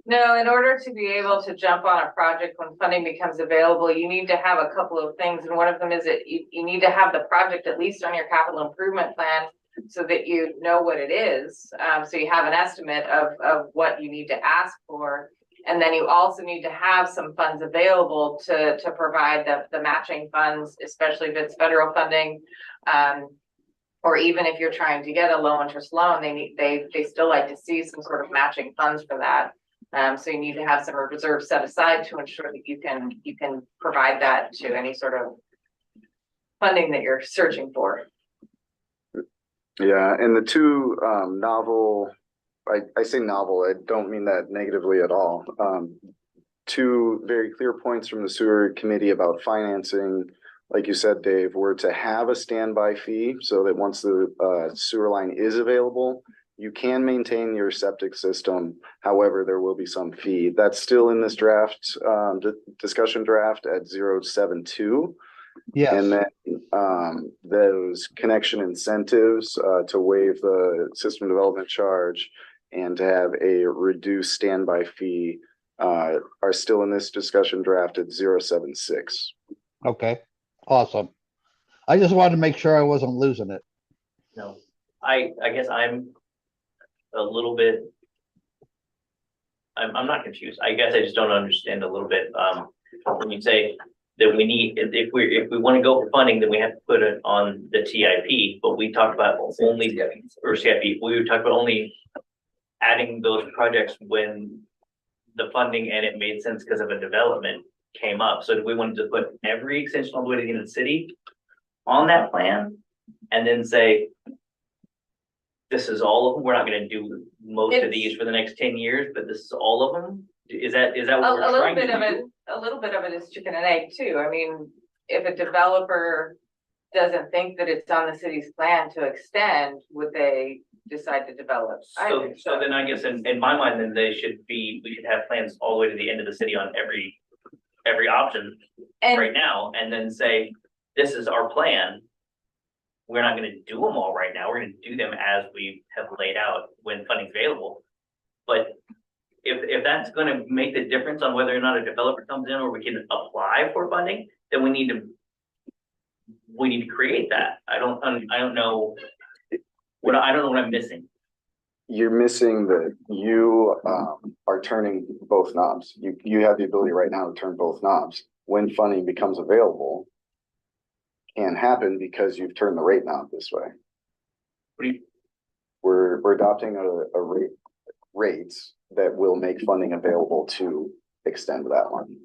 No, in order to be able to jump on a project when funding becomes available, you need to have a couple of things. And one of them is that you need to have the project at least on your capital improvement plan so that you know what it is. So you have an estimate of what you need to ask for. And then you also need to have some funds available to provide the matching funds, especially if it's federal funding. Or even if you're trying to get a low interest loan, they still like to see some sort of matching funds for that. So you need to have some reserve set aside to ensure that you can provide that to any sort of funding that you're searching for. Yeah, and the two novel, I say novel, I don't mean that negatively at all. two very clear points from the sewer committee about financing. Like you said, Dave, we're to have a standby fee so that once the sewer line is available, you can maintain your septic system. However, there will be some fee. That's still in this draft, discussion draft at 072. Yes. And then those connection incentives to waive the system development charge and to have a reduced standby fee are still in this discussion draft at 076. Okay, awesome. I just wanted to make sure I wasn't losing it. No, I guess I'm a little bit. I'm not confused. I guess I just don't understand a little bit. When you say that we need, if we want to go for funding, then we have to put it on the TIP, but we talked about only, or CIP, we talked about only adding those projects when the funding and it made sense because of a development came up. So we wanted to put every extension all the way to the end of the city on that plan and then say, this is all of them. We're not going to do most of these for the next 10 years, but this is all of them. Is that what we're trying to do? A little bit of it is chicken and egg too. I mean, if a developer doesn't think that it's on the city's plan to extend, would they decide to develop? So then I guess in my mind, then we should have plans all the way to the end of the city on every option right now, and then say, this is our plan. We're not going to do them all right now. We're going to do them as we have laid out when funding's available. But if that's going to make the difference on whether or not a developer comes in or we can apply for funding, then we need to create that. I don't know what I'm missing. You're missing that you are turning both knobs. You have the ability right now to turn both knobs. When funding becomes available, can happen because you've turned the rate knob this way. We're adopting a rates that will make funding available to extend that one.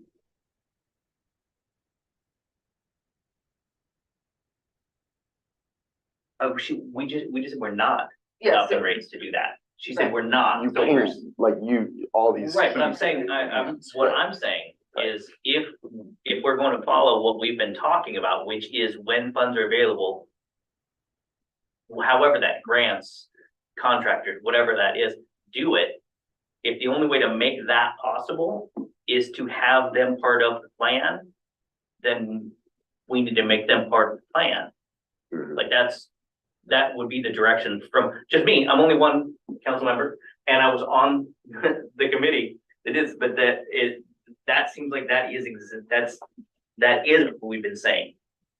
Oh, we just we're not Yes. adopting rates to do that. She said we're not. You So we're- can, like all these. Right, but I'm saying, what I'm saying is if we're going to follow what we've been talking about, which is when funds are available, however that grants, contractors, whatever that is, do it. If the only way to make that possible is to have them part of the plan, then we need to make them part of the plan. Like that would be the direction from just me. I'm only one council member and I was on the committee. That seems like that is what we've been saying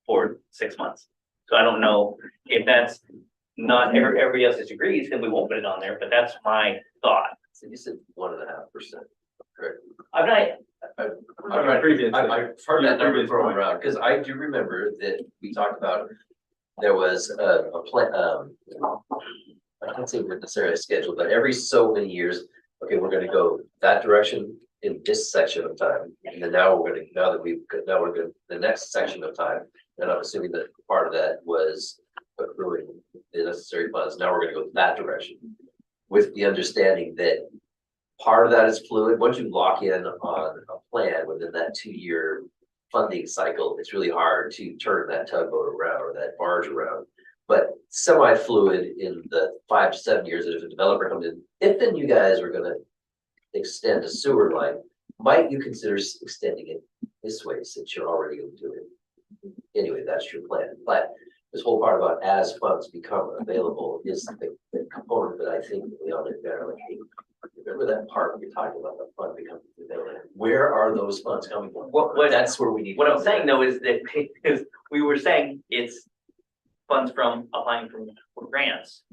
for 6 months. So I don't know if that's not everybody else disagrees, then we won't put it on there, but that's my thought. So you said 1.5%, correct? I'm not, I've heard that number thrown around, because I do remember that we talked about, there was a plan, I can't say we're necessarily scheduled, but every so many years, okay, we're gonna go that direction in this section of time. And then now we're going the next section of time, and I'm assuming that part of that was accruing the necessary funds. Now we're gonna go that direction. With the understanding that part of that is fluid. Once you lock in on a plan within that 2-year funding cycle, it's really hard to turn that tugboat around or that barge around. But semi-fluid in the 5 to 7 years, if a developer comes in, if then you guys are gonna extend a sewer line, might you consider extending it this way since you're already gonna do it? Anyway, that's your plan. But this whole part about as funds become available is the component that I think we ought to bear. Remember that part we're talking about, the fund becoming available. Where are those funds coming from? That's where we need. what I'm saying though is that is we were saying it's funds from applying for grants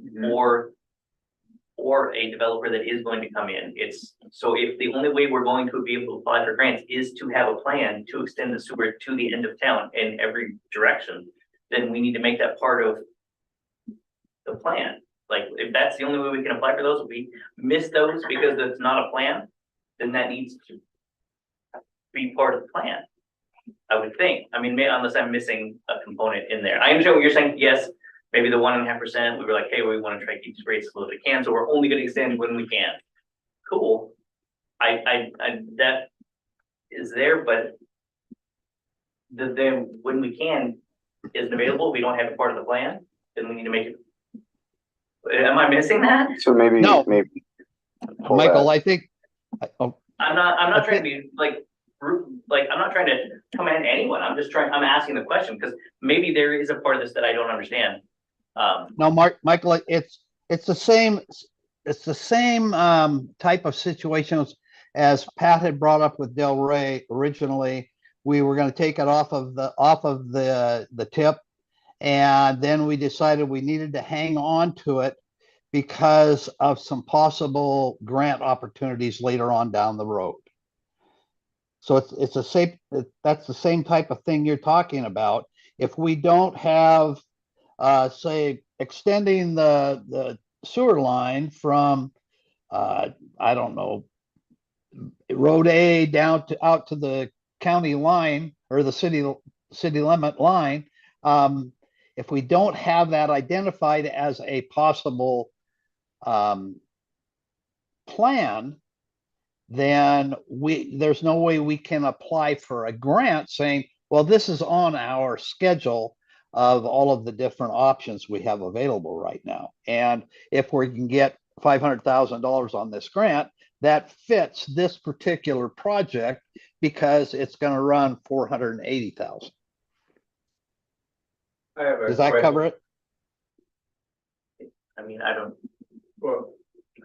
or a developer that is going to come in. It's so if the only way we're going to be able to apply for grants is to have a plan to extend the sewer to the end of town in every direction, then we need to make that part of the plan. Like if that's the only way we can apply for those, if we miss those because it's not a plan, then that needs to be part of the plan. I would think. I mean, unless I'm missing a component in there. I understand what you're saying. Yes, maybe the 1.5%. We were like, hey, we want to try to keep these rates as low as we can, so we're only going to extend when we can. Cool. That is there, but then when we can, isn't available, we don't have it part of the plan, then we need to make it. Am I missing that? So maybe, No. maybe. pull Michael, that- I think, oh, I'm not I trying to be like, rude, like, I'm not trying to come at anyone, I'm asking the question, because maybe there is a part of this that I don't understand. no, Michael, it's the same, type of situations as Pat had brought up with Del Rey originally. We were gonna take it off of the tip. And then we decided we needed to hang on to it because of some possible grant opportunities later on down the road. So it's the same, that's the same type of thing you're talking about. If we don't have, say, extending the sewer line from, I don't know, Road A down to out to the county line or the city limit line, if we don't have that identified as a possible plan, then there's no way we can apply for a grant saying, well, this is on our schedule of all of the different options we have available right now. And if we can get $500,000 on this grant, that fits this particular project because it's going to run 480,000. Does that cover it? I mean, I don't. Well,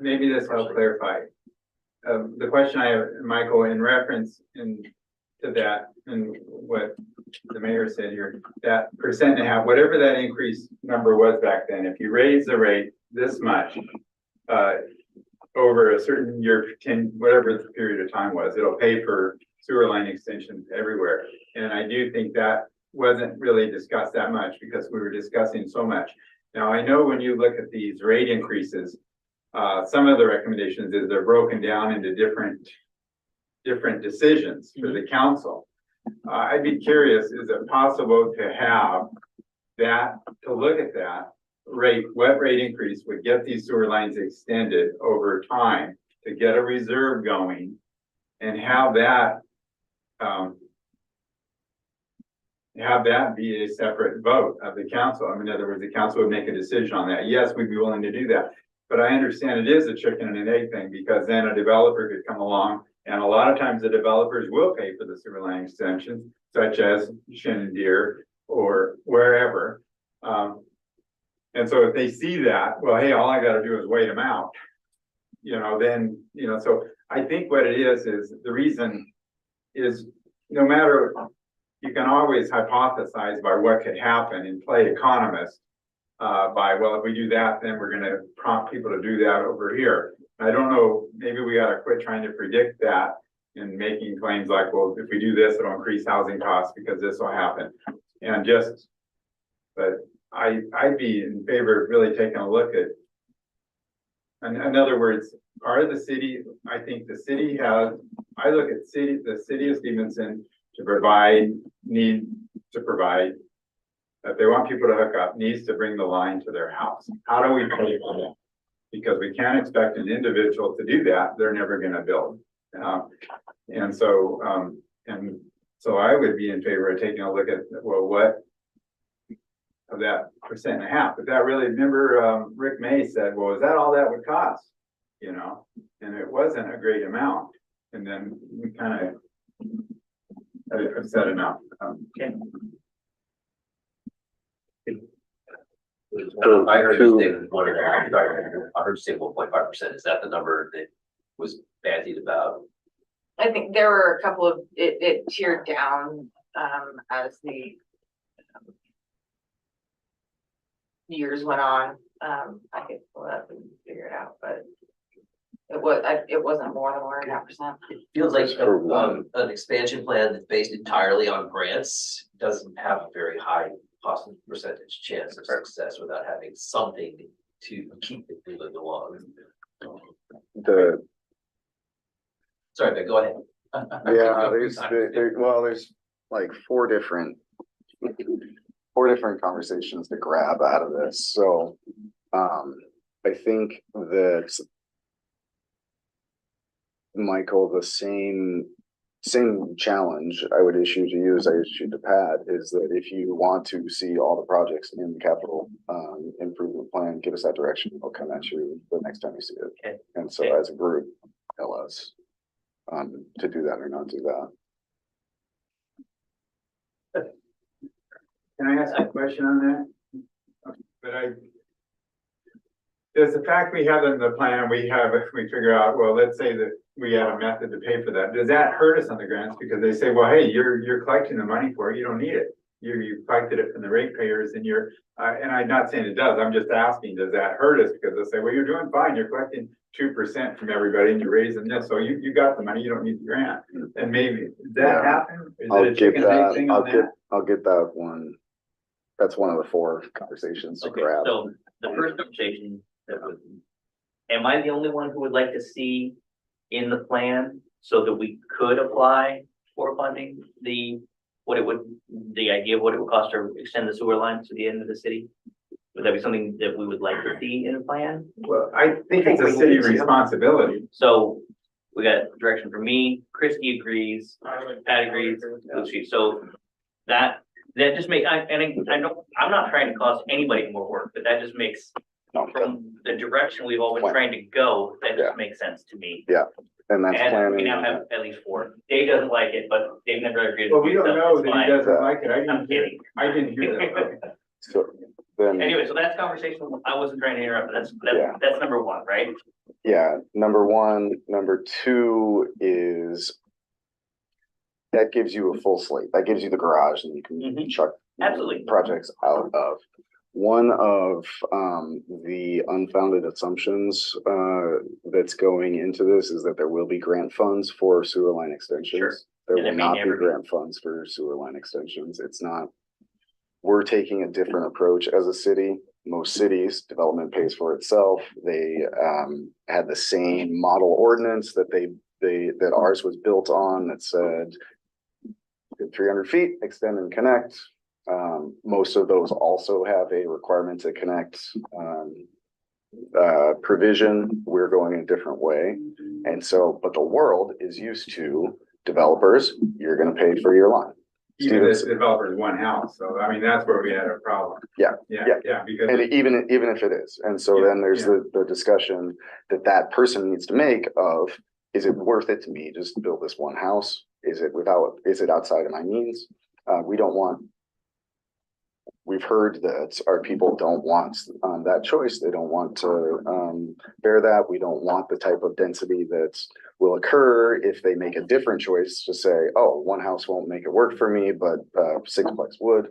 maybe this will clarify. The question I have, Michael, in reference to that and what the mayor said here, that 1.5%, whatever that increase number was back then, if you raise the rate this much, over a certain year, whatever the period of time was, it'll pay for sewer line extensions everywhere. And I do think that wasn't really discussed that much because we were discussing so much. Now, I know when you look at these rate increases, some of the recommendations is they're broken down into different decisions for the council. I'd be curious, is it possible to have that, to look at that rate, what rate increase would get these sewer lines extended over time to get a reserve going and have that be a separate vote of the council. I mean, in other words, the council would make a decision on that. Yes, we'd be willing to do that. But I understand it is a chicken and an egg thing because then a developer could come along and a lot of times the developers will pay for the sewer line extensions, such as Shenandoah or wherever. And so if they see that, well, hey, all I got to do is wait them out, then, so I think what it is the reason is no matter, you can always hypothesize by what could happen and play economist by, well, if we do that, then we're going to prompt people to do that over here. I don't know, maybe we got to quit trying to predict that and making claims like, well, if we do this, it'll increase housing costs because this will happen. And but I'd be in favor of really taking a look at, in other words, part of the city, I think the city has, I look at the city of Stevenson to need to provide, if they want people to hook up, needs to bring the line to their house. How do we pay for that? Because we can't expect an individual to do that. They're never going to build. And so I would be in favor of taking a look at, well, what of that 1.5%. But that really, remember, Rick May said, well, is that all that would cost? And it wasn't a great amount. And then we kind of, I've said enough. I heard you say 1.5%. I heard you say 1.5%. Is that the number that was bandied about? I think there were a couple of, it tiered down, as the years went on. I could pull it up and figure it out, but it wasn't more than 1.5%. It feels like an expansion plan that's based entirely on grants doesn't have a very high possible percentage chance of success without having something to keep it moving along. Sorry, but go ahead. Yeah, there's like four different conversations to grab out of this. So I think that, Michael, the same same challenge I would issue to you as I issued to Pat is that if you want to see all the projects in the capital improvement plan, give us that direction. We'll come at you the next time you see it. Okay. And so as a group, tell us to do that or not do that. Can I ask a question on that? Does the fact we have it in the plan, we figure out, well, let's say that we had a method to pay for that, does that hurt us on the grants? Because they say, well, hey, you're collecting the money for it, you don't need it. You collected it from the ratepayers and and I'm not saying it does, I'm just asking, does that hurt us? Because they'll say, well, you're doing fine, you're collecting 2% from everybody and you're raising this, so you got the money, you don't need the grant. And maybe, does that happen? Is it a chicken and egg thing on that? I'll get that one. That's one of the 4 conversations to Okay, grab. so the first conversation, am I the only one who would like to see in the plan so that we could apply for funding the idea of what it would cost to extend the sewer line to the end of the city? Would that be something that we would like to see in the plan? Well, I think it's a city responsibility. So we got direction from me, Christie agrees, Pat agrees, Lucy. So that just I'm not trying to cost anybody more work, but that just makes, from the direction we've all been trying to go, that just makes sense to me. Yeah, and that's planning. We now have at least 4. Dave doesn't like it, but Dave never agreed. Well, we don't know that he doesn't like it. I'm kidding. I didn't hear that. So then, Anyway, so that's conversation. I wasn't trying to interrupt, but that's number 1, right? yeah, number 1. Number 2 is that gives you a full slate. That gives you the garage and you can chuck Absolutely projects out of. One of the unfounded assumptions that's going into this is that there will be grant funds for sewer line extensions. Sure. There And will it may not be never be. grant funds for sewer line extensions. It's not. We're taking a different approach as a city. Most cities, development pays for itself. They had the same model ordinance that that ours was built on that said 300 feet, extend and connect. Most of those also have a requirement to connect provision. We're going a different way. And so, but the world is used to developers, you're going to pay for your line. Even if the developer's one house, so I mean, that's where we had a problem. Yeah, because. And even if it is, and so then there's the discussion that person needs to make of, is it worth it to me just to build this one house? Is it outside of my means? We've heard that our people don't want that choice. They don't want to bear that. We don't want the type of density that will occur if they make a different choice to say, oh, one house won't make it work for me, but sixplex would.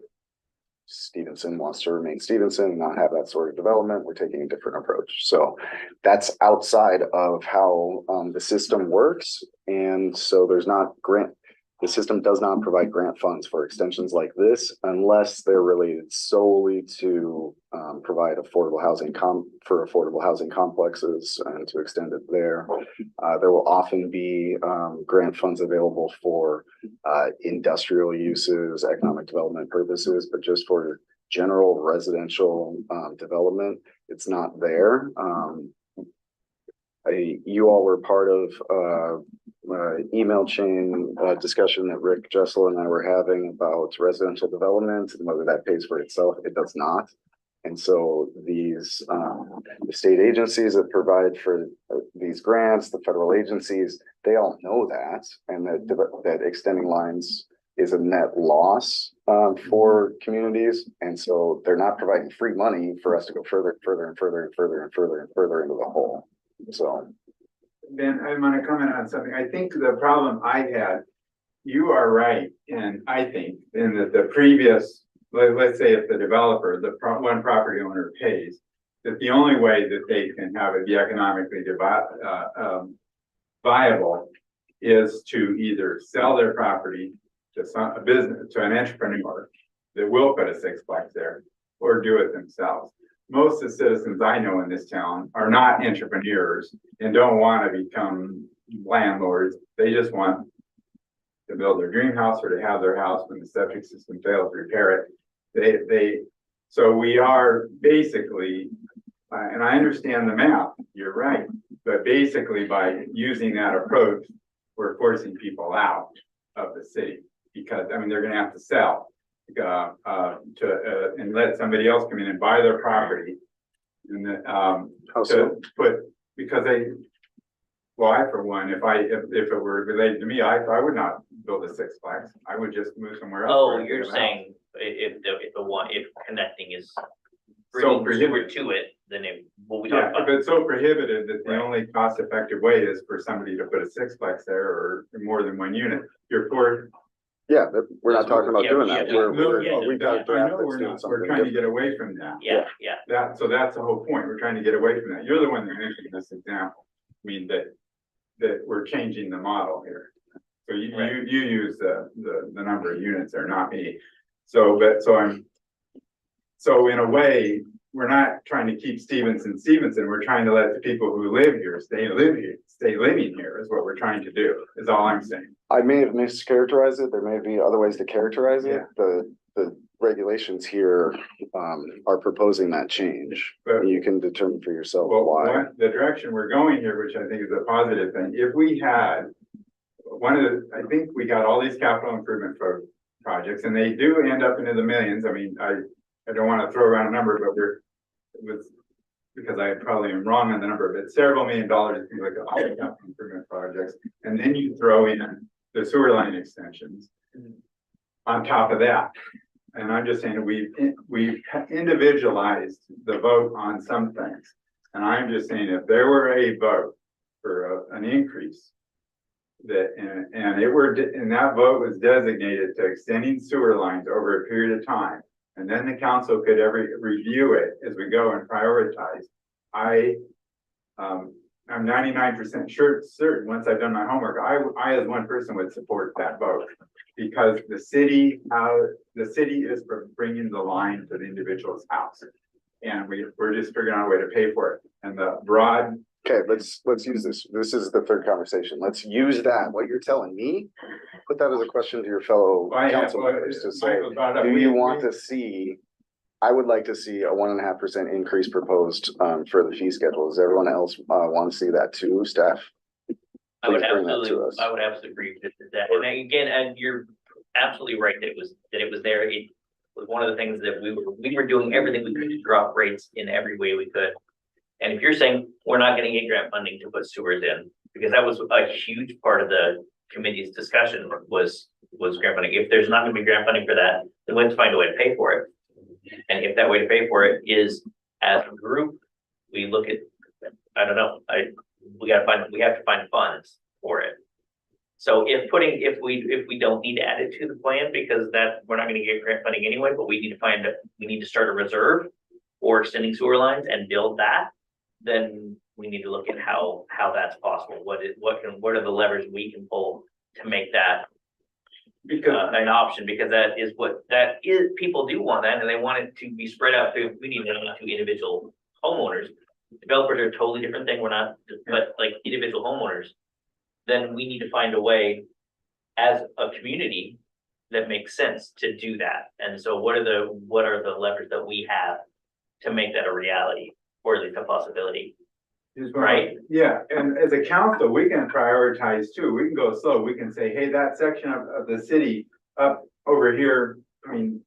Stevenson wants to remain Stevenson and not have that sort of development. We're taking a different approach. So that's outside of how the system works. And so the system does not provide grant funds for extensions like this unless they're related solely to provide affordable housing for affordable housing complexes and to extend it there. There will often be grant funds available for industrial uses, economic development purposes, but just for general residential development, it's not there. You all were part of email chain discussion that Rick Jessel and I were having about residential development and whether that pays for itself. It does not. And so these the state agencies that provide for these grants, the federal agencies, they all know that, and that extending lines is a net loss for communities. And so they're not providing free money for us to go further and further and further and further and further and further into the hole. So Ben, I want to comment on something. I think the problem I had, you are right, and I think in that the previous, let's say if the developer, one property owner pays, that the only way that they can have it be economically viable is to either sell their property to a business, to an entrepreneur that will put a sixplex there, or do it themselves. Most of the citizens I know in this town are not entrepreneurs and don't want to become landlords. They just want to build their dream house or to have their house when the septic system fails, repair it. So we are basically, and I understand the math, you're right, but basically by using that approach, we're forcing people out of the city because, I mean, they're gonna have to sell. And let somebody else come in and buy their property. And then, because well, I, for one, if it were related to me, I would not build a Six Flags. I would just move somewhere else. Oh, you're saying if connecting is So bringing sewer to it, then what we talked Yeah, about. if it's so prohibitive that the only cost effective way is for somebody to put a sixplex there or more than one unit, you're for. Yeah, but we're not talking about doing that. We've got a I draft know that's we're doing not, we're something trying to different. get away from that. Yeah. So that's the whole point. We're trying to get away from that. You're the one that mentioned this example. I mean, that we're changing the model here. So you use the number of units there, not me. So in a way, we're not trying to keep Stevenson. We're trying to let the people who live here stay living here is what we're trying to do, is all I'm saying. I may have mischaracterized it. There may be other ways to characterize it. The regulations here are proposing that change. But you can determine for yourself why. The direction we're going here, which I think is a positive thing, if we had I think we got all these capital improvement projects, and they do end up into the millions. I mean, I don't want to throw around a number, but because I probably am wrong on the number, but several $1 million if you look at all the capital improvement projects, and then you throw in the sewer line extensions on top of that. And I'm just saying we've individualized the vote on some things. And I'm just saying if there were a vote for an increase and that vote was designated to extending sewer lines over a period of time, and then the council could review it as we go and prioritize. I'm 99% certain once I've done my homework, I as one person would support that vote because the city is bringing the line to the individual's house, and we're just figuring out a way to pay for it. And the broad. Okay, let's use this. This is the third conversation. Let's use that. What you're telling me, put that as a question to your fellow council members to say, do you want to see? I would like to see a 1.5% increase proposed for the fee schedule. Does everyone else want to see that too, staff? I would absolutely agree with that. And again, and you're absolutely right that it was there. It was one of the things that we were doing everything we could to drop rates in every way we could. And if you're saying we're not going to get grant funding to put sewers in, because that was a huge part of the committee's discussion was grant funding. If there's not going to be grant funding for that, then we have to find a way to pay for it. And if that way to pay for it is as a group, we look at, I don't know, we have to find funds for it. So if we don't need to add it to the plan because that we're not going to get grant funding anyway, but we need to start a reserve for extending sewer lines and build that, then we need to look at how that's possible. What are the levers we can pull to make that an option, because that is people do want that and they want it to be spread out through community, not to individual homeowners. Developers are a totally different thing. We're not, but like individual homeowners, then we need to find a way as a community that makes sense to do that. And so what are the levers that we have to make that a reality, or at least a possibility? Right? Yeah, and as a council, we can prioritize too. We can go slow. We can say, hey, that section of the city up over here, I mean.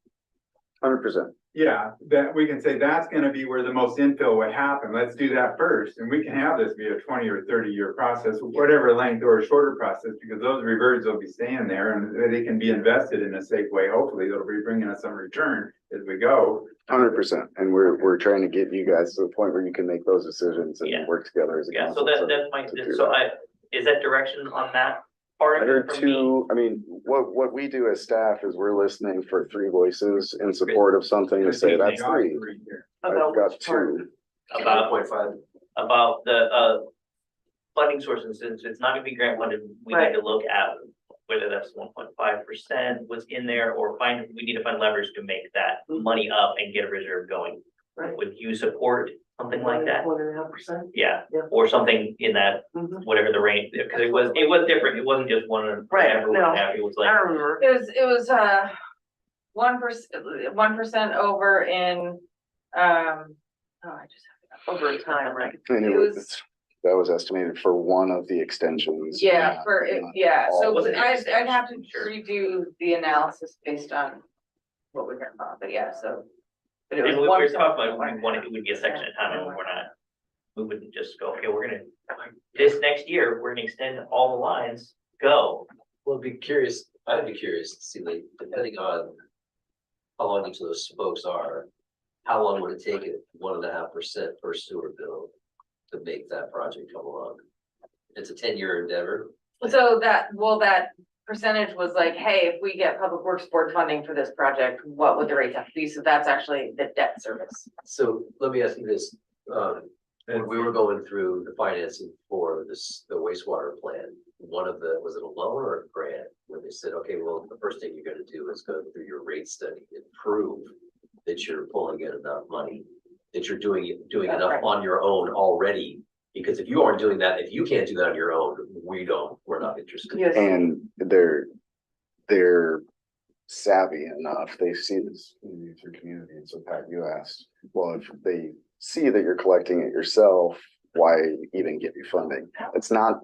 100%. Yeah, that we can say that's gonna be where the most infill would happen. Let's do that first. And we can have this be a 20 or 30-year process, whatever length or a shorter process, because those reverts will be staying there and they can be invested in a safe way. Hopefully they'll be bringing us some return as we go. 100%. And we're trying to get you guys to the point where you can make those decisions and work together as a council. So that's my, is that direction on that part? I heard two. I mean, what we do as staff is we're listening for 3 voices in support of something to say that's 3. I've got 2. About the funding sources, since it's not gonna be grant funded, we need to look at whether that's 1.5% was in there, or we need to find levers to make that money up and get a reserve going. Right. Would you support something like that? 1.5%. Yeah, or something in that, whatever the range, because it was different. It wasn't just 1. Right, It was like, I remember. It was 1% over in, I just have it up. Over time, right? Anyway, That was estimated for one of the extensions. Yeah, not- for, not yeah, so all of it. I'd have to redo the analysis based on what we're hearing about, but yeah, so. But it And was we one. were talking about, we wanted, it would be a section at a time, and we're not, we wouldn't just go, okay, we're gonna, this next year, we're gonna extend all the lines, go. Well, I'd be curious to see, like, depending on how long each of those spokes are, how long would it take it, 1.5% per sewer bill to make that project come along? It's a 10-year endeavor. So that percentage was like, hey, if we get Public Works Board funding for this project, what would the rates have to be? So that's actually the debt service. So let me ask you this, when we were going through the financing for the wastewater plant, was it a loan or a grant? Where they said, okay, well, the first thing you're gonna do is go through your rate study and prove that you're pulling in enough money, that you're doing That's enough right. on your own already. Because if you aren't doing that, if you can't do that on your own, we're not interested. Yes. And they're savvy enough, they see this community through community, and so Pat, you asked, well, if they see that you're collecting it yourself, why even give you funding? That's not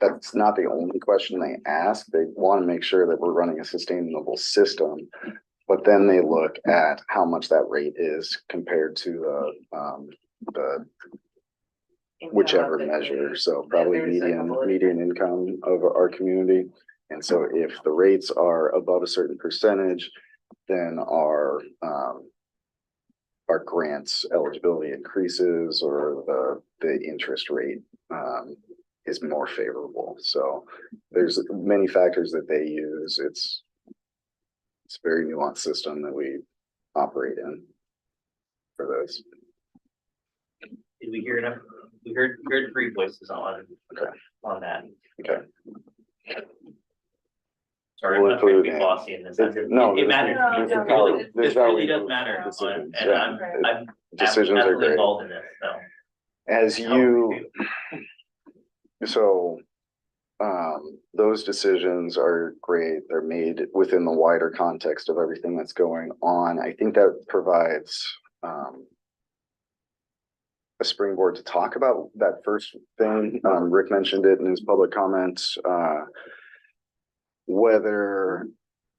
the only question they ask, they want to make sure that we're running a sustainable system. But then they look at how much that rate is compared to the whichever measure, so probably median income of our community. And so if the rates are above a certain percentage, then our grants eligibility increases, or the interest rate is more favorable. So there's many factors that they use. It's a very nuanced system that we operate in for this. Did we hear enough? We heard three voices on that. Okay. Sorry, We'll I'm not trying to include be it. bossy in this. No, It matters. there's It no- really, there's this no really way does to matter, decisions, and yeah. I'm Decisions are absolutely great. involved in this, so. As you, so, those decisions are great. They're made within the wider context of everything that's going on. I think that provides, a springboard to talk about that first thing. Rick mentioned it in his public comments, whether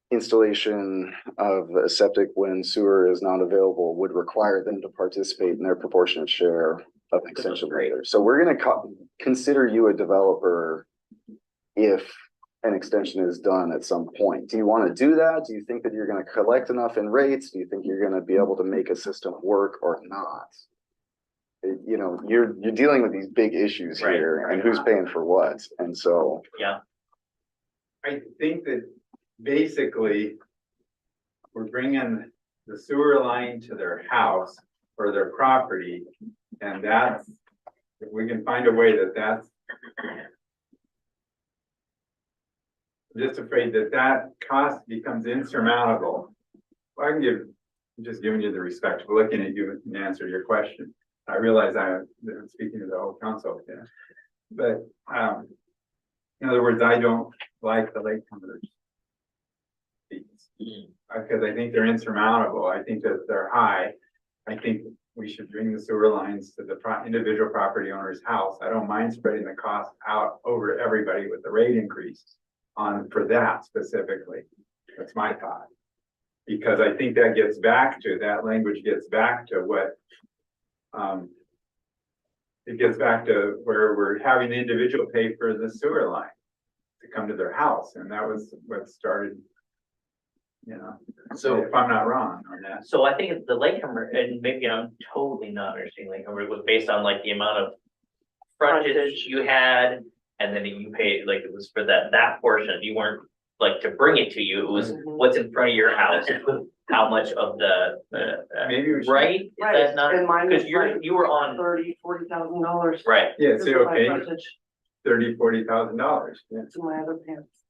installation of a septic when sewer is not available would require them to participate in their proportionate share of extension later. So we're gonna consider you a developer if an extension is done at some point. Do you want to do that? Do you think that you're gonna collect enough in rates? Do you think you're gonna be able to make a system work or not? You know, you're dealing with these big issues Right, here, and who's paying for what, and so. Yeah, I think that basically we're bringing the sewer line to their house or their property. And that's, if we can find a way that's I'm just afraid that cost becomes insurmountable. Well, I'm just giving you the respect of looking at you and answer your question. I realize I'm speaking to the whole council, yeah. But, in other words, I don't like the latecomers fees. Because I think they're insurmountable. I think that they're high. I think we should bring the sewer lines to the individual property owner's house. I don't mind spreading the cost out over everybody with the rate increase for that specifically. That's my thought. Because I think that language gets back to what it gets back to where we're having the individual pay for the sewer line to come to their house, and that was what started, so if I'm not wrong on that. so I think the latecomer, and maybe I'm totally not understanding latecomer, it was based on like the amount of frontage you had, and then you paid, like it was for that portion, you weren't like to bring it to you, it was what's in front of your house. How much of the, Maybe we should. right? Is that not, And mine because was you were on, $40,000. right, Yeah, see, okay, $40,000 $30,000-$40,000, yeah. to my other pants.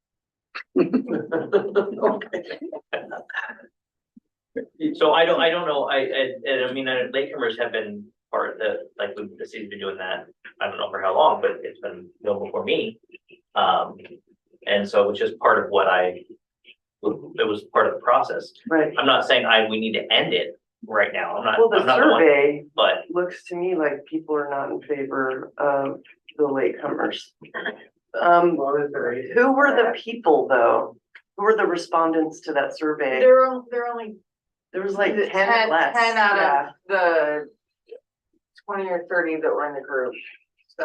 so I don't know, I mean, latecomers have been part of the, like, the city's been doing that, I don't know for how long, but it's been known before me. And so it's just part of what it was part of the process. Right. I'm not saying we need to end it, right now. Well, the I'm not the one, survey but looks to me like people are not in favor of the latecomers. Who were the people though? Who were the respondents to that survey? They're only There was like 10 10 less. 10 out Yeah. of the 20 or 30 that were in the group.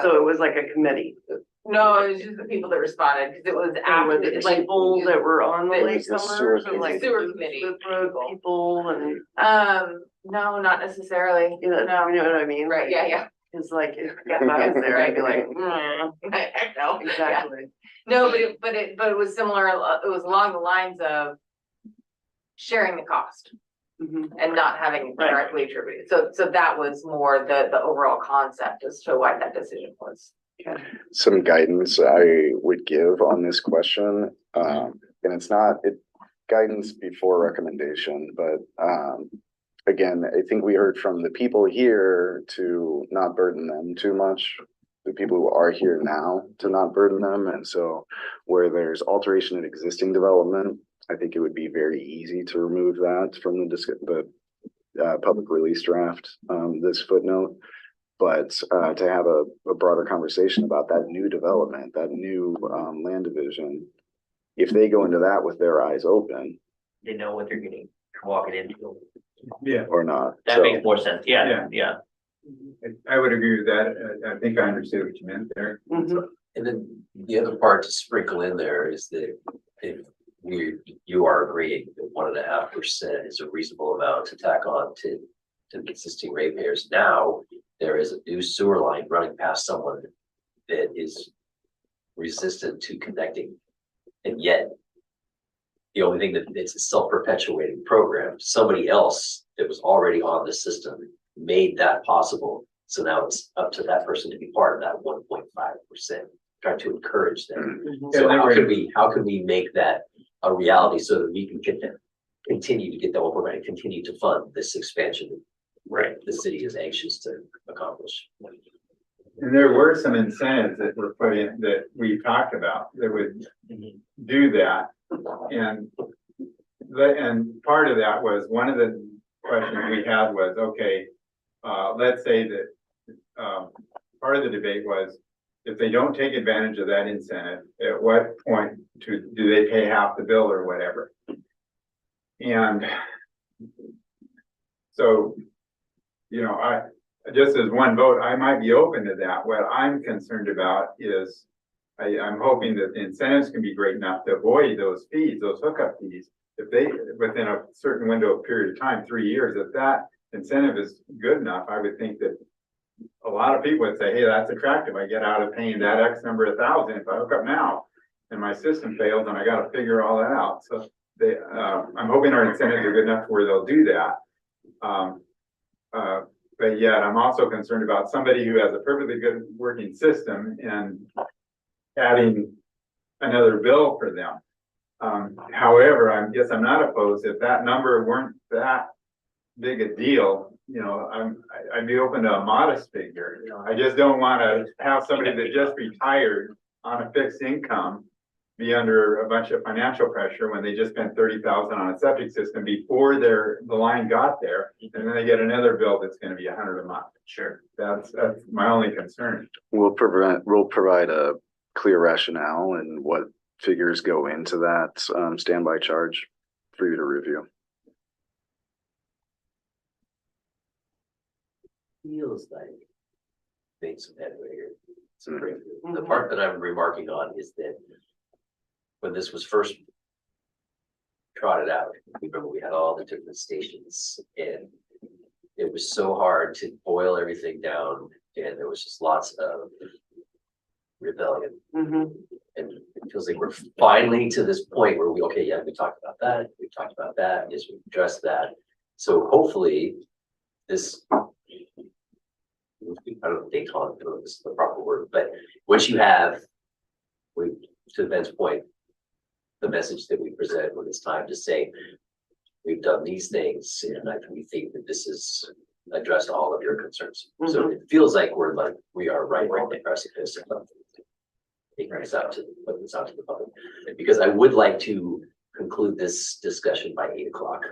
So it was like a committee. No, it was just the people that responded, because it was And after, were the it's like. people that were on the It was the sewer latecomers or like sewer the committee Smith Road people and, No, not necessarily, you know what I mean? right, yeah. It's like, if I was there, I'd be like, No, yeah. exactly. No, but it was similar, it was along the lines of sharing the cost Mhm. and not having it Right. directly attributed. So that was more the overall concept as to why that decision was. Some guidance I would give on this question, and it's not guidance before recommendation, but again, I think we heard from the people here to not burden them too much. The people who are here now to not burden them, and so where there's alteration in existing development, I think it would be very easy to remove that from the public release draft, this footnote. But to have a broader conversation about that new development, that new land division, if they go into that with their eyes open they know what they're getting, walking into. Yeah, or not. That So makes more sense. Yeah, yeah. I would agree with that. I think I understood what you meant there. Mhm. And then the other part to sprinkle in there is that if you are agreeing that 1.5% is a reasonable amount to tack on to the existing ratepayers. Now, there is a new sewer line running past someone that is resistant to connecting. And yet, the only thing that it's a self-perpetuating program, somebody else that was already on the system made that possible. So now it's up to that person to be part of that 1.5%, trying to encourage them. So how can we make that a reality so that we can get them, continue to get the override, continue to fund this expansion? Right, the city is anxious to accomplish. And there were some incentives that were put in that we talked about that would do that. And part of that was, one of the questions we had was, okay, let's say that part of the debate was, if they don't take advantage of that incentive, at what point do they pay half the bill or whatever? And so, you know, I just as one vote, I might be open to that. What I'm concerned about is I'm hoping that the incentives can be great enough to avoid those fees, those hookup fees. If they, within a certain window of period of time, 3 years, if that incentive is good enough, I would think that a lot of people would say, hey, that's attractive. I get out of paying that X number of thousand if I hook up now and my system fails and I got to figure all that out. So I'm hoping our incentives are good enough where they'll do that. But yet I'm also concerned about somebody who has a perfectly good working system and adding another bill for them. However, I guess I'm not opposed if that number weren't that big a deal. You know, I'd be open to a modest figure. You know, I just don't want to have somebody that just retired on a fixed income be under a bunch of financial pressure when they just spent 30,000 on a septic system before the line got there, and then they get another bill that's going to be $100 a month. Sure, that's my only concern. we'll provide a clear rationale and what figures go into that standby charge for you to review. Feels like made some headway here. Some breakthrough. The part that I'm remarking on is that when this was first trotted out, remember we had all the different stations and it was so hard to boil everything down and there was just lots of rebellion. And it feels like we're finally to this point where we talked about that, yes, we addressed that. So hopefully this, I don't know if détente, I don't know if this is the proper word, but once you have, to Ben's point, the message that we present when it's time to say, we've done these things and we think that this is addressed all of your concerns. So it feels like we are right on the precipice of taking this out to the public. Because I would like to conclude this discussion by 8 o'clock.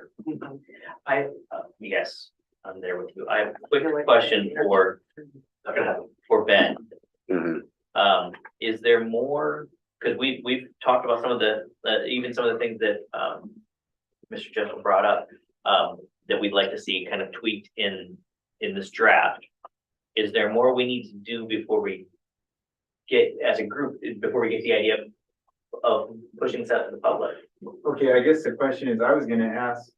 Yes, I'm there with you. I have a quick question for Ben. Mhm. Is there more, because we've talked about some of even some of the things that, Mr. Jessup brought up, that we'd like to see kind of tweaked in this draft. Is there more we need to do before we get, as a group, before we get the idea of pushing this out to the public? Okay, I guess the question is, I was gonna ask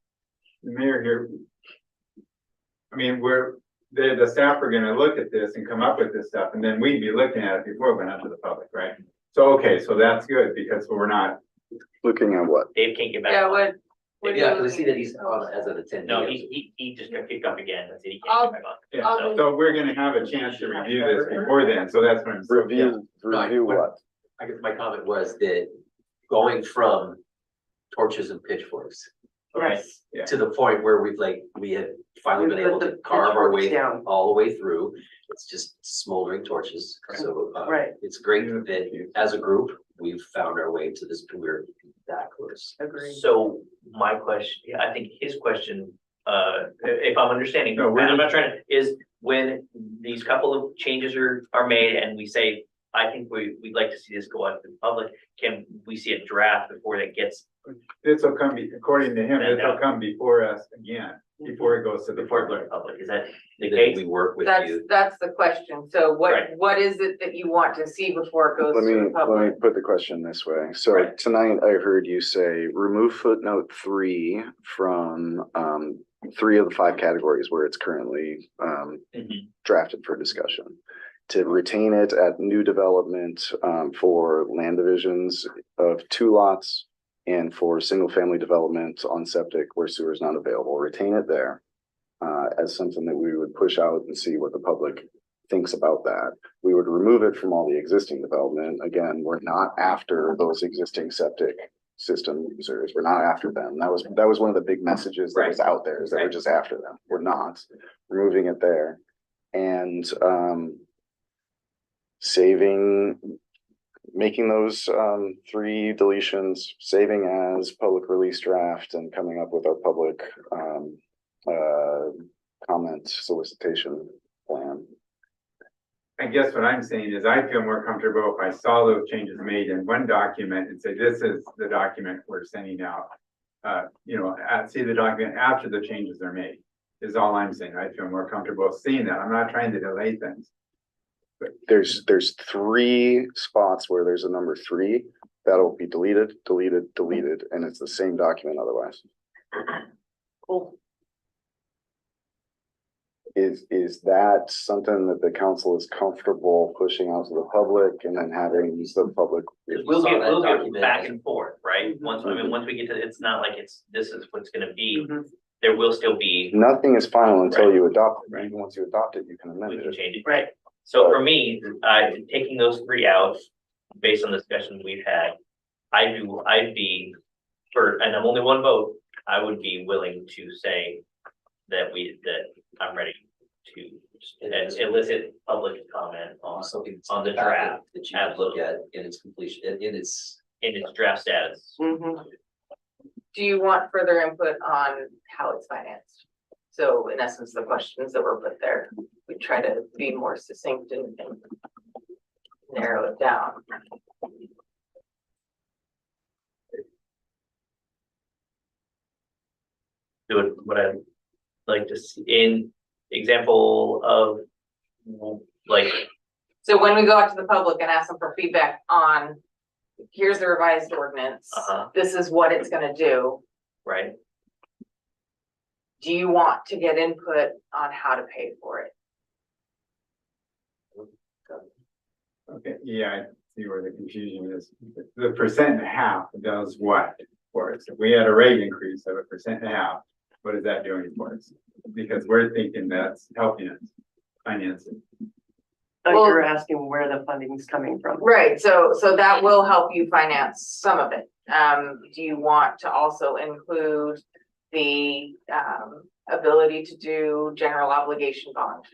the mayor here. I mean, the staff are gonna look at this and come up with this stuff, and then we'd be looking at it before it went out to the public, right? So, okay, so that's good, because we're not. Looking at what? Dave can't get back. Yeah, on. what? Yeah, because I see that he's on as an attendee. No, he just got kicked off again. That's it. He I'll- can't get back on. Yeah, I'll- so we're gonna have a chance to review this before then, so that's what I'm. Review what? I guess my comment was that going from torches and pitchforks Right. Yeah. to the point where we had finally been We able put to the carve our way pitchforks down. all the way through. It's just smoldering torches. So, Right. it's great that as a group, we've found our way to this, we're that close. Agreed. So my question, yeah, I think his question, if I'm understanding, No, we're and I'm not just- trying to, is when these couple of changes are made and we say, I think we'd like to see this go out to the public, can we see a draft before that gets, This will come, according to him, Send this will out. come before us again, before it goes to the before it goes to public. the public? Is that the Then case? we work with That's, you. that's the question. So Right. what is it that you want to see before it goes Let to the me public? put the question this way. So Right. tonight I heard you say, remove footnote 3 from 3 of the 5 categories where it's currently Mhm. drafted for discussion. To retain it at new development for land divisions of 2 lots and for single family development on septic where sewer is not available. Retain it there as something that we would push out and see what the public thinks about that. We would remove it from all the existing development. Again, we're not after those existing septic system users. We're not after them. That was one of the big messages that was out there, is that we're Right. just after them. We're not. Removing it there. And making those 3 deletions, saving as public release draft and coming up with our public comment solicitation plan. I guess what I'm saying is I feel more comfortable if I saw those changes made in one document and say, this is the document we're sending out. See the document after the changes are made, is all I'm saying. I feel more comfortable seeing that. I'm not trying to delay things. There's 3 spots where there's a number 3 that'll be deleted, and it's the same document otherwise. Cool. Is that something that the council is comfortable pushing out to the public and then having the public? We'll saw get, that we'll get document. back and forth, right? Once we get to, it's not like this is what's gonna be, there will still be, Nothing is final until Right. you adopt it. Right. Even once you adopt it, you can amend we can it. change it. Right. So for me, taking those 3 out, based on the discussions we've had, I'd be, and I'm only one vote, I would be willing to say that I'm ready to elicit public comment on Something on the draft that you can look at in its completion, in its. in its draft status. Mhm. Do you want further input on how it's financed? So in essence, the questions that were put there, we try to be more succinct and narrow it down. Do it, what I'd like to see in example of like, So when we go out to the public and ask them for feedback on, here's the revised ordinance, this is what it's gonna do. right, Do you want to get input on how to pay for it? Okay, yeah, I see where the confusion is. The 1.5% does what for us? If we had a rate increase of 1.5%, what is that doing for us? Because we're thinking that's helping us finance it. Like you're asking where the funding's coming from. Right, so that will help you finance some of it. Do you want to also include the ability to do general obligation bond?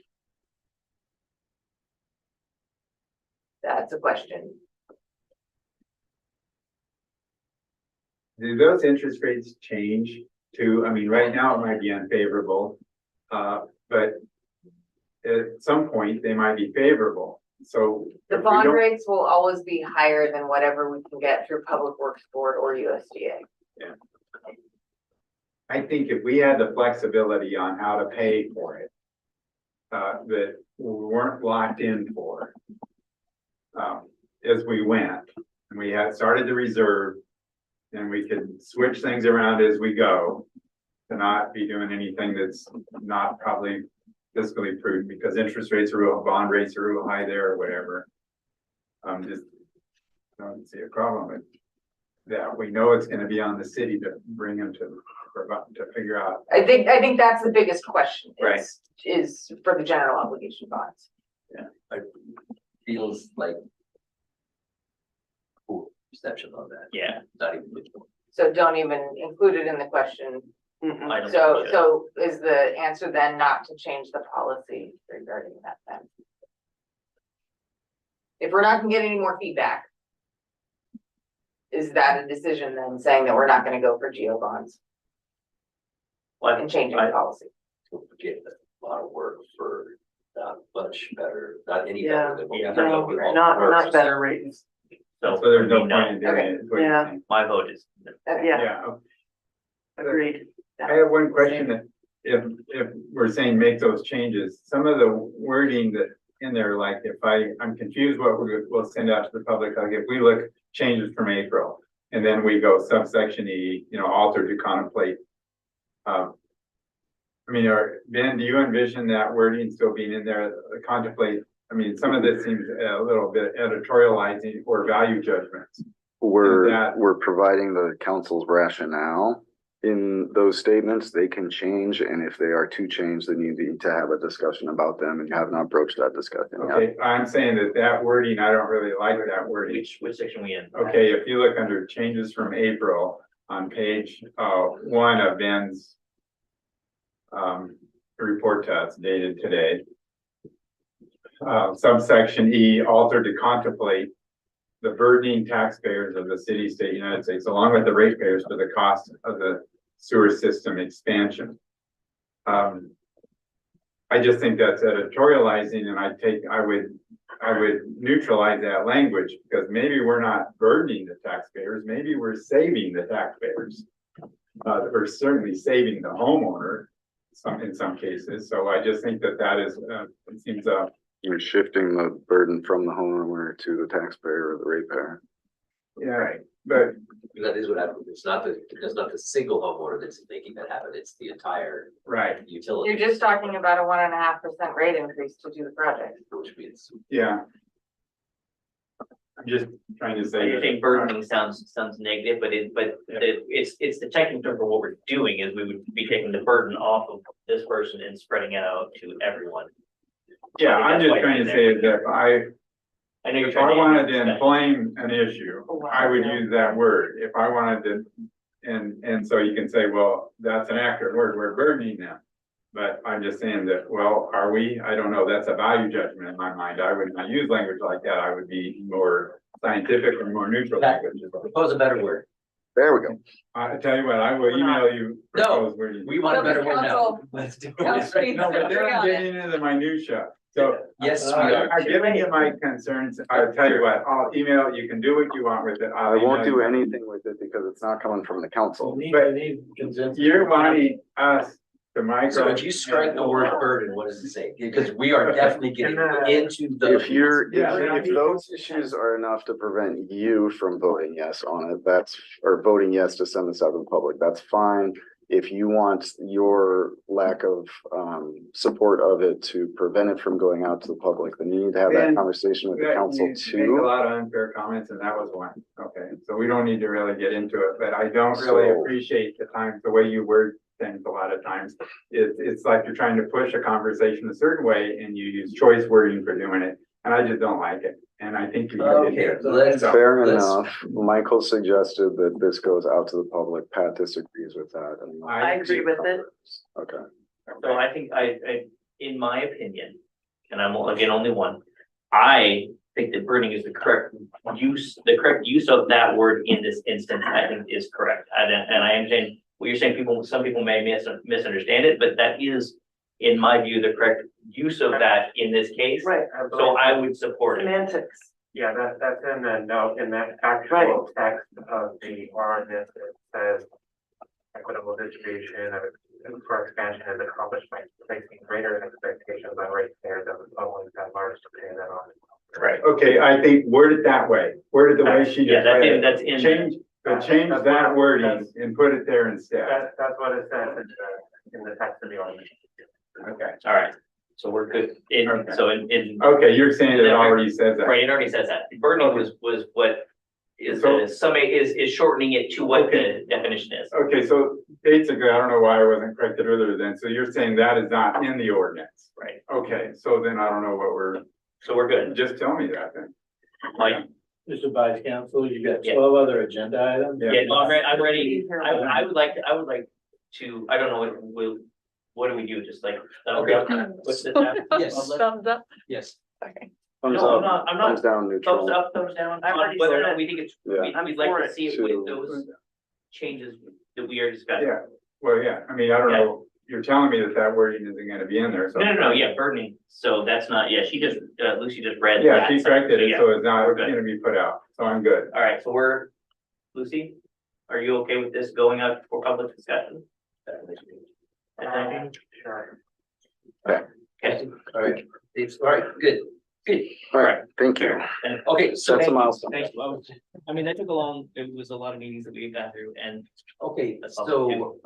That's a question. do those interest rates change too? I mean, right now it might be unfavorable, but at some point they might be favorable. So The if we bond don't- rates will always be higher than whatever we can get through Public Works Board or USDA. I think if we had the flexibility on how to pay for it, that we weren't locked in for, as we went, and we had started the reserve, and we could switch things around as we go, to not be doing anything that's not probably fiscally prudent, because interest rates are real, bond rates are real high there or whatever. Just don't see a problem with that. We know it's gonna be on the city to bring them to figure out. I think that's the biggest question. Right. Is for the general obligation bonds. Feels like. Cool perception on that. Yeah. Not even. So don't even include it in the question. I don't So, think we should. so is the answer then not to change the policy regarding that then? If we're not gonna get any more feedback, is that a decision then saying that we're not gonna go for geo bonds Well, and changing the policy? Don't forget that a lot of work for not much better, not any Yeah. better than what we Yeah. have. No, not better rates. So So there's no for me, point in doing it. is what you're Yeah. saying. My vote is, Yeah, Yeah, agreed. I have one question that if we're saying make those changes, some of the wording that in there, like if I'm confused what we'll send out to the public, like if we look changes from April. And then we go subsection E, alter to contemplate. I mean, Ben, do you envision that wording still being in there, contemplate? I mean, some of this seems a little bit editorializing or value judgments. We're providing the council's rationale in those statements. They can change, and if they are to change, then you need to have a discussion about them, and you have not broached that discussion yet. Okay, I'm saying that wording, I don't really like that wording. which section we in? Okay, if you look under changes from April on page 1 of Ben's report to us dated today. Subsection E, alter to contemplate the burdening taxpayers of the city, state, United States, along with the ratepayers for the cost of the sewer system expansion. I just think that's editorializing, and I would neutralize that language, because maybe we're not burdening the taxpayers, maybe we're saving the taxpayers. We're certainly saving the homeowner in some cases, so I just think that is, it seems, You're shifting the burden from the homeowner to the taxpayer or the ratepayer. yeah, right, but That is what happened. It's not the single homeowner that's making that happen. It's the entire right, utility. You're just talking about a 1.5% rate increase to do the project. Which means. yeah. I'm just trying to say. I think burdening sounds negative, but it's the technical term for what we're doing is we would be taking the burden off of this person and spreading it out to everyone. Yeah, I think I'm that's just why trying it's to in say there. that I know you're if trying I to. wanted to inflame an issue, I would use that word. If I wanted to, and so you can say, well, that's an accurate word, we're burdening them. But I'm just saying that, well, are we? I don't know, that's a value judgment in my mind. I would not use language like that. I would be more scientific or more neutral language. Propose a better word. There we go. I tell you what, I will email you. No, proposed wording. We want a better word now. Council. Let's do Council. it. No, but then I'm getting into the minutia. So Yes, we are. I've given you my concerns. I'll tell you what, I'll email, you can do what you want with it. I won't do anything with it because it's not coming from the council. But you're wanting us to migrate. So if you strike the word burden, what does it say? Because we are definitely getting into the. If those issues are enough to prevent you from voting yes on it, or voting yes to send this out to the public, that's fine. If you want your lack of support of it to prevent it from going out to the public, then you need to have that Then conversation with the council Make a too. lot of unfair comments, and that was one. Okay, so we don't need to really get into it, but I don't really So- appreciate the way you word things a lot of times. It's like you're trying to push a conversation a certain way and you use choice wording for doing it, and I just don't like it. And I think you. Okay, so let's. Fair let's- enough. Michael suggested that this goes out to the public. Pat disagrees with that. and- I agree with it. Okay. So I think in my opinion, and I'm again only one, I think that burning is the correct use of that word in this instance, I think is correct. And I understand what you're saying, some people may misunderstand it, but that is, in my view, the correct use of that in this case. Right. So I would support it. Semantics. Yeah, that's in the note, in that actual text of the ordinance, it says equitable distribution of for expansion is accomplished by placing greater expectations on ratepayers of the public that large to pay that on. Right. Okay, I think word it that way. Word it the way she Yeah, just read it. that's in. Change that wording and put it there instead. That's what it says in the text of the ordinance. Okay. All right, so we're good. Okay. So in. Okay, you're saying it already says that. Right, it already says that. Burning was what is, So- is shortening it to what the definition is. Okay, so basically, I don't know why I wasn't corrected earlier then. So you're saying that is not in the ordinance. Right, Okay, so then I don't know what so we're good. just tell me that then. Mike? Mr. Vice Council, you got Yeah. 12 other agenda items? Yeah, no, I'm ready. I would like to, I don't know, what do we do? Just like, thumbs up? What's the time? Yes. Thumbs up. Yes. Okay. Thumbs No, up, I'm not. thumbs down, Thumbs neutral. up, thumbs down, I've already whether or said not it. we think it's, Yeah. we'd like for to it. see it with those changes that we are discussing. Yeah, well, yeah, I mean, I don't know, you're telling me that that wording isn't gonna be in there, so. No, yeah, burning, so that's not, yeah, Lucy just read. Yeah, that, she corrected it, yeah, so it's not we're good. gonna be put out, so I'm good. All right, so Lucy, are you okay with this going out for public discussion? Sure. Okay, All right, all right, good. All right, thank you. and, Okay, so That's a milestone. thank you. I mean, that took it was a lot of meetings that we got through and okay, so,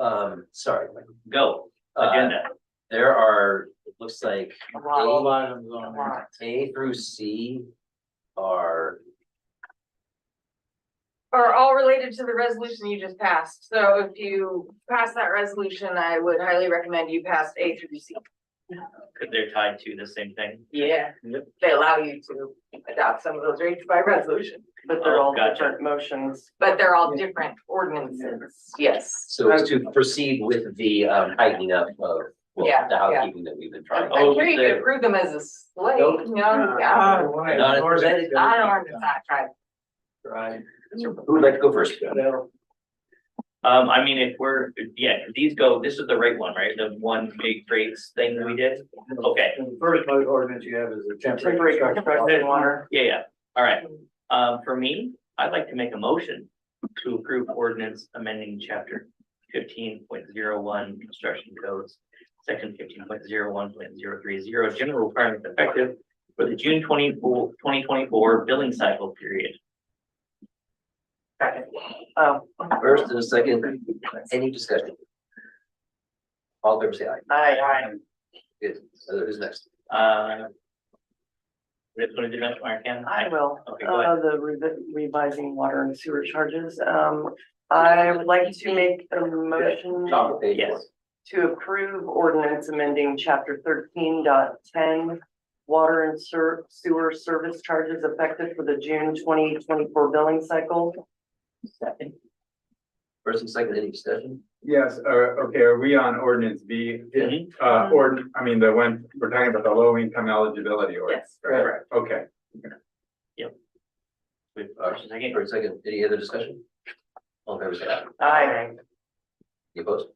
sorry. go, Uh, agenda. There are, it looks like 12 items on there. A through C are, Are all related to the resolution you just passed. So if you pass that resolution, I would highly recommend you pass A through C. Because they're tied to the same thing. Yeah, they allow you to adopt some of those rates by resolution, But they're Oh, all gotcha. different motions. but they're all different ordinances. Yes. so it's to proceed with the heightening up of, well, Yeah, the yeah. housekeeping that we've been trying. I'm sure you could approve them as a slate, Nope. you know, yeah. Not as presented. I don't want to try. Right. Who would like to go first? I mean, this is the right one, right? The one big rates thing that we did? Okay, And the first ordinance you have is the Temporary construction water. yeah, all right. For me, I'd like to make a motion to approve ordinance amending chapter 15.01 construction codes, section 15.01.030, general requirements effective for the June 2024 billing cycle period. Oh, First and a second, any discussion? All in favor, say aye. aye. Good. Who's next? Which one did that, Ken? I will. Okay, go ahead. Revising water and sewer charges. I would like to make a motion Top of page Yes. one. to approve ordinance amending chapter 13.10 water and sewer service charges effective for the June 2024 billing cycle. Second. First and second, any discussion? Yes, okay, are we on ordinance B? Mhm. I mean, the one, we're talking about the low income eligibility ordinance. Yes. Right, okay. Wait, First second. and second, any other discussion? All in favor, say aye. Aye. You opposed?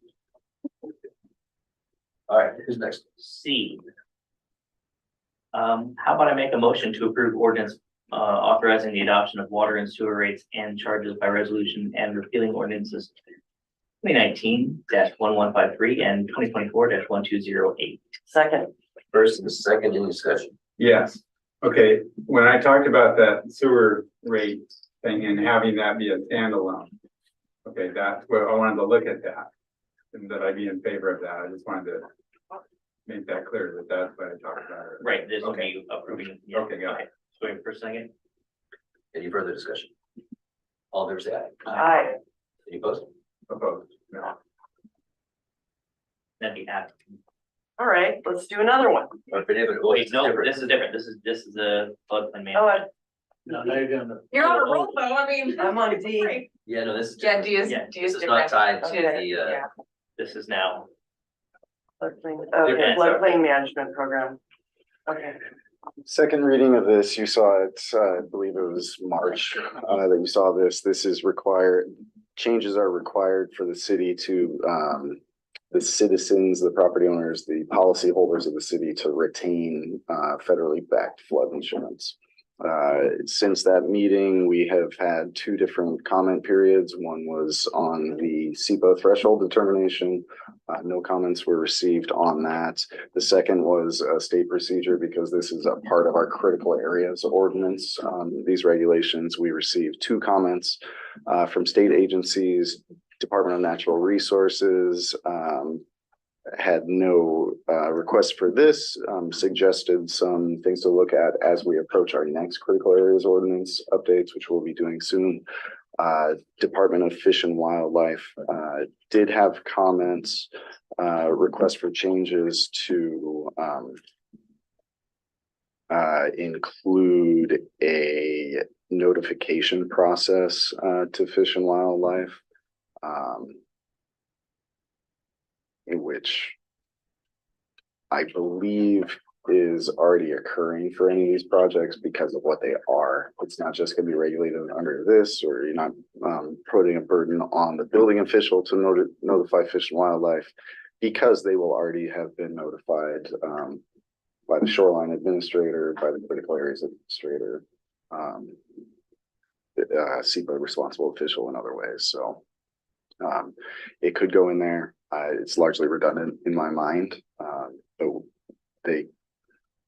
All right, who's next? C. How about I make a motion to approve ordinance authorizing the adoption of water and sewer rates and charges by resolution and repealing ordinances 2019-1153 and 2024-1208. Second. First and second, any discussion? Yes, okay, when I talked about that sewer rate thing and having that be a standalone. Okay, that's where I wanted to look at that. And that I'd be in favor of that, I just wanted to make that clear that that's what I talked about. Right, this will Okay. be approving. yeah, Okay, got it. So wait for a second. Any further discussion? All in favor, say aye. Aye. Any opposed? Opposed, no. That'd be added. All right, let's do another one. Or if it ever- Wait, no, different. this is different. This is the floodplain man. Oh, No, now you're gonna. You're on a roll though, I mean. I'm on D. Yeah, no, this is. Yeah, do you, Yeah, do you? This is not tied to Okay. the, Yeah. This is now, Floodplain, okay, Different. floodplain management program. Okay, Second reading of this, you saw it, I believe it was March, that you saw this. This is required, changes are required for the city to, the citizens, the property owners, the policyholders of the city to retain, federally backed flood insurance. Since that meeting, we have had two different comment periods. One was on the SEPA threshold determination. No comments were received on that. The second was a state procedure because this is a part of our critical areas ordinance. These regulations, we received two comments from state agencies, Department of Natural Resources, had no requests for this, suggested some things to look at as we approach our next critical areas ordinance updates, which we'll be doing soon. Department of Fish and Wildlife did have comments, requests for changes to include a notification process to Fish and Wildlife. In which I believe is already occurring for any of these projects because of what they are. It's not just going to be regulated under this, or you're not putting a burden on the building official to notify Fish and Wildlife, because they will already have been notified by the shoreline administrator, by the critical areas administrator, SEPA responsible official in other ways. So it could go in there. It's largely redundant in my mind, but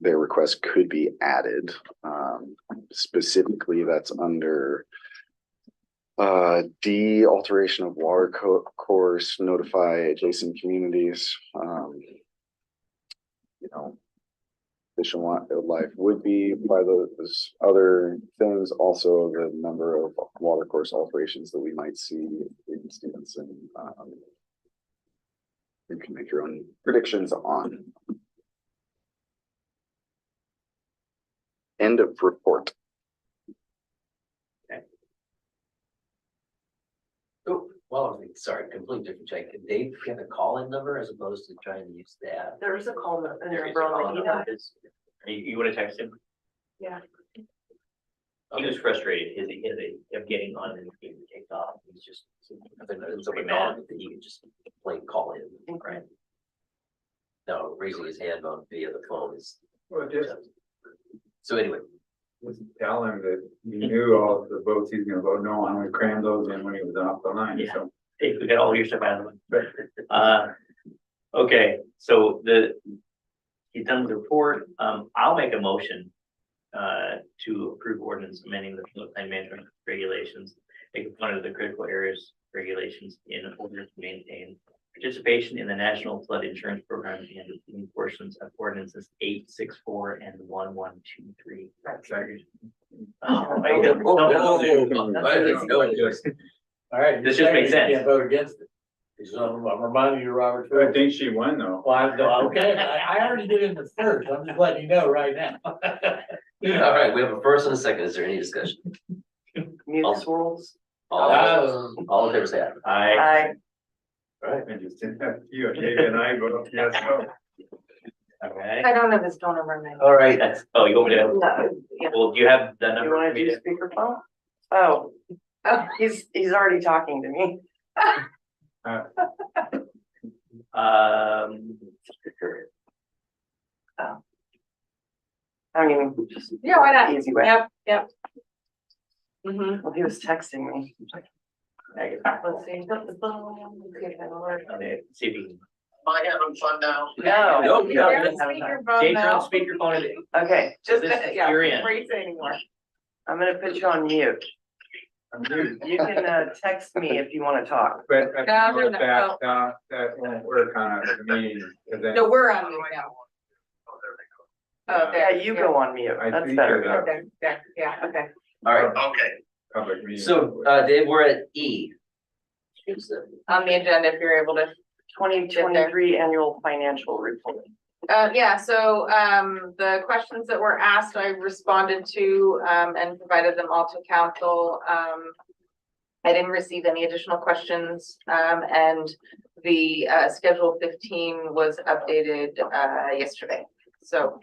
their request could be added. Specifically, that's under D, alteration of water course, notify adjacent communities. You know, Fish and Wildlife would be by those other things. Also, the number of water course alterations that we might see in Stevenson. You can make your own predictions on. End of report. Oh, well, sorry, completely different check. Dave, you have a call-in number as opposed to trying to use the app? There is a call number There is a on call the number. You wanna text him? Yeah. He was frustrated, of getting on and being kicked off. He's just. I think it's pretty over mad. that you can just plain call in, right? No, raising his hand on via the phone is. Well, just So anyway, tell him that he knew all of the votes he's gonna vote no on. We crammed those in when he was off the line, Yeah. so. Hey, we got all your stuff out of the way. Okay, so he's done with the report. I'll make a motion to approve ordinance amending the floodplain management regulations, making fun of the critical areas regulations in order to maintain participation in the National Flood Insurance Program and the portions of ordinances 864 and 1123. All right. This just makes sense. You can't vote against it. So I'm reminding you, Robert. I think she won though. Well, okay, I already did it in the first. I'm just letting you know right now. all right, we have a first and a second. Is there any discussion? Mute swirls. All in favor, say aye. Aye. All right. I just didn't have you, David and I vote yes, no. Okay. I don't have his phone number, man. All right, That's, oh, you want me to, No, yeah. well, do you have the You number? wanna for me do to- speakerphone? Oh, he's already talking to me. I mean, just. Yeah, why not? Easy way. Yep. Mm-hmm. Well, he was texting me. Let's see. Okay, see if you can. I having fun now. No. Nope. no, You're no, on no. speakerphone Jay, turn now. on speakerphone it. Okay, Just, This- yeah, you're in. before you say anymore. I'm gonna put you on mute. You can text me if you wanna talk. But I No, think no, that won't work on a meeting. 'Cause then No, we're on mute now. Oh, Yeah, you go on mute. I That's think better. that- Okay, yeah, okay. All right. Okay. Public meeting. So, Dave, we're at E. On the agenda, if you're able to. 2023 annual financial report. Yeah, so, the questions that were asked, I responded to, and provided them all to council. I didn't receive any additional questions, and the, schedule 15 was updated, yesterday. So,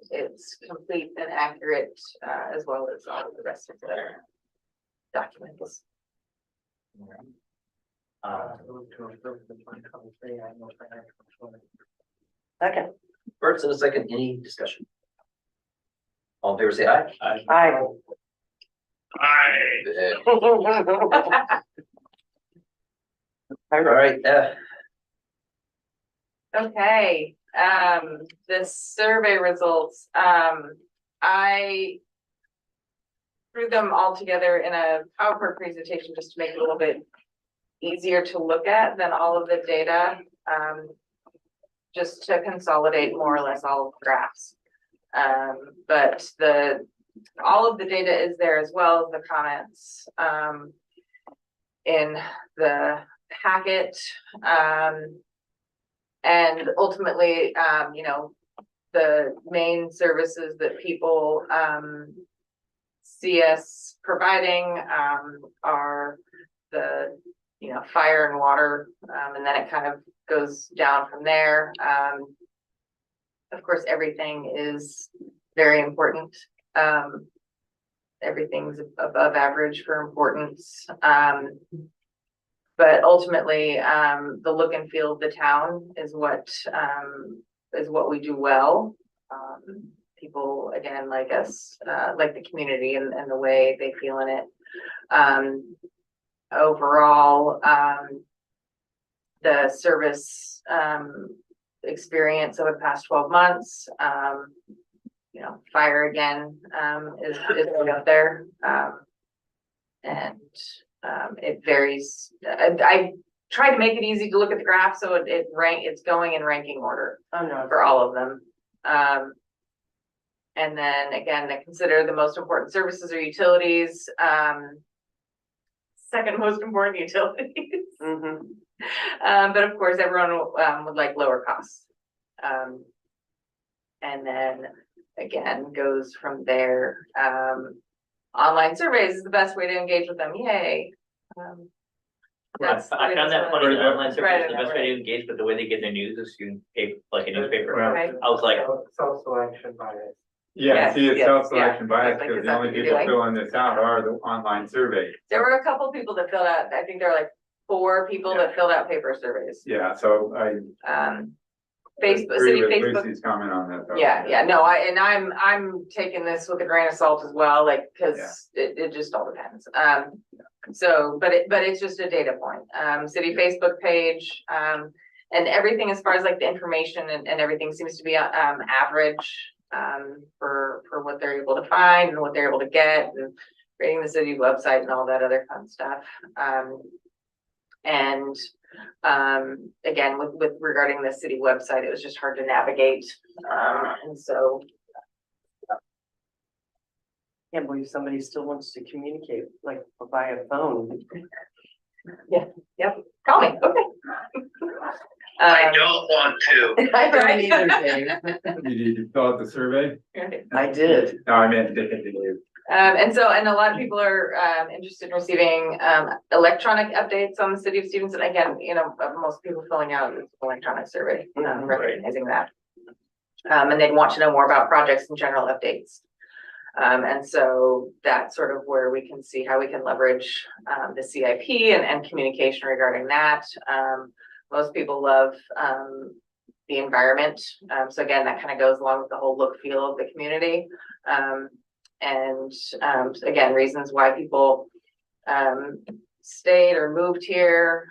it's complete and accurate, as well as all of the rest of the documents. Second. First and a second, any discussion? All in favor, say aye. Aye. All right, Okay, the survey results, I threw them all together in a PowerPoint presentation just to make it a little bit easier to look at than all of the data. Just to consolidate more or less all of the graphs. But all of the data is there as well as the comments, in the packet. And ultimately, you know, the main services that people, see us providing, are the, you know, fire and water, and then it kind of goes down from there. Of course, everything is very important. Everything's above average for importance. But ultimately, the look and feel of the town is what we do well. People, again, like us, like the community and the way they feel in it. Overall, the service experience over the past 12 months, you know, fire again is right up there. And it varies. I tried to make it easy to look at the graph, so it's going in ranking order for all of them. And then again, they consider the most important services or utilities. Second most important utilities. But of course, everyone would like lower costs. And then again, goes from there. Online surveys is the best way to engage with them. Yay. I found that funny, the online survey is the best way to Right. engage, but the way they get their news is you pay like a newspaper. Right. I was like, Self-selection bias. Yeah, Yes, see, it's yes, self-selection yeah. bias Like, because is the that only what you're people doing? filling this out are the online surveys. There were a couple people that filled out, I think there were like 4 people that filled out paper surveys. Yeah, so I Facebook, agree city with Facebook. Lucy's comment on that. though. Yeah, no, I'm taking this with a grain of salt as well, like, cause it just all depends. So, but it's just a data point. City Facebook page, and everything as far as like the information and everything seems to be average, for what they're able to find and what they're able to get, and creating the city website and all that other fun stuff. And again, with regarding the city website, it was just hard to navigate. And so, Can't believe somebody still wants to communicate like via phone. yep, call me, okay. I don't want to. I don't either, Dave. Did you fill out the survey? I did. No, I meant did you? And a lot of people are interested in receiving electronic updates on the city of Stevenson. Again, you know, most people filling out an electronic survey, recognizing that. And they'd want to know more about projects and general updates. And so that's sort of where we can see how we can leverage the CIP and communication regarding that. Most people love the environment. So again, that kind of goes along with the whole look feel of the community. And again, reasons why people stayed or moved here.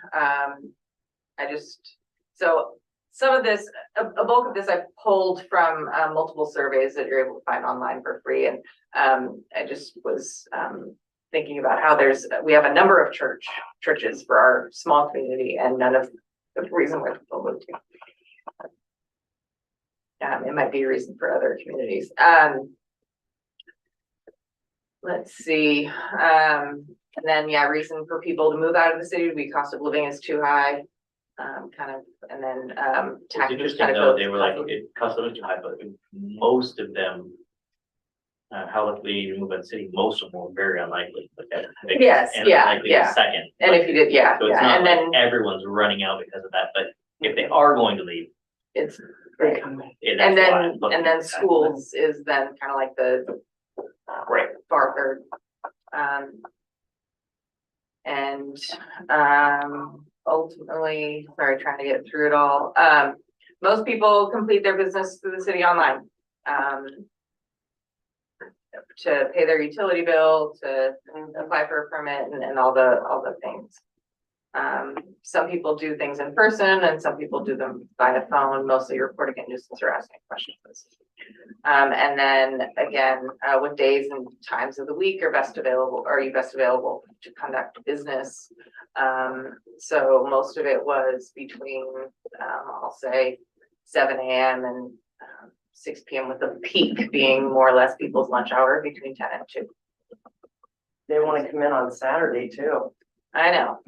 So some of this, a bulk of this I pulled from multiple surveys that you're able to find online for free. And I just was thinking about how we have a number of churches for our small community, and none of the reason why people moved here. It might be a reason for other communities. Let's see. And then, reason for people to move out of the city would be cost of living is too high. Kind of, and then it's taxes interesting kind of though, go. they were like, it costs a little too high, but most of them, how likely you move in the city, most of them were very unlikely. But Yes, unlikely was second. And if you did, So it's not and like then everyone's running out because of that, but if they are going to leave, it's, Yeah, and that's why I'm then, looking and at then that. schools is then kind of like the Right. far third. And, ultimately, sorry, trying to get through it all. Most people complete their business through the city online. To pay their utility bill, to apply for a permit and all the things. Some people do things in person and some people do them by the phone, mostly reporting a nuisance or asking questions. And then again, what days and times of the week are you best available to conduct business? So most of it was between, I'll say 7 a.m. and 6 p.m. with the peak being more or less people's lunch hour between 10 and 2. They want to come in on Saturday too. I know.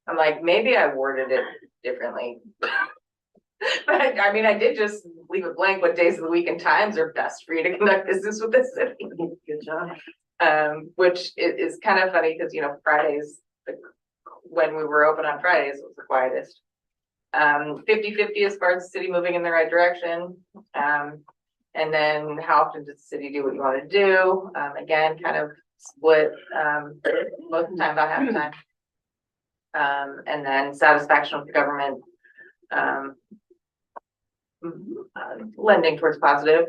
I'm like, maybe I worded it differently. But I mean, I did just leave it blank what days of the week and times are best for you to conduct business with the city. Good job. Which is kind of funny because, Fridays, when we were open on Fridays, was the quietest. 50-50 as far as the city moving in the right direction. And then how often does the city do what you want to do? Again, kind of split, most of the time, about half the time. And then satisfaction with the government, lending towards positive.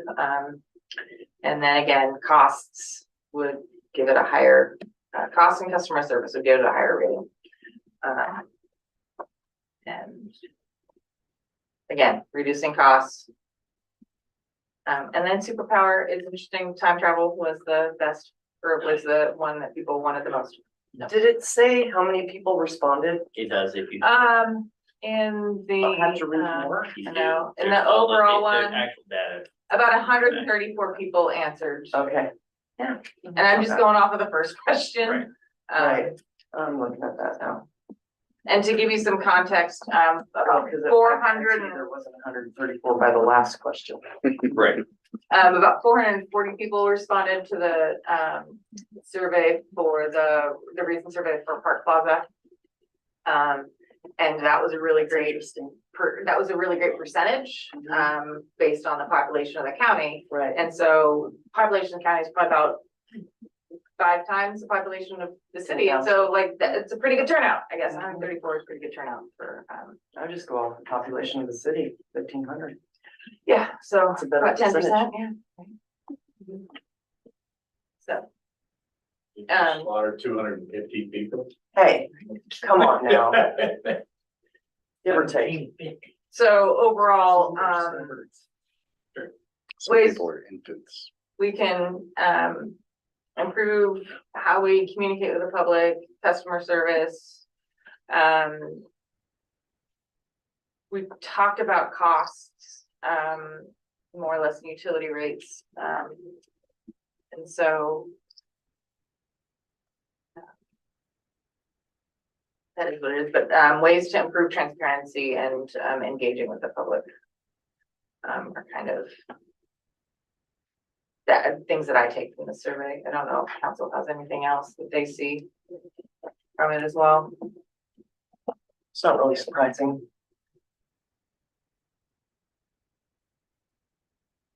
And then again, costs would give it a higher, cost and customer service would give it a higher rating. And again, reducing costs. And then superpower is interesting. Time travel was the best, or was the one that people wanted the most. Did it say how many people responded? It does if you. In the, I'll have to read more. I know, in There's the all the- overall the one, Actual data. about 134 people answered. Okay. Yeah. And I'm just going off of the first question. Right. Right. I'm looking at that now. And to give you some context, Oh, about 'cause it- 400, There wasn't 134 by the last question. Right. about 440 people responded to the survey for the recent survey for Park Plaza. And that was a really great, that was a really great percentage, based on the population of the county. Right. And so population of the county is probably about 5 times the population of the city. And so like, it's a pretty good turnout, I guess. 134 is pretty good turnout for, I would just go off the population of the city, 1,500. yeah, so It's a better about 10%, percentage. yeah. So, Slaughter 250 people. Hey, come on now. Give or take. so overall, Some ways- people are infants. we can, improve how we communicate with the public, customer service. We've talked about costs, more or less in utility rates. And so that is what it is, but, ways to improve transparency and, engaging with the public, are kind of that things that I take from the survey. I don't know if council has anything else that they see from it as well. It's not really surprising.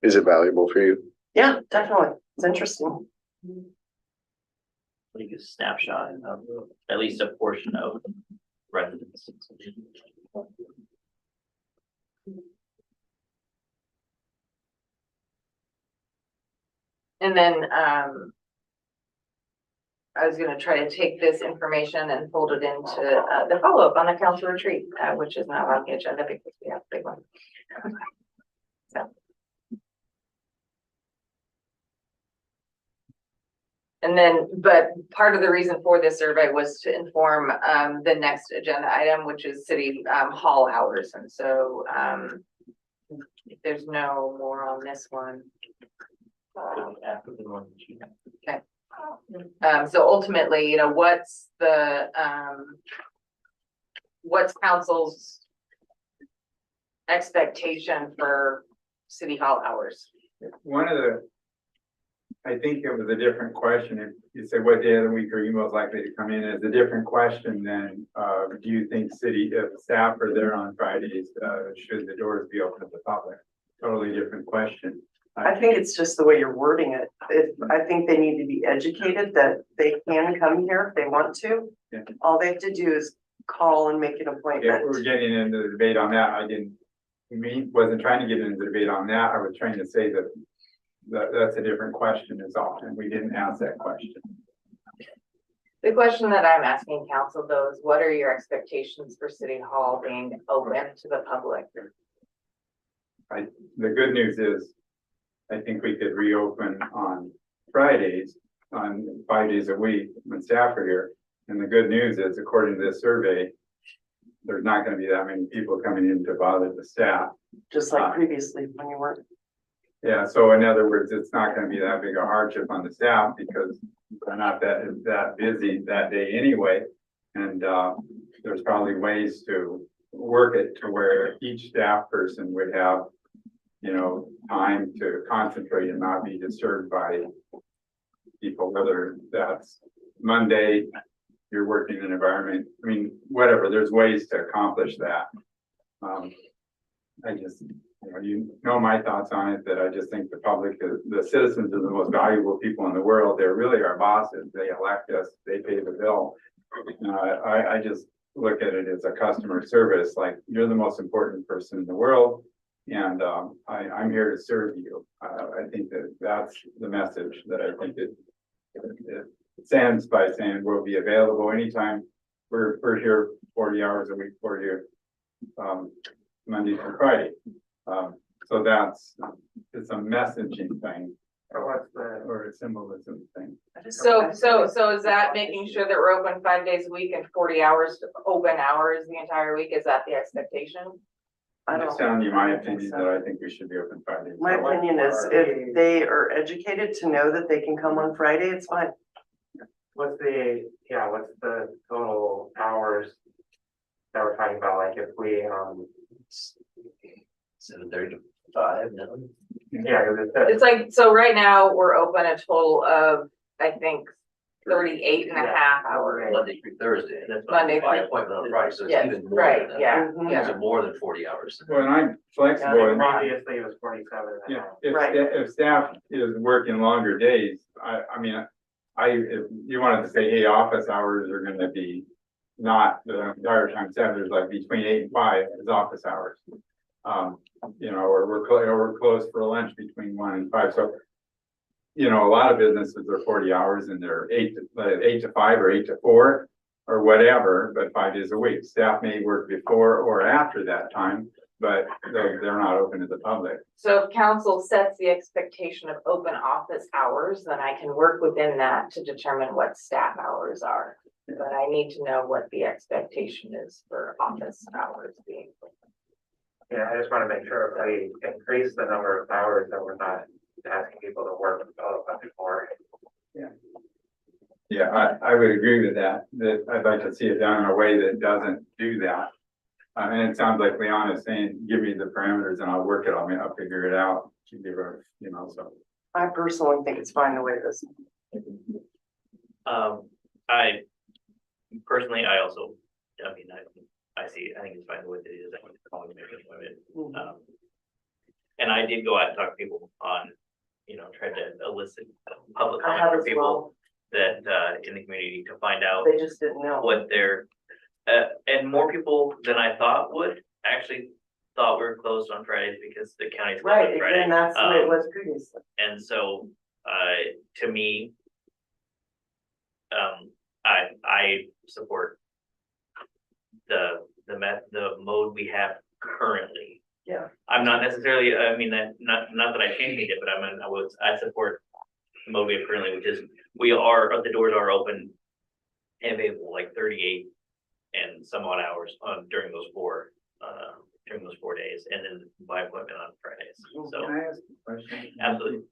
Is it valuable for you? Yeah, definitely. It's interesting. Like a snapshot of at least a portion of residents. And then, I was gonna try to take this information and fold it into, the follow-up on the council retreat, which is not on the agenda because we have a big one. So. And then, but part of the reason for this survey was to inform, the next agenda item, which is city, hall hours. And so, if there's no more on this one. After the one that you have. Okay. So ultimately, what's the, what's council's expectation for city hall hours? One of the I think it was a different question. If you say what day of the week are you most likely to come in, it's a different question than, do you think if staff are there on Fridays, should the doors be open to the public? Totally different question. I think it's just the way you're wording it. I think they need to be educated that they can come here if they want to. Yeah. All they have to do is call and make an If appointment. we're getting into the debate on that, wasn't trying to get into the debate on that. I was trying to say that that's a different question is all, and we didn't ask that question. The question that I'm asking council though is what are your expectations for City Hall being open to the public? The good news is, I think we could reopen on Fridays, on 5 days a week when staff are here. And the good news is, according to this survey, there's not gonna be that many people coming in to bother the staff. Just like previously when you weren't. Yeah, so in other words, it's not gonna be that big a hardship on the staff because they're not that busy that day anyway. And there's probably ways to work it to where each staff person would have, time to concentrate and not be disturbed by people, whether that's Monday, you're working in an environment, whatever, there's ways to accomplish that. I just, my thoughts on it, that I just think the public, the citizens are the most valuable people in the world. They're really our bosses. They elect us, they pay the bill. I just look at it as a customer service, like you're the most important person in the world. And I'm here to serve you. I think that's the message that I think it stands by, saying we'll be available anytime. We're here 40 hours a week for you, Monday through Friday. So it's a messaging thing. Or a symbolism thing. So is that making sure that we're open 5 days a week and 40 hours, open hours the entire week? Is that the expectation? I'm just telling you my opinion that I think we should be open 5 days. My opinion is if they are educated to know that they can come on Friday, it's fine. What's the total hours that we're talking about? Like if we, 7:30 to 5 now. yeah. It's like, so right now we're open a total of, I think, 38 and a half hours. Monday through Thursday, and that's Monday by through- appointment on Friday, so it's Yes, even more right, than that. yeah, Mhm. yeah. It's more than 40 hours. When I'm flexible, and Previously it was 47 and a yeah, half. if staff is working longer days, if you wanted to say, hey, office hours are gonna be not the entire time, there's like between 8 and 5 is office hours. Or we're closed for lunch between 1 and 5, so. A lot of businesses are 40 hours and they're 8 to 5 or 8 to 4 or whatever, but 5 days a week. Staff may work before or after that time, but they're not open to the public. So if council sets the expectation of open office hours, then I can work within that to determine what staff hours are. But I need to know what the expectation is for office hours being. Yeah, I just want to make sure if we increase the number of hours that we're not asking people to work before. Yeah, I would agree with that I'd like to see it done in a way that doesn't do that. And it sounds like Leon is saying, give me the parameters and I'll work it. I'll figure it out. So. I personally think it's fine the way it is. I personally, I also, I think it's fine the way it is. I want to call it, make it limited. And I did go out and talk to people on, tried to elicit public I comment have from as people well. that, in the community to find out They just didn't know. what their, and more people than I thought would actually thought we were closed on Fridays because the county's closed Right, on Friday. and that's the way it was previously. And so, to me, I support the mode we have currently. Yeah. I'm not necessarily, not that I changed it, but I support the mode we have currently, which is the doors are open and available like 38 and some odd hours during those 4 days, and then by appointment on Fridays. So Can I ask a question? absolutely.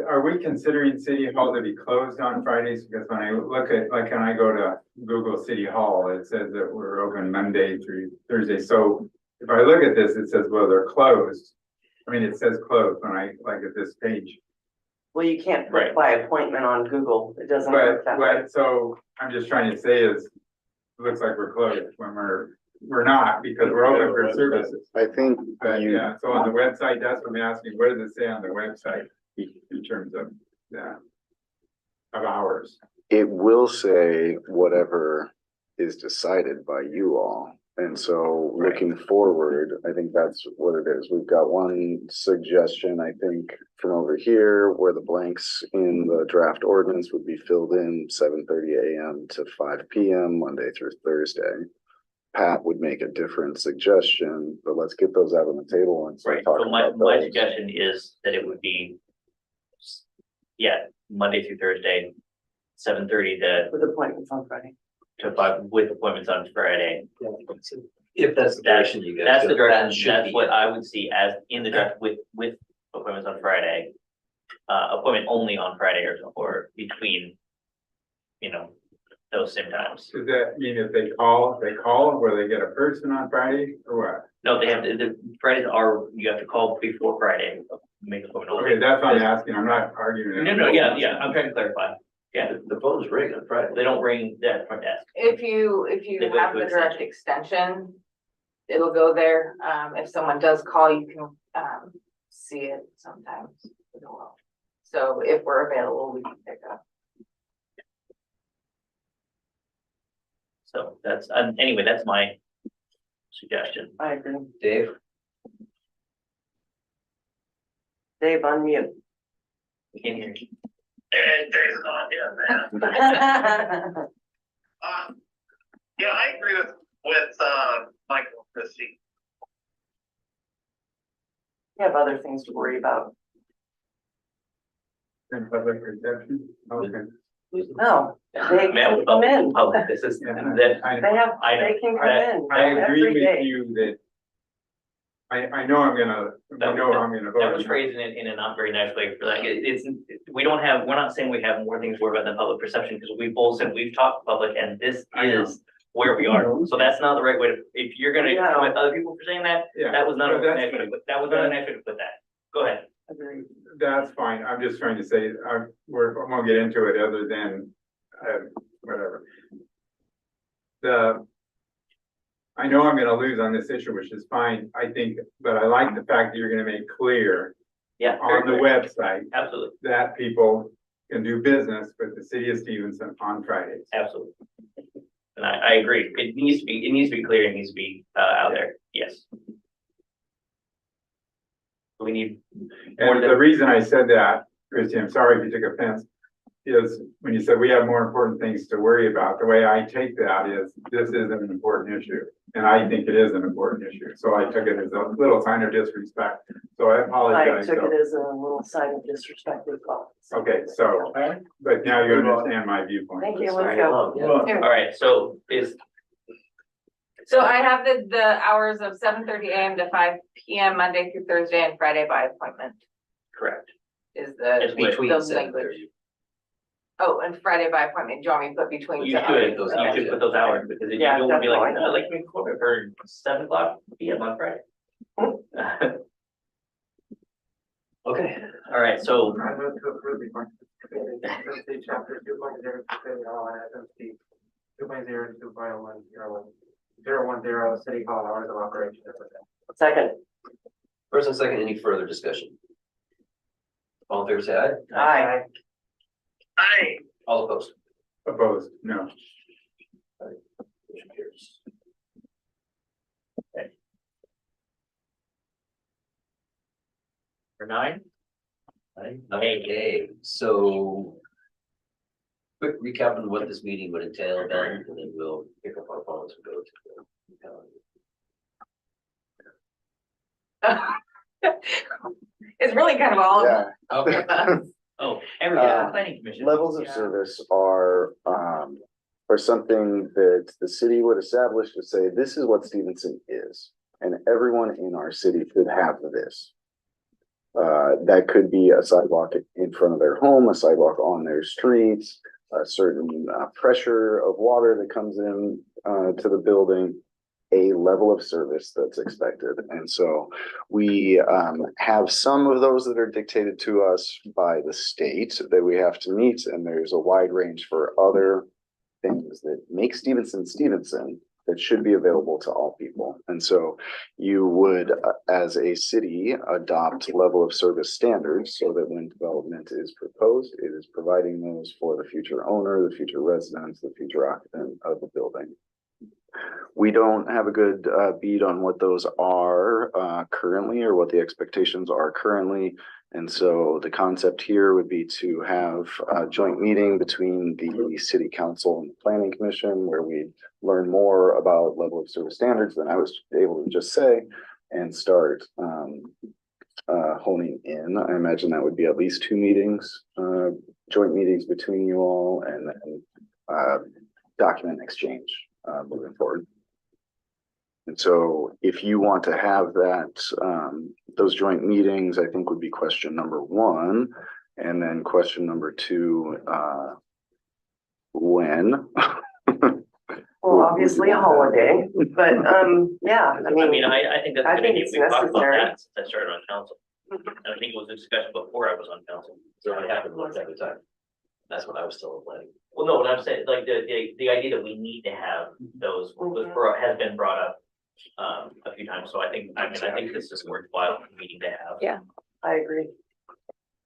Are we considering City Hall to be closed on Fridays? Because when I look at, when I go to Google City Hall, it says that we're open Monday through Thursday. So if I look at this, it says, well, they're closed. I mean, it says closed when I, like at this page. Well, you can't Right. put by appointment on Google. It doesn't work But that way. what, so I'm just trying to say is, it looks like we're closed when we're not, because we're open for services. I think But you, yeah, so on the website, that's what I'm asking, what does it say on the website in terms of, of hours? it will say whatever is decided by you all. And so looking forward, I think that's what it is. We've got one suggestion, I think, from over here where the blanks in the draft ordinance would be filled in 7:30 a.m. to 5 p.m. Monday through Thursday. Pat would make a different suggestion, but let's get those out on the table and start Right, so talking my, about my those. suggestion is that it would be, yeah, Monday through Thursday, 7:30 With appointments on Friday. to 5, with appointments on Friday. If that's the direction you guys. That's go, the that direction, should that's be what it. I would see as in the draft with appointments on Friday. Appointment only on Friday or between, you know, those same times. Does that mean if they call, where they get a person on Friday or what? No, they have, the Fridays are, you have to call before Friday, make appointment Okay, only. that's what I'm asking. I'm not arguing. No, yeah, I'm trying to clarify. Yeah, The phones ring on Friday. they don't ring that front desk. If you They go have to the direct extension, it'll go there. If someone does call, you can, see it sometimes as well. So if we're available, we can pick up. So that's, anyway, that's my suggestion. I agree. Dave? Dave, unmute. Can't hear you. Yeah, I agree with Michael, Christie. You have other things to worry about. In public reception, okay. No, they Man, can come in. public, this is, Yeah, that, I- They have, I know. they can come I- in I agree every with day. you that I know I'm gonna, I know I'm gonna that was vote. phrased in a not very nice way for like, it's, we don't have, we're not saying we have more things to worry about than public perception, because we both said, we've talked public, and this I know. is where we are. So that's not the right way to, if you're gonna Yeah. come at other people for saying that, Yeah, that was not a but that's- nice way to put, that was not a nice way to put that. Go ahead. Agreed. That's fine. I'm just trying to say, I won't get into it other than, whatever. I know I'm gonna lose on this issue, which is fine, I think, but I like the fact that you're gonna make clear Yeah. on the website Absolutely, that people can do business with the city of Stevenson on Fridays. absolutely. And I agree. It needs to be clear, it needs to be, out there, yes. We need more And the than, reason I said that, Christie, I'm sorry if you took offense, is when you said we have more important things to worry about, the way I take that is this isn't an important issue. And I think it is an important issue. So I took it as a little sign of disrespect. So I I apologize. took So- it as a little sign of disrespect as well. Okay, so, but now you understand my viewpoint. Thank you, let's Sorry, go. yeah. all right, so So I have the hours of 7:30 a.m. to 5 p.m. Monday through Thursday and Friday by appointment correct. is the. It's Between the 7:30. language. Oh, and Friday by appointment. Do you want me to put between? You 7:30 should, those you hours, should put those hours, because you Yeah, don't want to be like, definitely. I'd like to make appointment for 7:00 p.m. on Friday. Okay, All right, so, I move to approve the FMC chapter 2.0 FMC 2.0 to 2.1010 City Hall hours of operation. Second, first and second, any further discussion? All in favor, say aye. aye. Aye. All opposed? Opposed, no. Motion carries. for 9, Okay, so quick recap on what this meeting would entail, then, and then we'll pick up our phones and go to the. It's really kind of all of Yeah. Okay. oh, everyone, Uh, planning commission. Levels of Yeah. service are something that the city would establish to say, this is what Stevenson is. And everyone in our city could have this. That could be a sidewalk in front of their home, a sidewalk on their streets, a certain pressure of water that comes in to the building. a level of service that's expected. And so we have some of those that are dictated to us by the state that we have to meet, and there's a wide range for other things that make Stevenson Stevenson that should be available to all people. And so you would, as a city, adopt level of service standards so that when development is proposed, it is providing those for the future owner, the future residents, the future occupant of the building. We don't have a good beat on what those are currently, or what the expectations are currently. And so the concept here would be to have a joint meeting between the city council and the planning commission, where we learn more about level of service standards than I was able to just say, and start honing in. I imagine that would be at least 2 meetings, joint meetings between you all, and then document exchange moving forward. And so if you want to have that, those joint meetings, I think would be question number 1. And then question number 2, when? Well, obviously a holiday, but, yeah, I mean, I think that's. I a good think idea. it's We talked about necessary. that since I started on council. And I think it was a discussion before I was on council. So it happened once every time. That's what I was still planning. Well, no, what I'm saying, like, the idea that we need to have those has been brought up a few times, so I think this is worthwhile meeting to have. Yeah. I agree.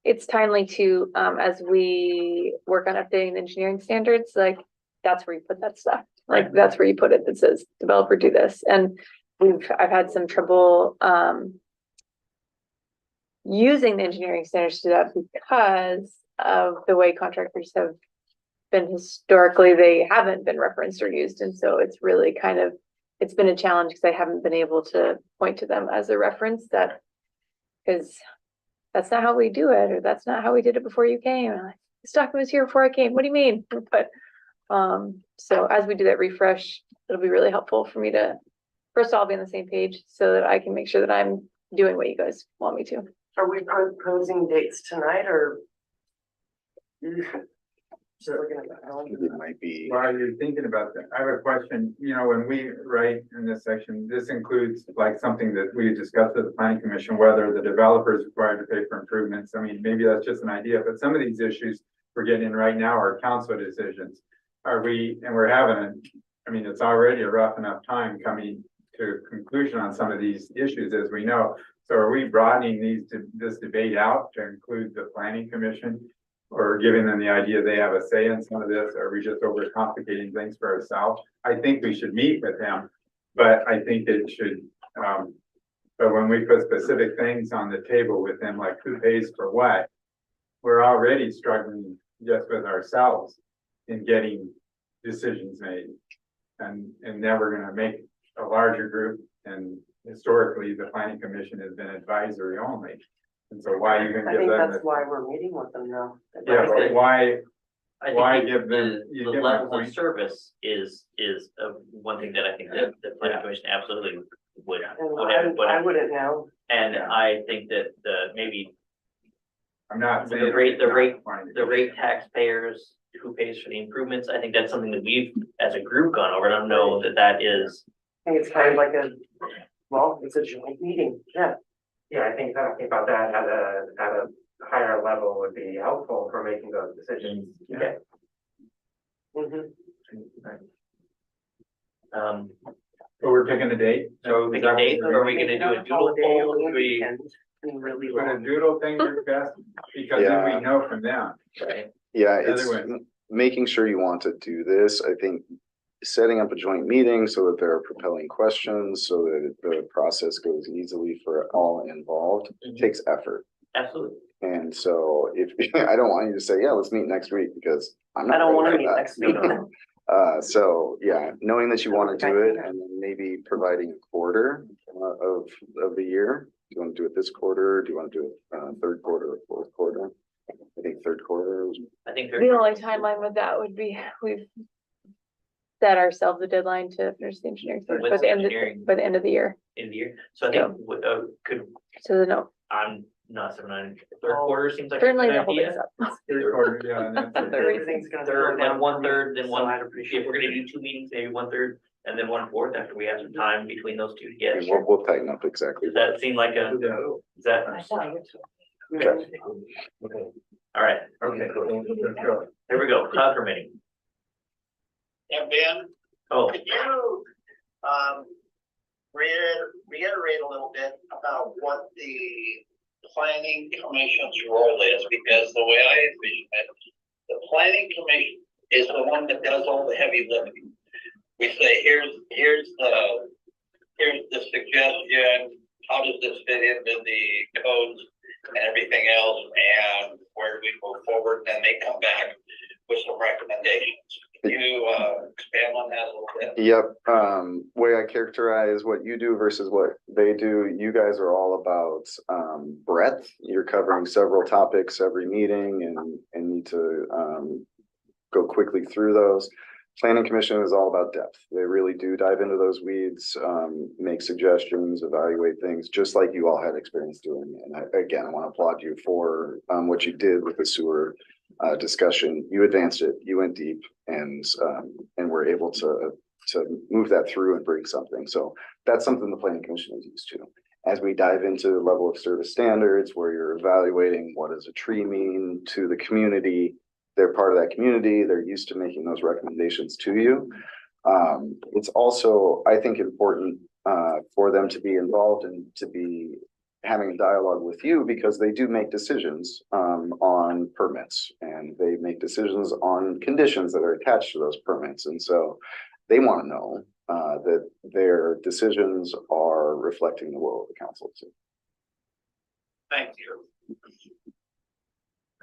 It's timely to, as we work on updating the engineering standards, like, that's where you put that stuff. Like, that's where you put it that says developer do this. And I've had some trouble, using the engineering standards to do that because of the way contractors have been historically, they haven't been referenced or used. And so it's really kind of, it's been a challenge because I haven't been able to point to them as a reference that, because that's not how we do it, or that's not how we did it before you came. And I'm like, this document was here before I came. What do you mean? But so as we do that refresh, it'll be really helpful for me to, first of all, be on the same page so that I can make sure that I'm doing what you guys want me to. Are we proposing dates tonight, or? It might be. While you're thinking about that, I have a question. You know, when we write in this section, this includes like something that we discussed with the planning commission, whether the developer is required to pay for improvements. I mean, maybe that's just an idea, but some of these issues we're getting in right now are council decisions. Are we, and we're having, I mean, it's already a rough enough time coming to conclusion on some of these issues, as we know. So are we broadening this debate out to include the planning commission? Or giving them the idea they have a say in some of this? Or are we just overcomplicating things for ourselves? I think we should meet with them, but I think it should, but when we put specific things on the table with them, like who pays for what, we're already struggling just with ourselves in getting decisions made. And now we're gonna make a larger group, and historically, the planning commission has been advisory only. And so why are you gonna I give think them? that's why we're meeting with them now. Yeah, but why I think give them? the You give them a levels of point. service is one thing that I think that the planning commission absolutely would And I wouldn't know. And I think that maybe I'm not saying. the rate taxpayers, who pays for the improvements, I think that's something that we've, as a group, gone over, and I don't know that is. I think it's kind of like it's a joint meeting, yeah. Yeah, I think talking about that at a higher level would be helpful for making those decisions. Yeah. Mhm. So we're picking a date? So Pick a date, or are we gonna do a doodle poll? Really Would a doodle thing work best? Because then we know from them. Right. Yeah, The it's other way. making sure you want to do this. I think setting up a joint meeting so that there are propelling questions, so that the process goes easily for all involved, takes effort. Absolutely. And so if, I don't want you to say, yeah, let's meet next week, because I'm not. I don't want to ready meet for that. next week. So yeah, knowing that you want to do it, and then maybe providing a quarter of the year. Do you want to do it this quarter? Do you want to do it third quarter or fourth quarter? I think third quarter was. I think The only timeline with that would be, we've set ourselves a deadline to finish the engineering search by What's the end of, engineering? by the end of the year. In the year, so I think, So no, I'm not 7-9, third quarter seems like a certainly good the whole idea. thing's up. Third quarter, yeah, and that's it. Everything's gonna slow Third, down like one for me, third, then so one, I'd if appreciate we're gonna do 2 meetings, maybe 1/3, and then 1/4 after we have some time between those two to get. And we'll tighten up exactly. Does that seem like a, is that, all right, Okay, cool. here we go, cloud permitting. And Ben, Oh, could you, reiterate a little bit about what the planning commission's role is? Because the way I envision it, the planning commission is the one that does all the heavy lifting. We say, here's the suggestion, how does this fit into the codes and everything else, and where do we move forward? Then they come back with some recommendations. Can you expand on that a little bit? Yep, way I characterize what you do versus what they do, you guys are all about breadth. You're covering several topics every meeting and need to go quickly through those. Planning Commission is all about depth. They really do dive into those weeds, make suggestions, evaluate things, just like you all had experience doing. And I want to applaud you for what you did with the sewer discussion. You advanced it, you went deep, and were able to move that through and bring something. So that's something the Planning Commission is used to. As we dive into the level of service standards, where you're evaluating what does a tree mean to the community, they're part of that community. They're used to making those recommendations to you. It's also, I think, important for them to be involved and to be having a dialogue with you, because they do make decisions on permits, and they make decisions on conditions that are attached to those permits. And so they want to know that their decisions are reflecting the will of the council too. Thank you.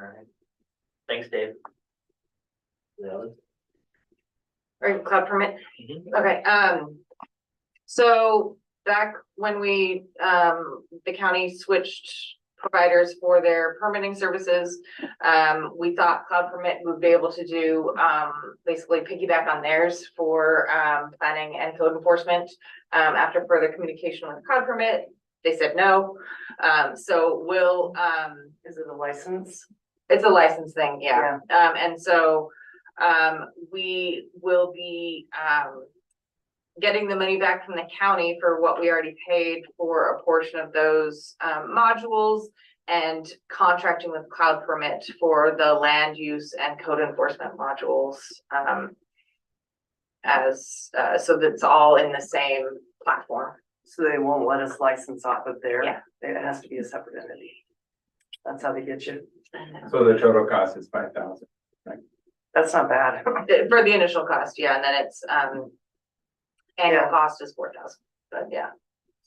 all right. Thanks, Dave. Or cloud permit? Mhm. Okay, so back when we, the county switched providers for their permitting services, we thought cloud permit would be able to do, basically piggyback on theirs for, planning and code enforcement. After further communication with cloud permit, they said no. So we'll, Is it a license? it's a license thing, yeah. And so, we will be, getting the money back from the county for what we already paid for a portion of those, modules, and contracting with cloud permit for the land use and code enforcement modules. So that's all in the same platform. So they won't let us license off of there? Yeah. It has to be a separate entity. That's how they get you. So the total cost is 5,000. That's not bad. For the initial cost, yeah, and then it's, annual Yeah. cost is 4,000, but yeah.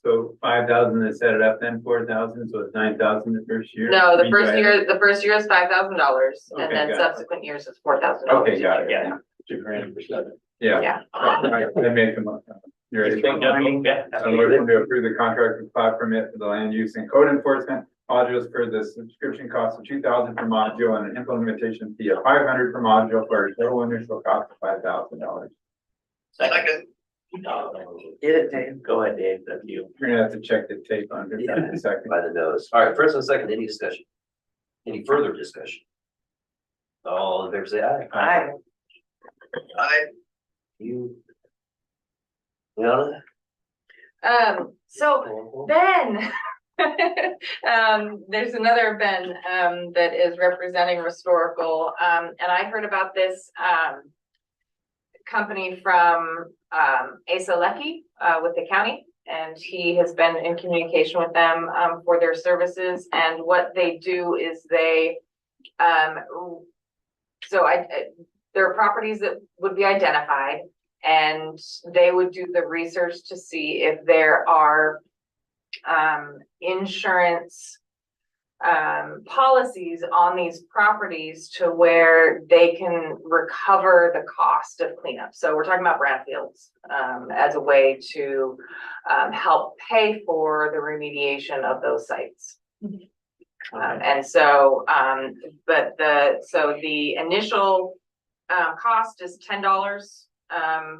So 5,000 to set it up, then 4,000, so it's 9,000 the first year? No, the We first try it. year, the first year is $5,000, and Okay, then got it. subsequent years is $4,000. Okay, got it. Yeah. $2,000 for 7. Yeah. Yeah. I make them up. You ready? Big jump, yeah. I'm looking to approve the contract with cloud permit for the land use and code enforcement modules for the subscription cost of 2,000 per module and an implementation fee of 500 per module for a total initial cost of $5,000. Second. Get it, Dave. Go ahead, Dave, that's you. We're gonna have to check the tape on this in a second. By the nose. All right, first and second, any discussion? Any further discussion? All in favor, say aye. Aye. You. Leona? So Ben, there's another Ben, that is representing Restorical, and I heard about this, company from, Asa Lecky, with the county, and he has been in communication with them, for their services, and what they do is they, there are properties that would be identified, and they would do the research to see if there are insurance policies on these properties to where they can recover the cost of cleanup. So we're talking about brownfields as a way to help pay for the remediation of those sites. And so, the initial cost is $10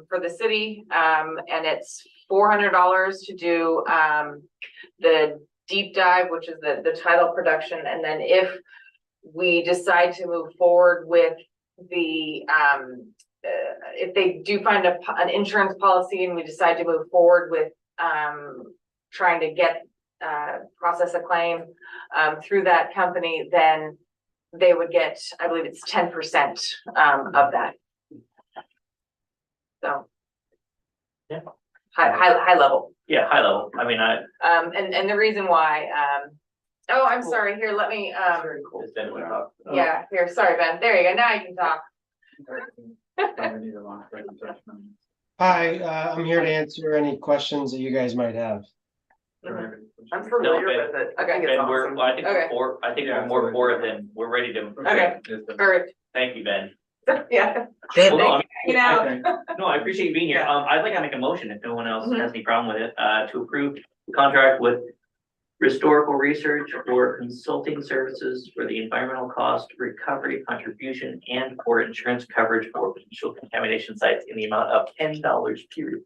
for the city, and it's $400 to do the deep dive, which is the title production. And then if we decide to move forward with the if they do find an insurance policy and we decide to move forward with, trying to get, process a claim, through that company, then they would get, I believe it's 10%, of that. So. Yeah. High level. Yeah, high level. I mean, And the reason why, oh, I'm sorry, here, let me, it's been a while. yeah, here, sorry, Ben, there you go, now you can talk. Hi, I'm here to answer any questions that you guys might have. I'm familiar with it. I think it's Ben, awesome. I think Okay. we're more for it than we're ready to. Okay, perfect, Thank you, Ben. yeah. Well, no, I mean, You know. No, I appreciate you being here. I'd like to make a motion if no one else has any problem with it, to approve the contract with Historical Research for consulting services for the environmental cost recovery contribution and for insurance coverage for potential contamination sites in the amount of $10 period.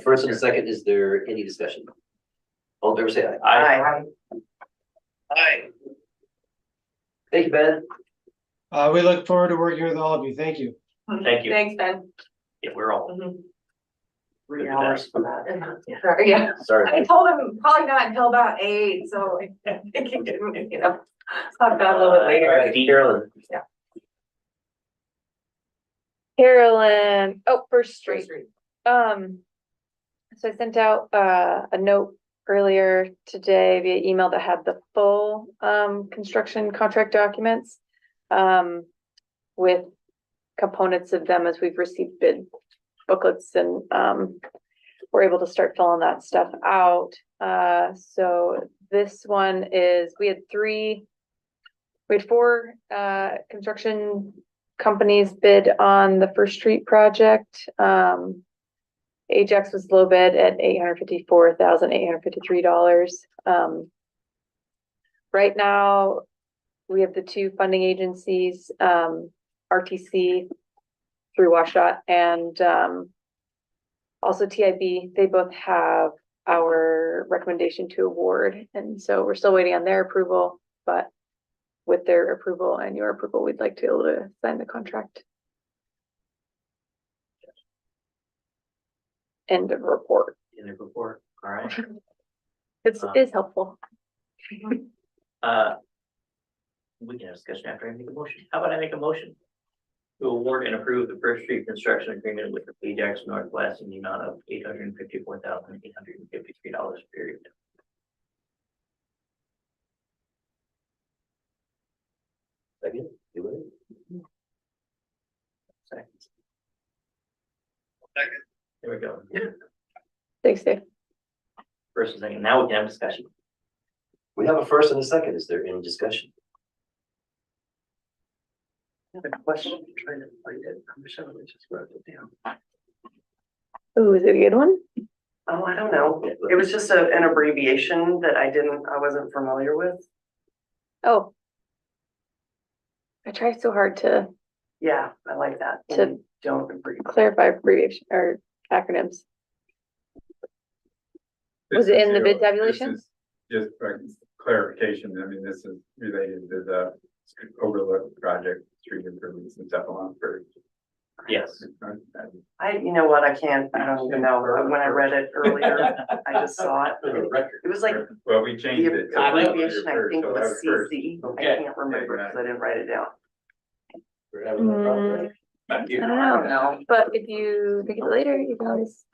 First and second, is there any discussion? All in favor, say aye. Aye. Aye. Thank you, Ben. We look forward to working with all of you. Thank you. Thank you. Thanks, Ben. Yeah, we're all. 3 hours for that. Sorry, yeah. Sorry. I told him probably not until about 8, so I think he didn't, you know, talk about it a little bit All later. right, Carolyn. Carolyn, oh, First Street. First Street. So I sent out a note earlier today via email that had the full construction contract documents with components of them as we've received bid booklets and we're able to start filling that stuff out. So this one is, we had 4 construction companies bid on the First Street project. Ajax was low bid at $854,853. Right now, we have the 2 funding agencies, RTC through Washat and also TIB. They both have our recommendation to award. And so we're still waiting on their approval, but with their approval and your approval, we'd like to be able to sign the contract. End of report. In the report, all right. It is helpful. We can have discussion after I make a motion. How about I make a motion to award and approve the First Street construction agreement with the Ajax Northwest in the amount of $854,853 period. Second, do it. Second. Second. There we go. Thanks, Dave. First and second. Now we can have discussion. We have a first and a second. Is there any discussion? I have a question. I'm trying to find it. I wish I would have just wrote it down. Oh, is it a good one? Oh, I don't know. It was just an abbreviation that I wasn't familiar with. Oh. I tried so hard to Yeah, I like that. To- And don't agree. clarify abbreviation or acronyms. Was it in the bid tabulation? Just for clarification, I mean, this is related to the overlook project, street improvements and stuff along First. Yes. You know what, I don't even know, when I read it earlier, I just saw it. It was like, Well, we changed it. the abbreviation, I think was CC, I Okay. can't remember because I didn't write it down. We're having a problem. I don't know, but if you think of it later, you can always,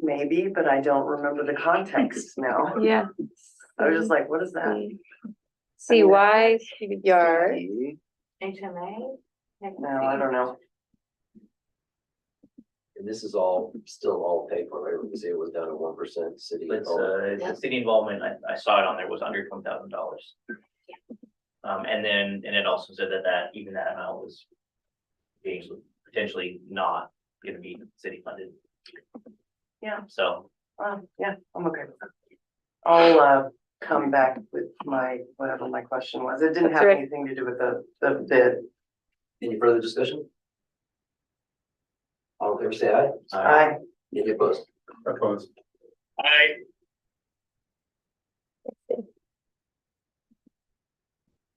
Maybe, but I don't remember the context now. yeah. I was just like, what is that? CY, cubic yard. HMA? No, I don't know. And this is all, still all paid for, right? We can say it was down to 1% city. It's the city involvement, I saw it on there was under $20,000. And it also said that even that amount was being potentially not gonna be city funded. Yeah. So, Yeah, I'm okay with that. I'll come back with whatever my question was. It didn't That's have right. anything to do with the bid. Any further discussion? All in favor, say aye. Aye. Any opposed? Opposed. Aye. all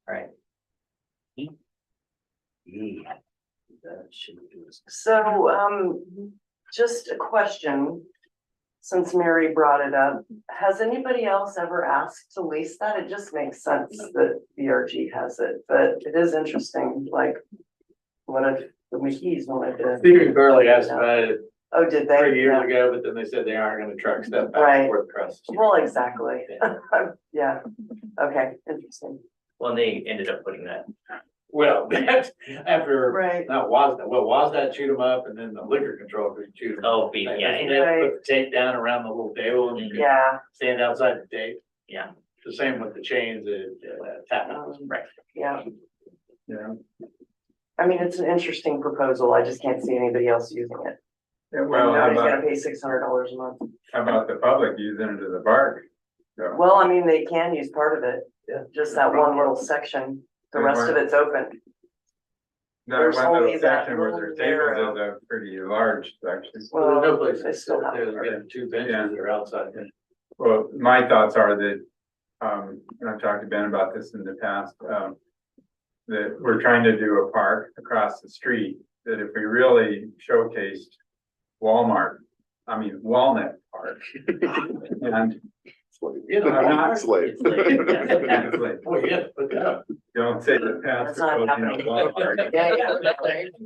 right. That should do us. So, just a question. Since Mary brought it up, has anybody else ever asked to lease that? It just makes sense that VRG has it, but it is interesting, like, what if the McKees wanted to? Stephen Burley asked about it Oh, did they? 3 years Yeah. ago, but then they said they aren't gonna truck stuff back Right. and forth across the street. Well, exactly. Yeah, okay, interesting. Well, and they ended up putting that. Well, that's after, Right. not WASDOT chewed them up and then the liquor control group chewed them. Oh, up. yeah, That's yeah, when they had to put the tape down around the little table and you could Yeah, stand outside the tape. yeah. The same with the chains at Tappan. Right. yeah. You know, I mean, it's an interesting proposal. I just can't see anybody else using it. Yeah, And well, nobody's gonna pay $600 a month. how about the public using it as a park? So, Well, I mean, they can use part of it, just that one little section. The They rest want- of it's open. that there's one only little that section where little there's tables narrow- is a pretty large section. well, there's no Well, place they to still sit have there. it. They got two benches that are outside. Well, my thoughts are that, and I've talked to Ben about this in the past, that we're trying to do a park across the street, that if we really showcased Walmart, Walnut Park. And I'm not- Slave. Honestly, Oh, yeah, put that up. don't say the That's pastor not told you no happening. Walmart.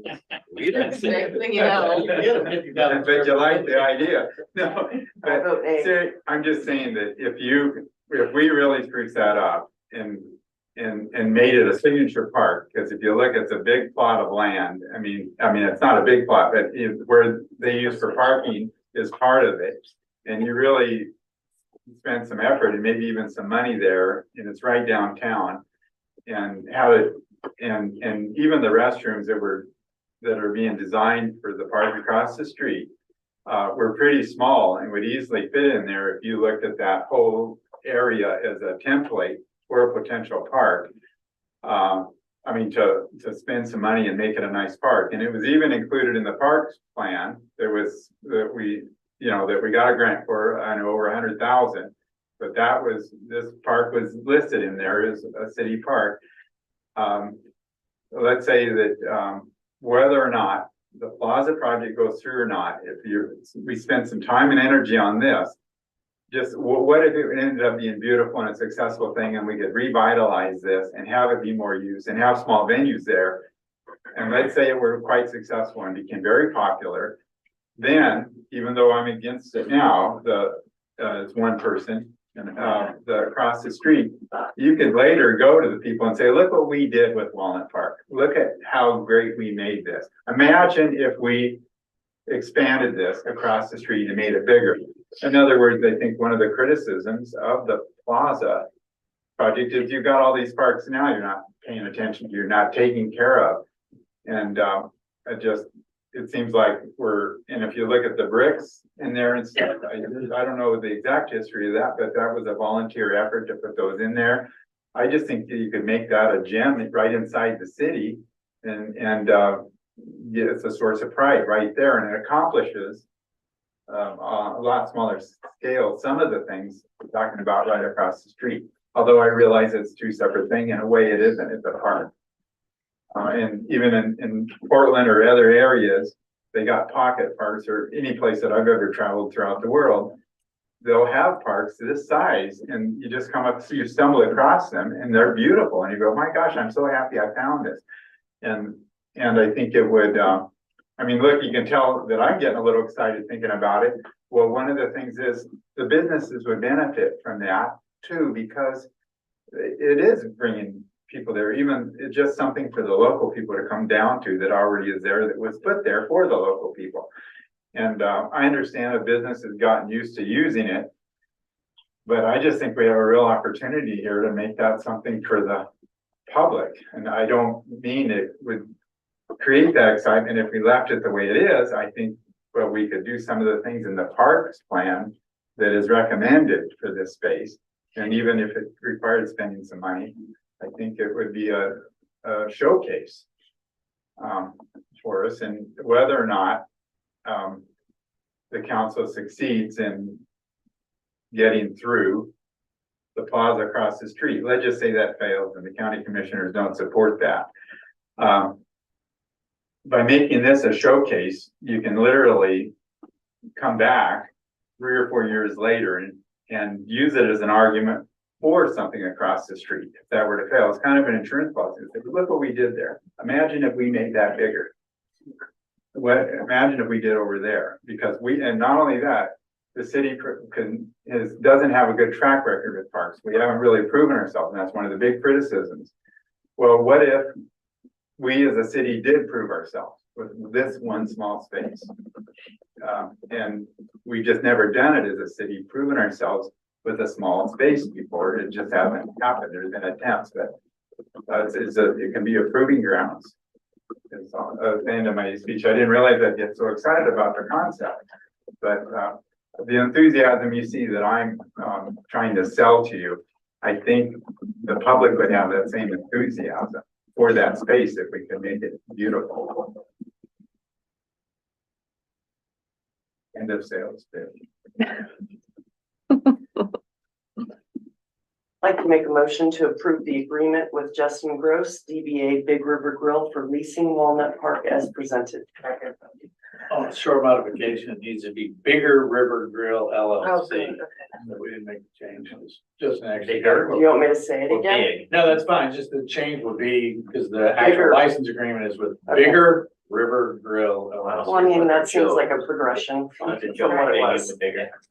Yeah. We didn't say Next thing you know. But you like the idea, no, I but vote A. see, I'm just saying that if we really spruce that up and made it a signature park, because if you look, it's a big plot of land. I mean, it's not a big plot, but where they use for parking is part of it. And you really spend some effort and maybe even some money there, and it's right downtown. And have it, and even the restrooms that are being designed for the park across the street were pretty small and would easily fit in there if you looked at that whole area as a template for a potential park. To spend some money and make it a nice park. And it was even included in the parks plan. There was, that we got a grant for, I know, over 100,000. But this park was listed in there as a city park. Let's say that, whether or not the plaza project goes through or not, we spend some time and energy on this. Just what if it ended up being beautiful and a successful thing and we could revitalize this and have it be more used and have small venues there? And let's say it were quite successful and became very popular. Then, even though I'm against it now, it's one person and across the street, you could later go to the people and say, look what we did with Walnut Park. Look at how great we made this. Imagine if we expanded this across the street and made it bigger. In other words, I think one of the criticisms of the plaza project is you've got all these parks now you're not paying attention to, you're not taking care of. And it seems like and if you look at the bricks in there and stuff, I don't know the exact history of that, but that was a volunteer effort to put those in there. I just think that you could make that a gem right inside the city and it's a source of pride right there, and it accomplishes a lot smaller scale some of the things we're talking about right across the street. Although I realize it's two separate things, in a way it isn't, it's a park. And even in Portland or other areas, they got pocket parks, or any place that I've ever traveled throughout the world, they'll have parks this size and you just you stumble across them and they're beautiful and you go, my gosh, I'm so happy I found this. And I think it would, look, you can tell that I'm getting a little excited thinking about it. Well, one of the things is the businesses would benefit from that too, because it is bringing people there, even it's just something for the local people to come down to that already is there, that was put there for the local people. And I understand a business has gotten used to using it, but I just think we have a real opportunity here to make that something for the public. And I don't mean it would create that excitement if we left it the way it is. I think we could do some of the things in the parks plan that is recommended for this space. And even if it required spending some money, I think it would be a showcase for us. And whether or not the council succeeds in getting through the plaza across the street, let's just say that fails and the county commissioners don't support that. by making this a showcase, you can literally come back 3 or 4 years later and use it as an argument for something across the street. If that were to fail, it's kind of an insurance policy. It's like, look what we did there. Imagine if we made that bigger. Imagine if we did over there, because and not only that, the city doesn't have a good track record with parks. We haven't really proven ourselves, and that's one of the big criticisms. Well, what if we as a city did prove ourselves with this one small space? And we just never done it as a city, proven ourselves with a small space before. It just hasn't happened. There's been attempts, but it can be a proving grounds. It's at the end of my speech. I didn't realize I'd get so excited about the concept, but the enthusiasm you see that I'm trying to sell to you, I think the public would have that same enthusiasm for that space if we could make it beautiful. End of sales pitch. I'd like to make a motion to approve the agreement with Justin Gross, DBA Big River Grill for leasing Walnut Park as presented. Oh, short modification, it needs to be Bigger River Grill Oh, LLC. good, okay. We didn't make the change, it's just an extra. Do you want me to say it again? Big. No, that's fine, just the change would be, because the actual Bigger. license agreement is with Okay. Bigger River Grill LLC. Well, I mean, that seems like a progression from what it was.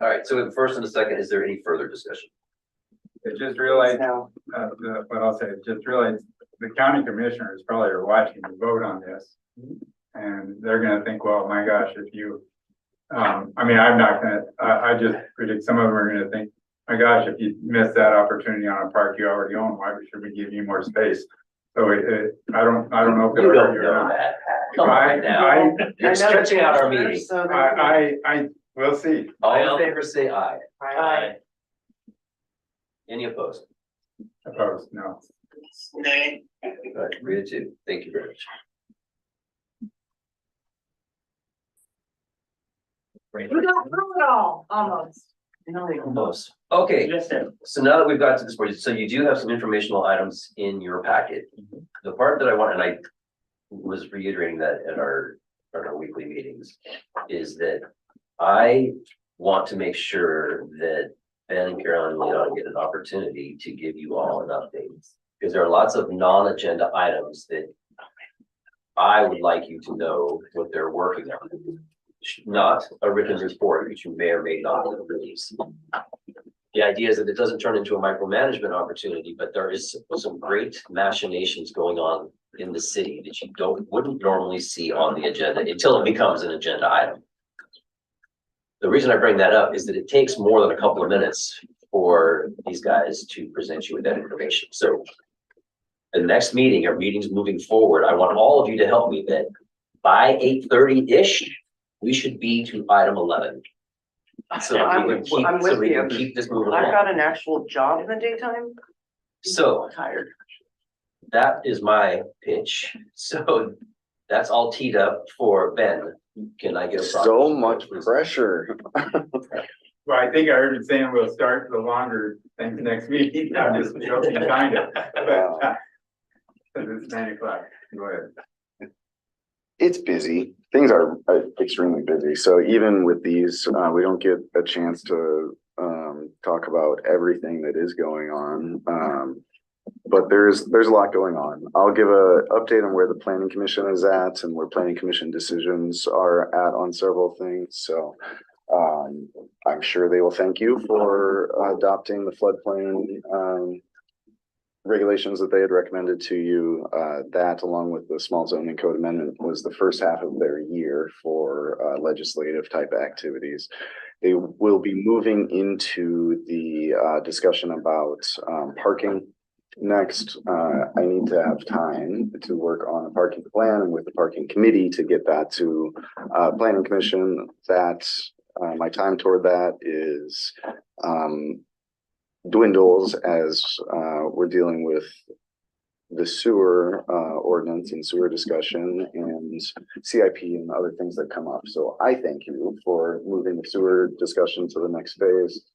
All right, so in first and a second, is there any further discussion? I just realized, No. what I'll say, just realized the county commissioners probably are watching the vote on this. And they're gonna think, well, my gosh, if you, I mean, I'm not gonna, I just predict some of them are gonna think, my gosh, if you miss that opportunity on a park you already own, why should we give you more space? So I don't know if You it'll don't hurt you or know not. that. Come on now. You're stretching out our meeting. I will see. All in favor, say aye. Aye. Any opposed? Opposed, no. Nay. All right, 3-2. Thank you very much. We got through it all, almost. Almost. Okay, so now that we've got to this point, so you do have some informational items in your packet. The part that I want, and I was reiterating that at our weekly meetings, is that I want to make sure that Ben and Carolyn and Leon get an opportunity to give you all an update. Because there are lots of non-agenda items that I would like you to know what they're working on. Not a written report, which you may or may not release. The idea is that it doesn't turn into a micromanagement opportunity, but there is some great machinations going on in the city that you wouldn't normally see on the agenda until it becomes an agenda item. The reason I bring that up is that it takes more than a couple of minutes for these guys to present you with that information. So the next meeting or meetings moving forward, I want all of you to help me that by 8:30-ish, we should be to item 11. So that we can keep this moving I've along. got an actual job in the daytime. So I'm tired. that is my pitch. So that's all teed up for Ben. Can I get a? So much pressure. Well, I think I heard it saying we'll start the longer things next meeting. I'm just joking, kind of. But it's 9 o'clock. Go ahead. It's busy. Things are extremely busy. So even with these, we don't get a chance to talk about everything that is going on. But there's a lot going on. I'll give a update on where the planning commission is at and where planning commission decisions are at on several things. So I'm sure they will thank you for adopting the floodplain regulations that they had recommended to you. That, along with the small zoning code amendment, was the first half of their year for legislative type activities. They will be moving into the discussion about parking next. I need to have time to work on a parking plan and with the parking committee to get that to planning commission. That my time toward that is dwindles as we're dealing with the sewer ordinance and sewer discussion and CIP and other things that come up. So I thank you for moving the sewer discussion to the next phase.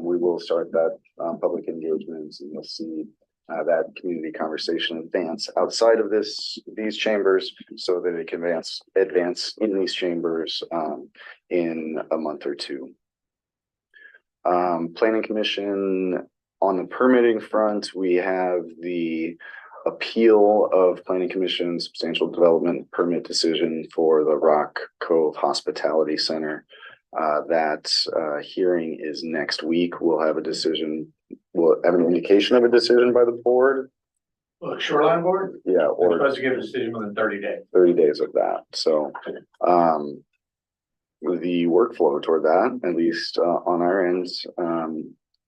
We will start that public engagement, and you'll see that community conversation advance outside of these chambers so that it can advance in these chambers in a month or two. Planning Commission, on the permitting front, we have the appeal of Planning Commission substantial development permit decision for the Rock Cove Hospitality Center. That hearing is next week. We'll have a decision. We'll have an indication of a decision by the board. Well, Shoreline Board? Yeah, We're or supposed to give a decision within 30 days. 30 days of that. So the workflow toward that, at least on our end,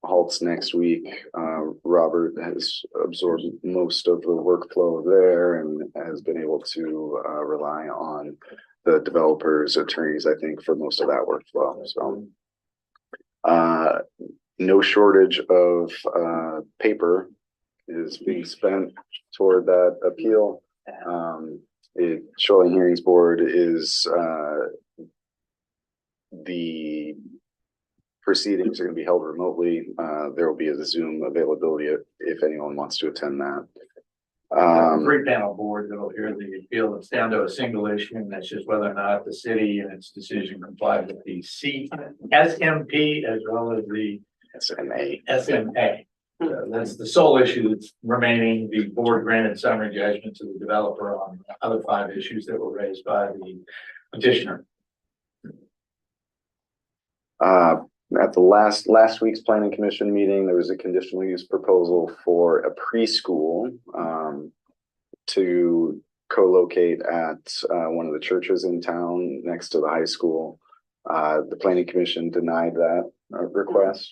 halts next week. Robert has absorbed most of the workflow there and has been able to rely on the developers, attorneys, I think, for most of that workflow. So no shortage of paper is being spent toward that appeal. Shoreline Hearings Board is the proceedings are going to be held remotely. There will be a Zoom availability if anyone wants to attend that. Three panel board that will hear the appeal. It's down to a single issue, and that's just whether or not the city and its decision complied with the SMP as well as the SMA. That's the sole issue that's remaining. The board granted summary judgment to the developer on the other 5 issues that were raised by the petitioner. At the last week's planning commission meeting, there was a conditional use proposal for a preschool to co-locate at one of the churches in town next to the high school. The planning commission denied that request.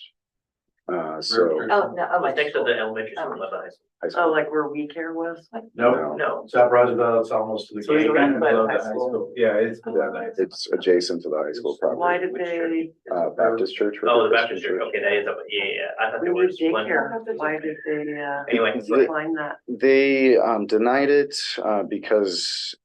So Next to the elementary school, not the high school. Oh, like where We Care was? No. South Roosevelt's almost to the So it's gate. right by the below high school. Yeah, it's adjacent to the high school property. Why did they? Baptist church. Oh, the Baptist church, okay, that is, yeah, I thought there We was did one. daycare. Why did they Anyway. decline that? They denied it because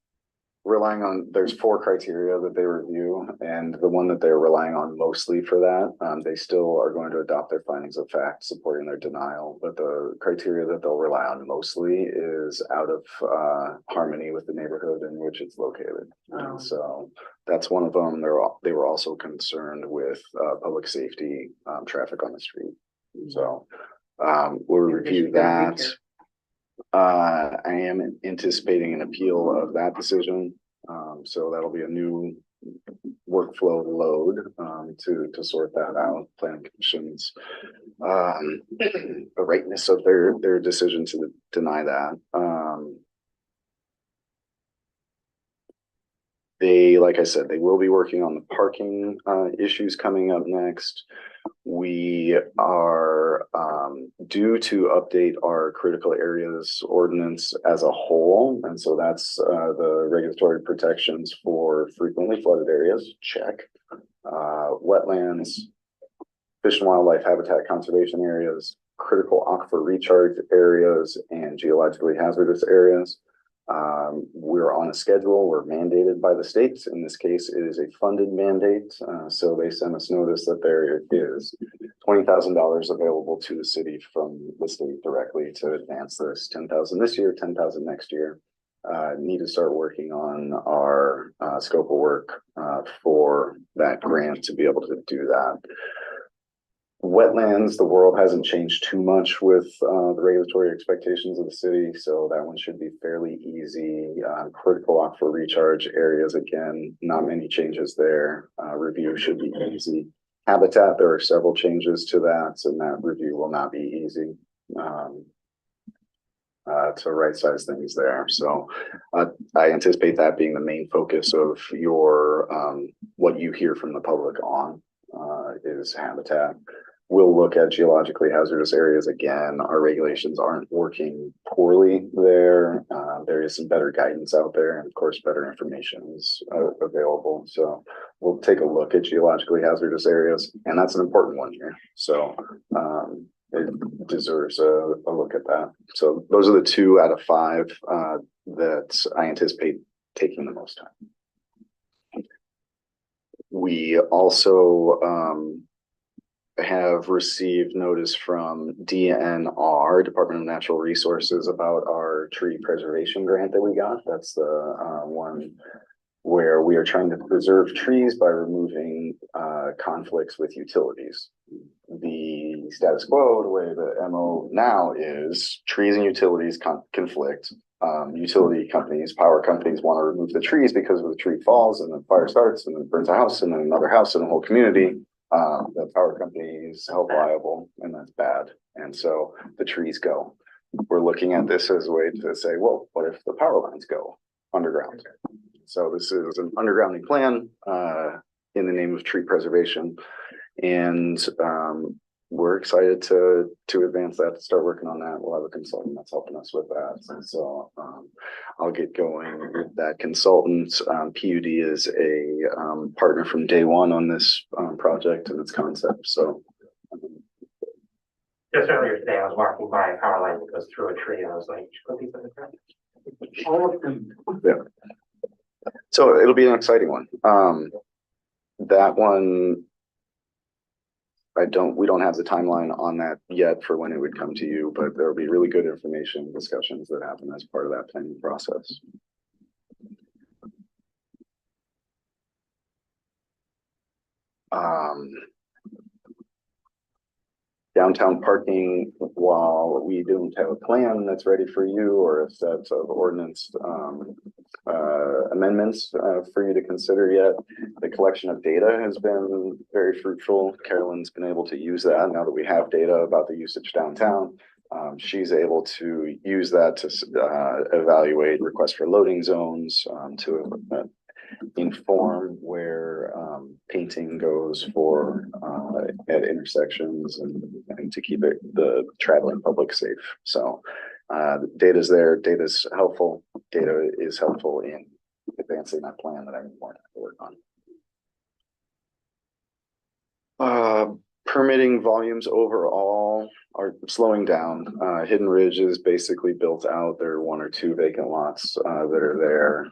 relying on, there's 4 criteria that they review, and the one that they're relying on mostly for that, they still are going to adopt their findings of fact supporting their denial, but the criteria that they'll rely on mostly is out of harmony with the neighborhood in which it's located. And so that's one of them. They were also concerned with public safety, traffic on the street. So we'll review that. I am anticipating an appeal of that decision. So that'll be a new workflow load to sort that out. Planning Commission's the rightness of their decision to deny that. They, like I said, they will be working on the parking issues coming up next. We are due to update our critical areas ordinance as a whole. And so that's the regulatory protections for frequently flooded areas, check. Wetlands, fish and wildlife habitat conservation areas, critical aquifer recharge areas, and geologically hazardous areas. We're on a schedule. We're mandated by the states. In this case, it is a funded mandate. So they sent us notice that there is $20,000 available to the city from the state directly to advance this. $10,000 this year, $10,000 next year. Need to start working on our scope of work for that grant to be able to do that. Wetlands, the world hasn't changed too much with the regulatory expectations of the city, so that one should be fairly easy. Critical aquifer recharge areas, again, not many changes there. Review should be easy. Habitat, there are several changes to that, and that review will not be easy to right size things there. So I anticipate that being the main focus of your what you hear from the public on is habitat. We'll look at geologically hazardous areas again. Our regulations aren't working poorly there. There is some better guidance out there, and of course, better information is available. So we'll take a look at geologically hazardous areas, and that's an important one here. So it deserves a look at that. So those are the 2 out of 5 that I anticipate taking the most time. We also have received notice from DNR, Department of Natural Resources, about our tree preservation grant that we got. That's the one where we are trying to preserve trees by removing conflicts with utilities. The status quo, the way the MO now is, trees and utilities conflict. Utility companies, power companies want to remove the trees because if the tree falls and the fire starts and then burns a house and then another house and a whole community, the power company is held liable, and that's bad. And so the trees go. We're looking at this as a way to say, well, what if the power lines go underground? So this is an undergrounding plan in the name of tree preservation. And we're excited to advance that, to start working on that. We'll have a consultant that's helping us with that. And so I'll get going with that consultant. PUD is a partner from day one on this project and its concept. So Just earlier today, I was walking by a power line that goes through a tree and I was like, should these in the ground? yeah. So it'll be an exciting one. That one, we don't have the timeline on that yet for when it would come to you, but there'll be really good information discussions that happen as part of that planning process. Downtown parking, while we don't have a plan that's ready for you or a set of ordinance amendments for you to consider yet, the collection of data has been very fruitful. Carolyn's been able to use that now that we have data about the usage downtown. She's able to use that to evaluate requests for loading zones, to inform where painting goes for at intersections and to keep the traveling public safe. So the data's there, data's helpful, data is helpful in advancing that plan that I'm more to work on. Permitting volumes overall are slowing down. Hidden Ridge is basically built out. There are 1 or 2 vacant lots that are there.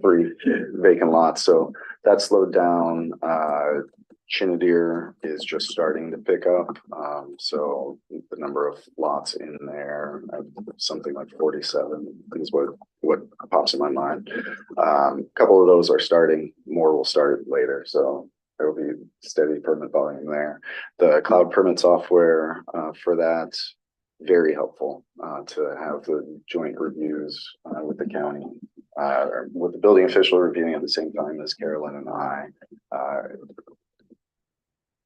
Three vacant lots. So that slowed down. Chinnadeer is just starting to pick up. So the number of lots in there, something like 47 is what pops in my mind. A couple of those are starting, more will start later. So there will be steady permit volume there. The cloud permit software for that, very helpful to have the joint reviews with the county, with the building official reviewing at the same time as Carolyn and I.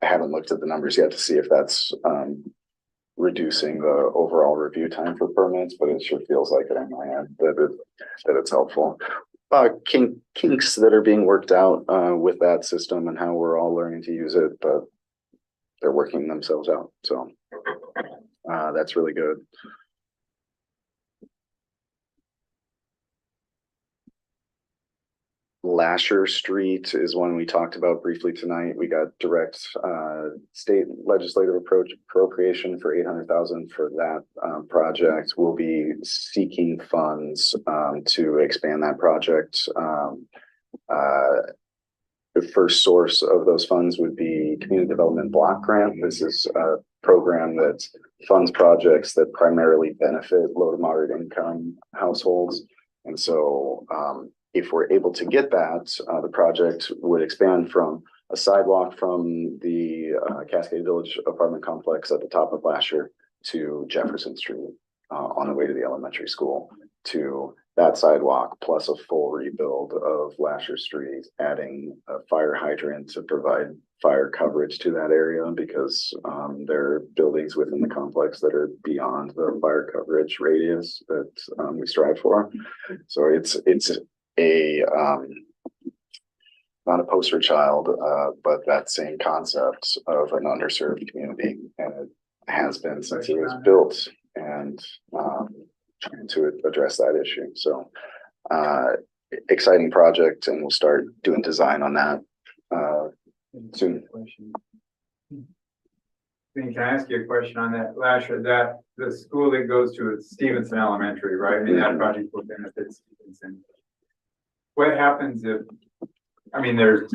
I haven't looked at the numbers yet to see if that's reducing the overall review time for permits, but it sure feels like it on my end that it's helpful. Kinks that are being worked out with that system and how we're all learning to use it, but they're working themselves out. So that's really good. Lasher Street is one we talked about briefly tonight. We got direct state legislative appropriation for $800,000 for that project. We'll be seeking funds to expand that project. The first source of those funds would be Community Development Block Grant. This is a program that funds projects that primarily benefit low to moderate income households. And so if we're able to get that, the project would expand from a sidewalk from the Cascade Village apartment complex at the top of Lasher to Jefferson Street on the way to the elementary school, to that sidewalk plus a full rebuild of Lasher Street, adding a fire hydrant to provide fire coverage to that area because there are buildings within the complex that are beyond the fire coverage radius that we strive for. So it's a not a poster child, but that same concept of an underserved community, and it has been since it was built, and trying to address that issue. So exciting project, and we'll start doing design on that soon. Can I ask you a question on that, Lasher? That the school that goes to is Stevenson Elementary, right? I mean, that project will benefit Stevenson. What happens if I mean, there's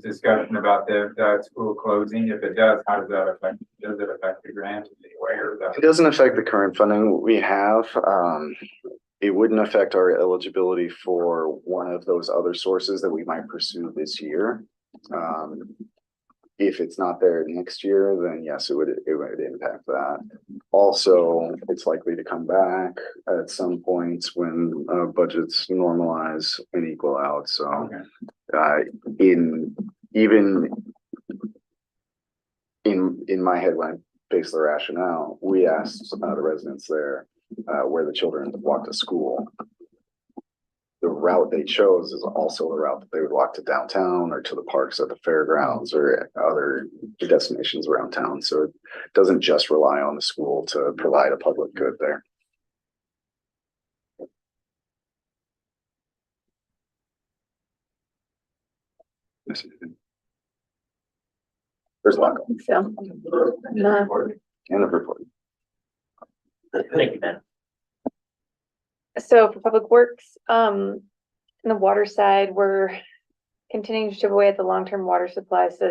discussion about the school closing. If it does, how does that affect, does it affect the grant in any way or It doesn't affect the current funding we have. It wouldn't affect our eligibility for one of those other sources that we might pursue this year. If it's not there next year, then yes, it would impact that. Also, it's likely to come back at some points when budgets normalize and equal out. So in my head, when I based the rationale, we asked the residents there where the children walk to school. The route they chose is also the route that they would walk to downtown or to the parks at the fairgrounds or other destinations around town. So it doesn't just rely on the school to provide a public good there. There's a lot going So, no. in the report. Thank you, Ben. So for Public Works, in the water side, we're continuing to chip away at the long-term water supply. So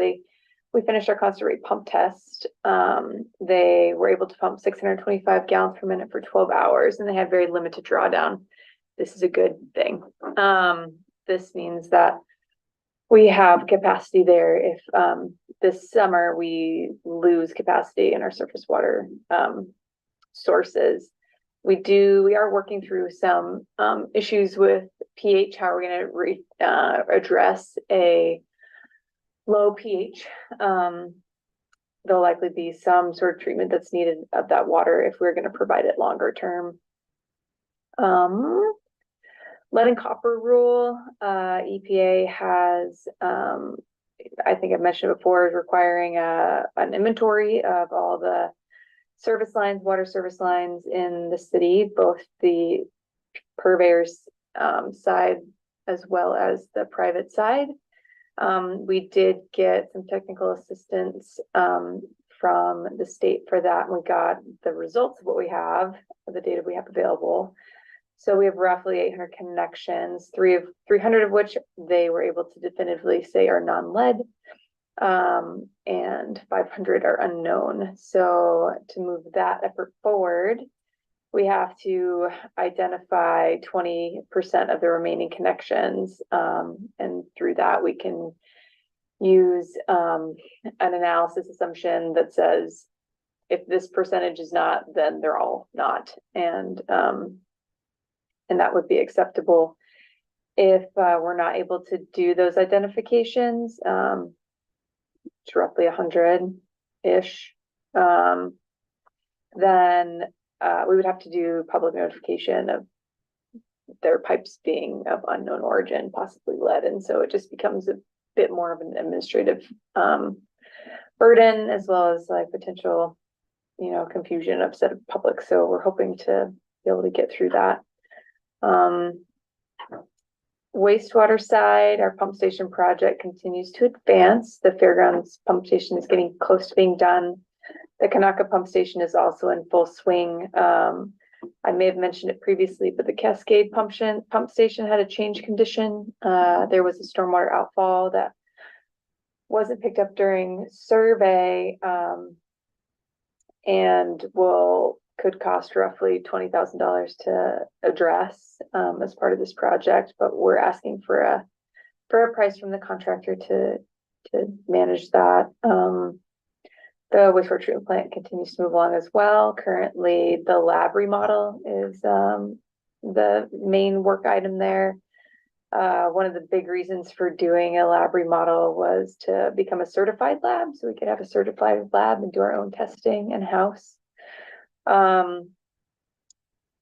we finished our constant rate pump test. They were able to pump 625 gallons per minute for 12 hours, and they had very limited drawdown. This is a good thing. This means that we have capacity there. If this summer we lose capacity in our surface water sources, we are working through some issues with pH, how we're going to address a low pH. There'll likely be some sort of treatment that's needed of that water if we're going to provide it longer term. Lead and copper rule, EPA has, I think I've mentioned before, is requiring an inventory of all the service lines, water service lines in the city, both the purveyors side as well as the private side. We did get some technical assistance from the state for that, and we got the results of what we have, the data we have available. So we have roughly 800 connections, 300 of which they were able to definitively say are non-lead, and 500 are unknown. So to move that effort forward, we have to identify 20% of the remaining connections, and through that we can use an analysis assumption that says if this percentage is not, then they're all not, and that would be acceptable. If we're not able to do those identifications, it's roughly 100-ish, then we would have to do public notification of their pipes being of unknown origin, possibly lead. And so it just becomes a bit more of an administrative burden, as well as like potential, confusion, upset of public. So we're hoping to be able to get through that. Wastewater side, our pump station project continues to advance. The Fairgrounds pump station is getting close to being done. The Kanaka pump station is also in full swing. I may have mentioned it previously, but the Cascade pump station had a change condition. There was a stormwater outfall that wasn't picked up during survey, and could cost roughly $20,000 to address as part of this project. But we're asking for a price from the contractor to manage that. The wastewater treatment plant continues to move along as well. Currently, the lab remodel is the main work item there. One of the big reasons for doing a lab remodel was to become a certified lab, so we could have a certified lab and do our own testing in-house.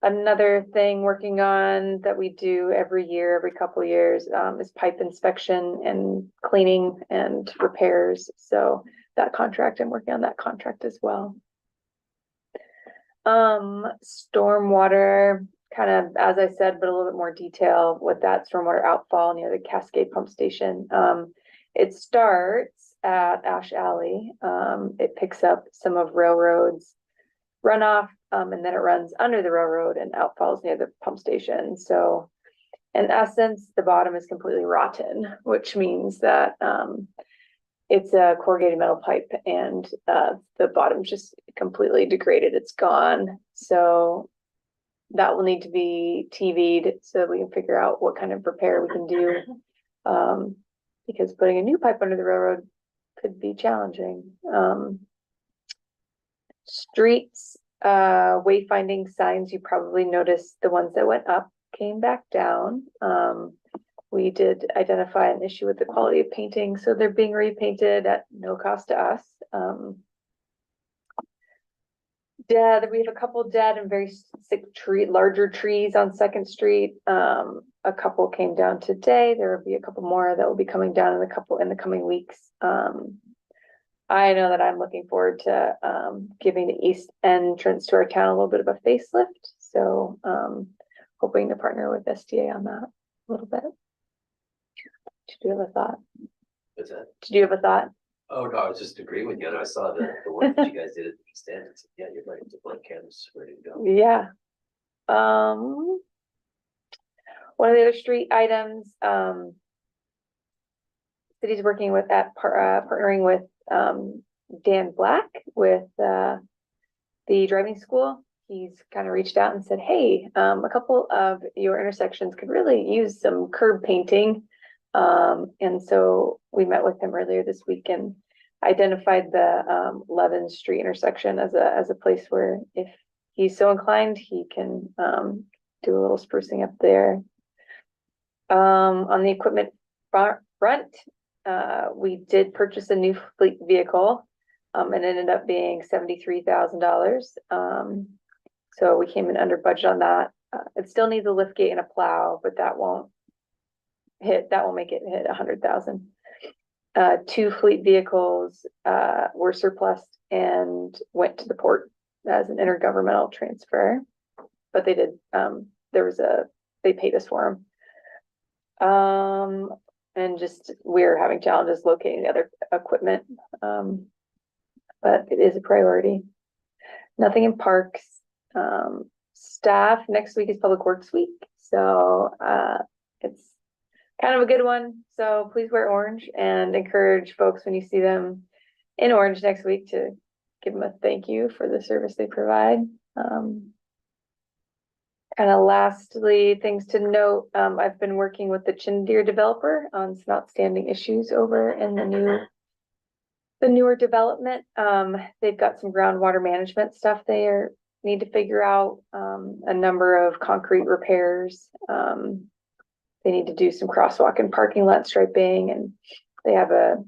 Another thing working on that we do every year, every couple of years, is pipe inspection and cleaning and repairs. So that contract, I'm working on that contract as well. Stormwater, kind of, as I said, but a little bit more detail with that stormwater outfall near the Cascade pump station. It starts at Ash Alley. It picks up some of Railroad's runoff, and then it runs under the railroad and outfalls near the pump station. So in essence, the bottom is completely rotten, which means that, it's a corrugated metal pipe and, the bottom's just completely degraded. It's gone. So that will need to be TV'd so we can figure out what kind of repair we can do. Because putting a new pipe under the railroad could be challenging. Streets, wayfinding signs, you probably noticed the ones that went up came back down. We did identify an issue with the quality of painting, so they're being repainted at no cost to us. Dead, we have a couple dead and very sick larger trees on Second Street. A couple came down today. There will be a couple more that will be coming down in the coming weeks. I know that I'm looking forward to giving the east entrance to our town a little bit of a facelift. So hoping to partner with SDA on that a little bit. Did you have a thought? What's that? Did you have a thought? Oh, no, I was just agreeing with you. And I saw the work that you guys did at the East End. It's- Yeah, you're right. It's a blank canvas, ready to go. Yeah. One of the other street items, city's working with partnering with Dan Black with the driving school. He's kind of reached out and said, hey, a couple of your intersections could really use some curb painting. And so we met with him earlier this week and identified the 11th Street intersection as a place where if he's so inclined, he can do a little sprucing up there. On the equipment front, we did purchase a new fleet vehicle, and it ended up being $73,000. So we came in under budget on that. It still needs a lift gate and a plow, but that won't make it hit 100,000. 2 fleet vehicles were surplus and went to the port as an intergovernmental transfer, but they did. They paid us for them. And just we're having challenges locating the other equipment, but it is a priority. Nothing in parks. Staff, next week is Public Works Week, so it's kind of a good one. So please wear orange and encourage folks when you see them in orange next week to give them a thank you for the service they provide. Kind of lastly, things to note, I've been working with the Chindeer developer on some outstanding issues over in the newer development. They've got some groundwater management stuff they need to figure out, a number of concrete repairs. They need to do some crosswalk and parking lot striping, and they have a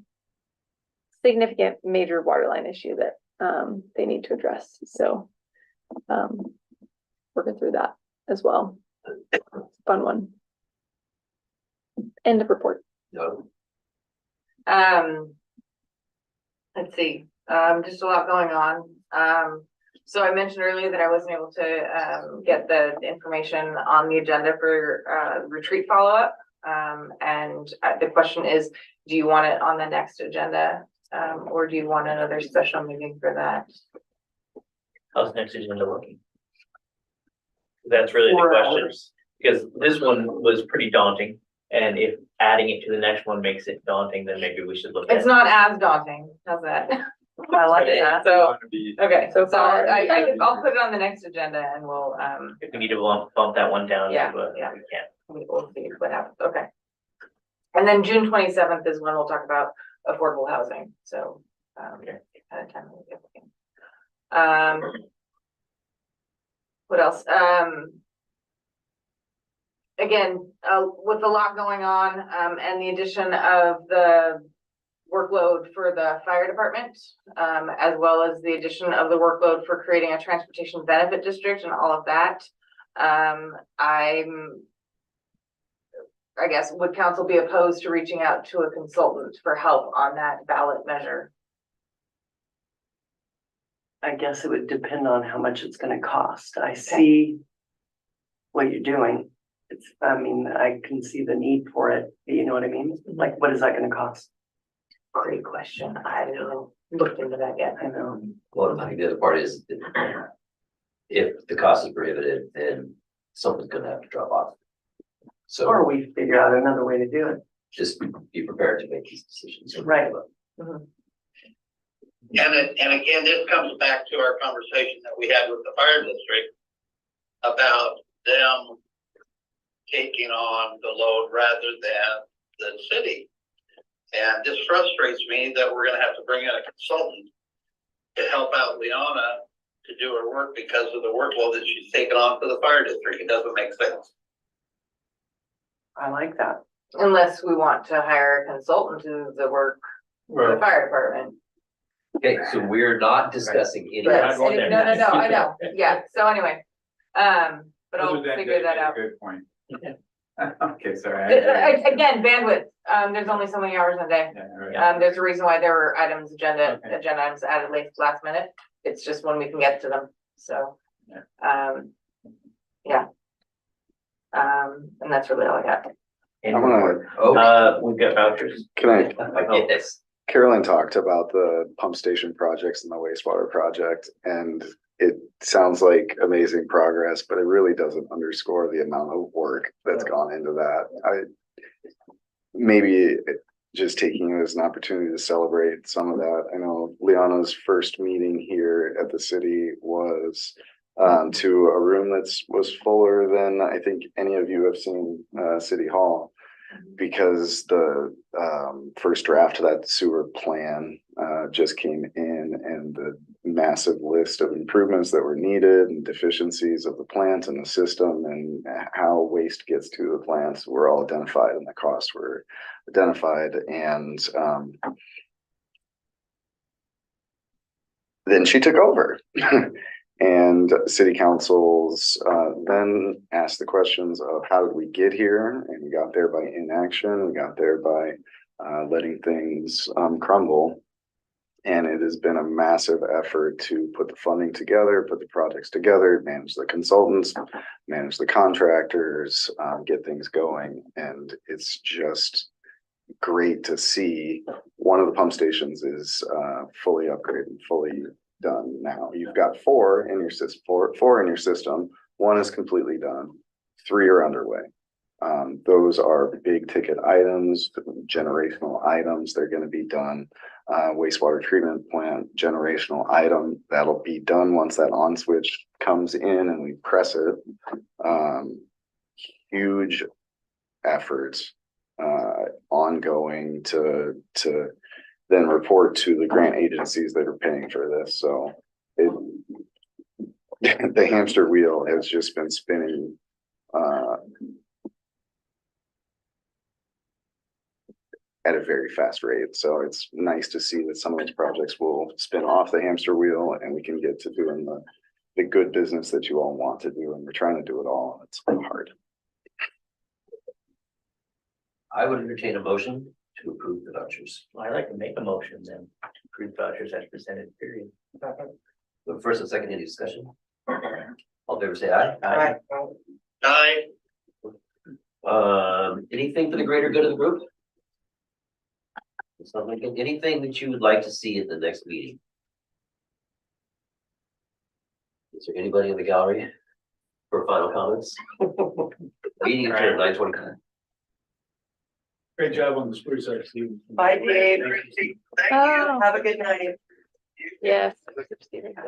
significant major water line issue that they need to address. So working through that as well. Fun one. End of report. No. Let's see, just a lot going on. So I mentioned earlier that I wasn't able to get the information on the agenda for retreat follow-up. And the question is, do you want it on the next agenda? Or do you want another special meeting for that? How's next agenda looking? That's really the 4 question, hours. because this one was pretty daunting. And if adding it to the next one makes it daunting, then maybe we should look at. It's not as daunting, how's that? I like that. So, okay, so far. I'll put it on the next agenda and we'll, If we need to bump that one down. Yeah, to, yeah. We can. we'll see what happens, okay. And then June 27th is when we'll talk about affordable housing, so, kind of time. What else? Again, with a lot going on, and the addition of the workload for the fire department, as well as the addition of the workload for creating a transportation benefit district and all of that. I guess, would council be opposed to reaching out to a consultant for help on that ballot measure? I guess it would depend on how much it's gonna cost. I see what you're doing. I can see the need for it, you know what I mean? Like, what is that gonna cost? Great question. I haven't looked into that yet. I know. Well, I think the other part is if the cost is prohibitive, then someone's gonna have to drop off. So Or we figure out another way to do it. just be prepared to make these decisions. Right. And again, this comes back to our conversation that we had with the fire district about them taking on the load rather than the city. And this frustrates me that we're gonna have to bring in a consultant to help out Leona to do her work because of the workload that she's taken on for the fire district. It doesn't make sense. I like that. Unless we want to hire a consultant to do the work for the fire department. Okay, so we're not discussing any. But, no, I know, yeah, so anyway, but I'll Other than figure that out. Good point. Okay, sorry. Again, bandwidth, there's only so many hours in a day. Yeah, right. There's a reason why there were agenda items added last minute. It's just when we can get to them, so. Yeah. And that's really all I got. I'm gonna, We've got vouchers. can I, Yes. Carolyn talked about the pump station projects and the wastewater project, and it sounds like amazing progress, but it really doesn't underscore the amount of work that's gone into that. Maybe just taking it as an opportunity to celebrate some of that. I know Leona's first meeting here at the city was to a room was fuller than I think any of you have seen City Hall, because the first draft of that sewer plan just came in, and the massive list of improvements that were needed and deficiencies of the plant and the system and how waste gets to the plants were all identified, and the costs were identified. And then she took over. And city councils then asked the questions of how did we get here? And we got there by inaction. We got there by letting things crumble. And it has been a massive effort to put the funding together, put the projects together, manage the consultants, manage the contractors, get things going. And it's just great to see one of the pump stations is fully upgraded, fully done now. You've got four in your system, four in your system. One is completely done. 3 are underway. Those are big ticket items, generational items. They're going to be done. Wastewater treatment plant, generational item that'll be done once that on switch comes in and we press it. Huge efforts ongoing to then report to the grant agencies that are paying for this. So the hamster wheel has just been spinning at a very fast rate. So it's nice to see that some of these projects will spin off the hamster wheel and we can get to doing the good business that you all want to do. And we're trying to do it all. It's hard. I would entertain a motion to approve the vouchers. I'd like to make a motion then to approve vouchers as presented, period. But first and second, any discussion? All in favor, say aye. Aye. Anything for the greater good of the group? Something, anything that you would like to see at the next meeting? Is there anybody in the gallery for final comments? Meeting adjourned 9:29. Great job on the spruce, Steve. Bye, Dave. Thank you. Oh. Have a good night. Yes.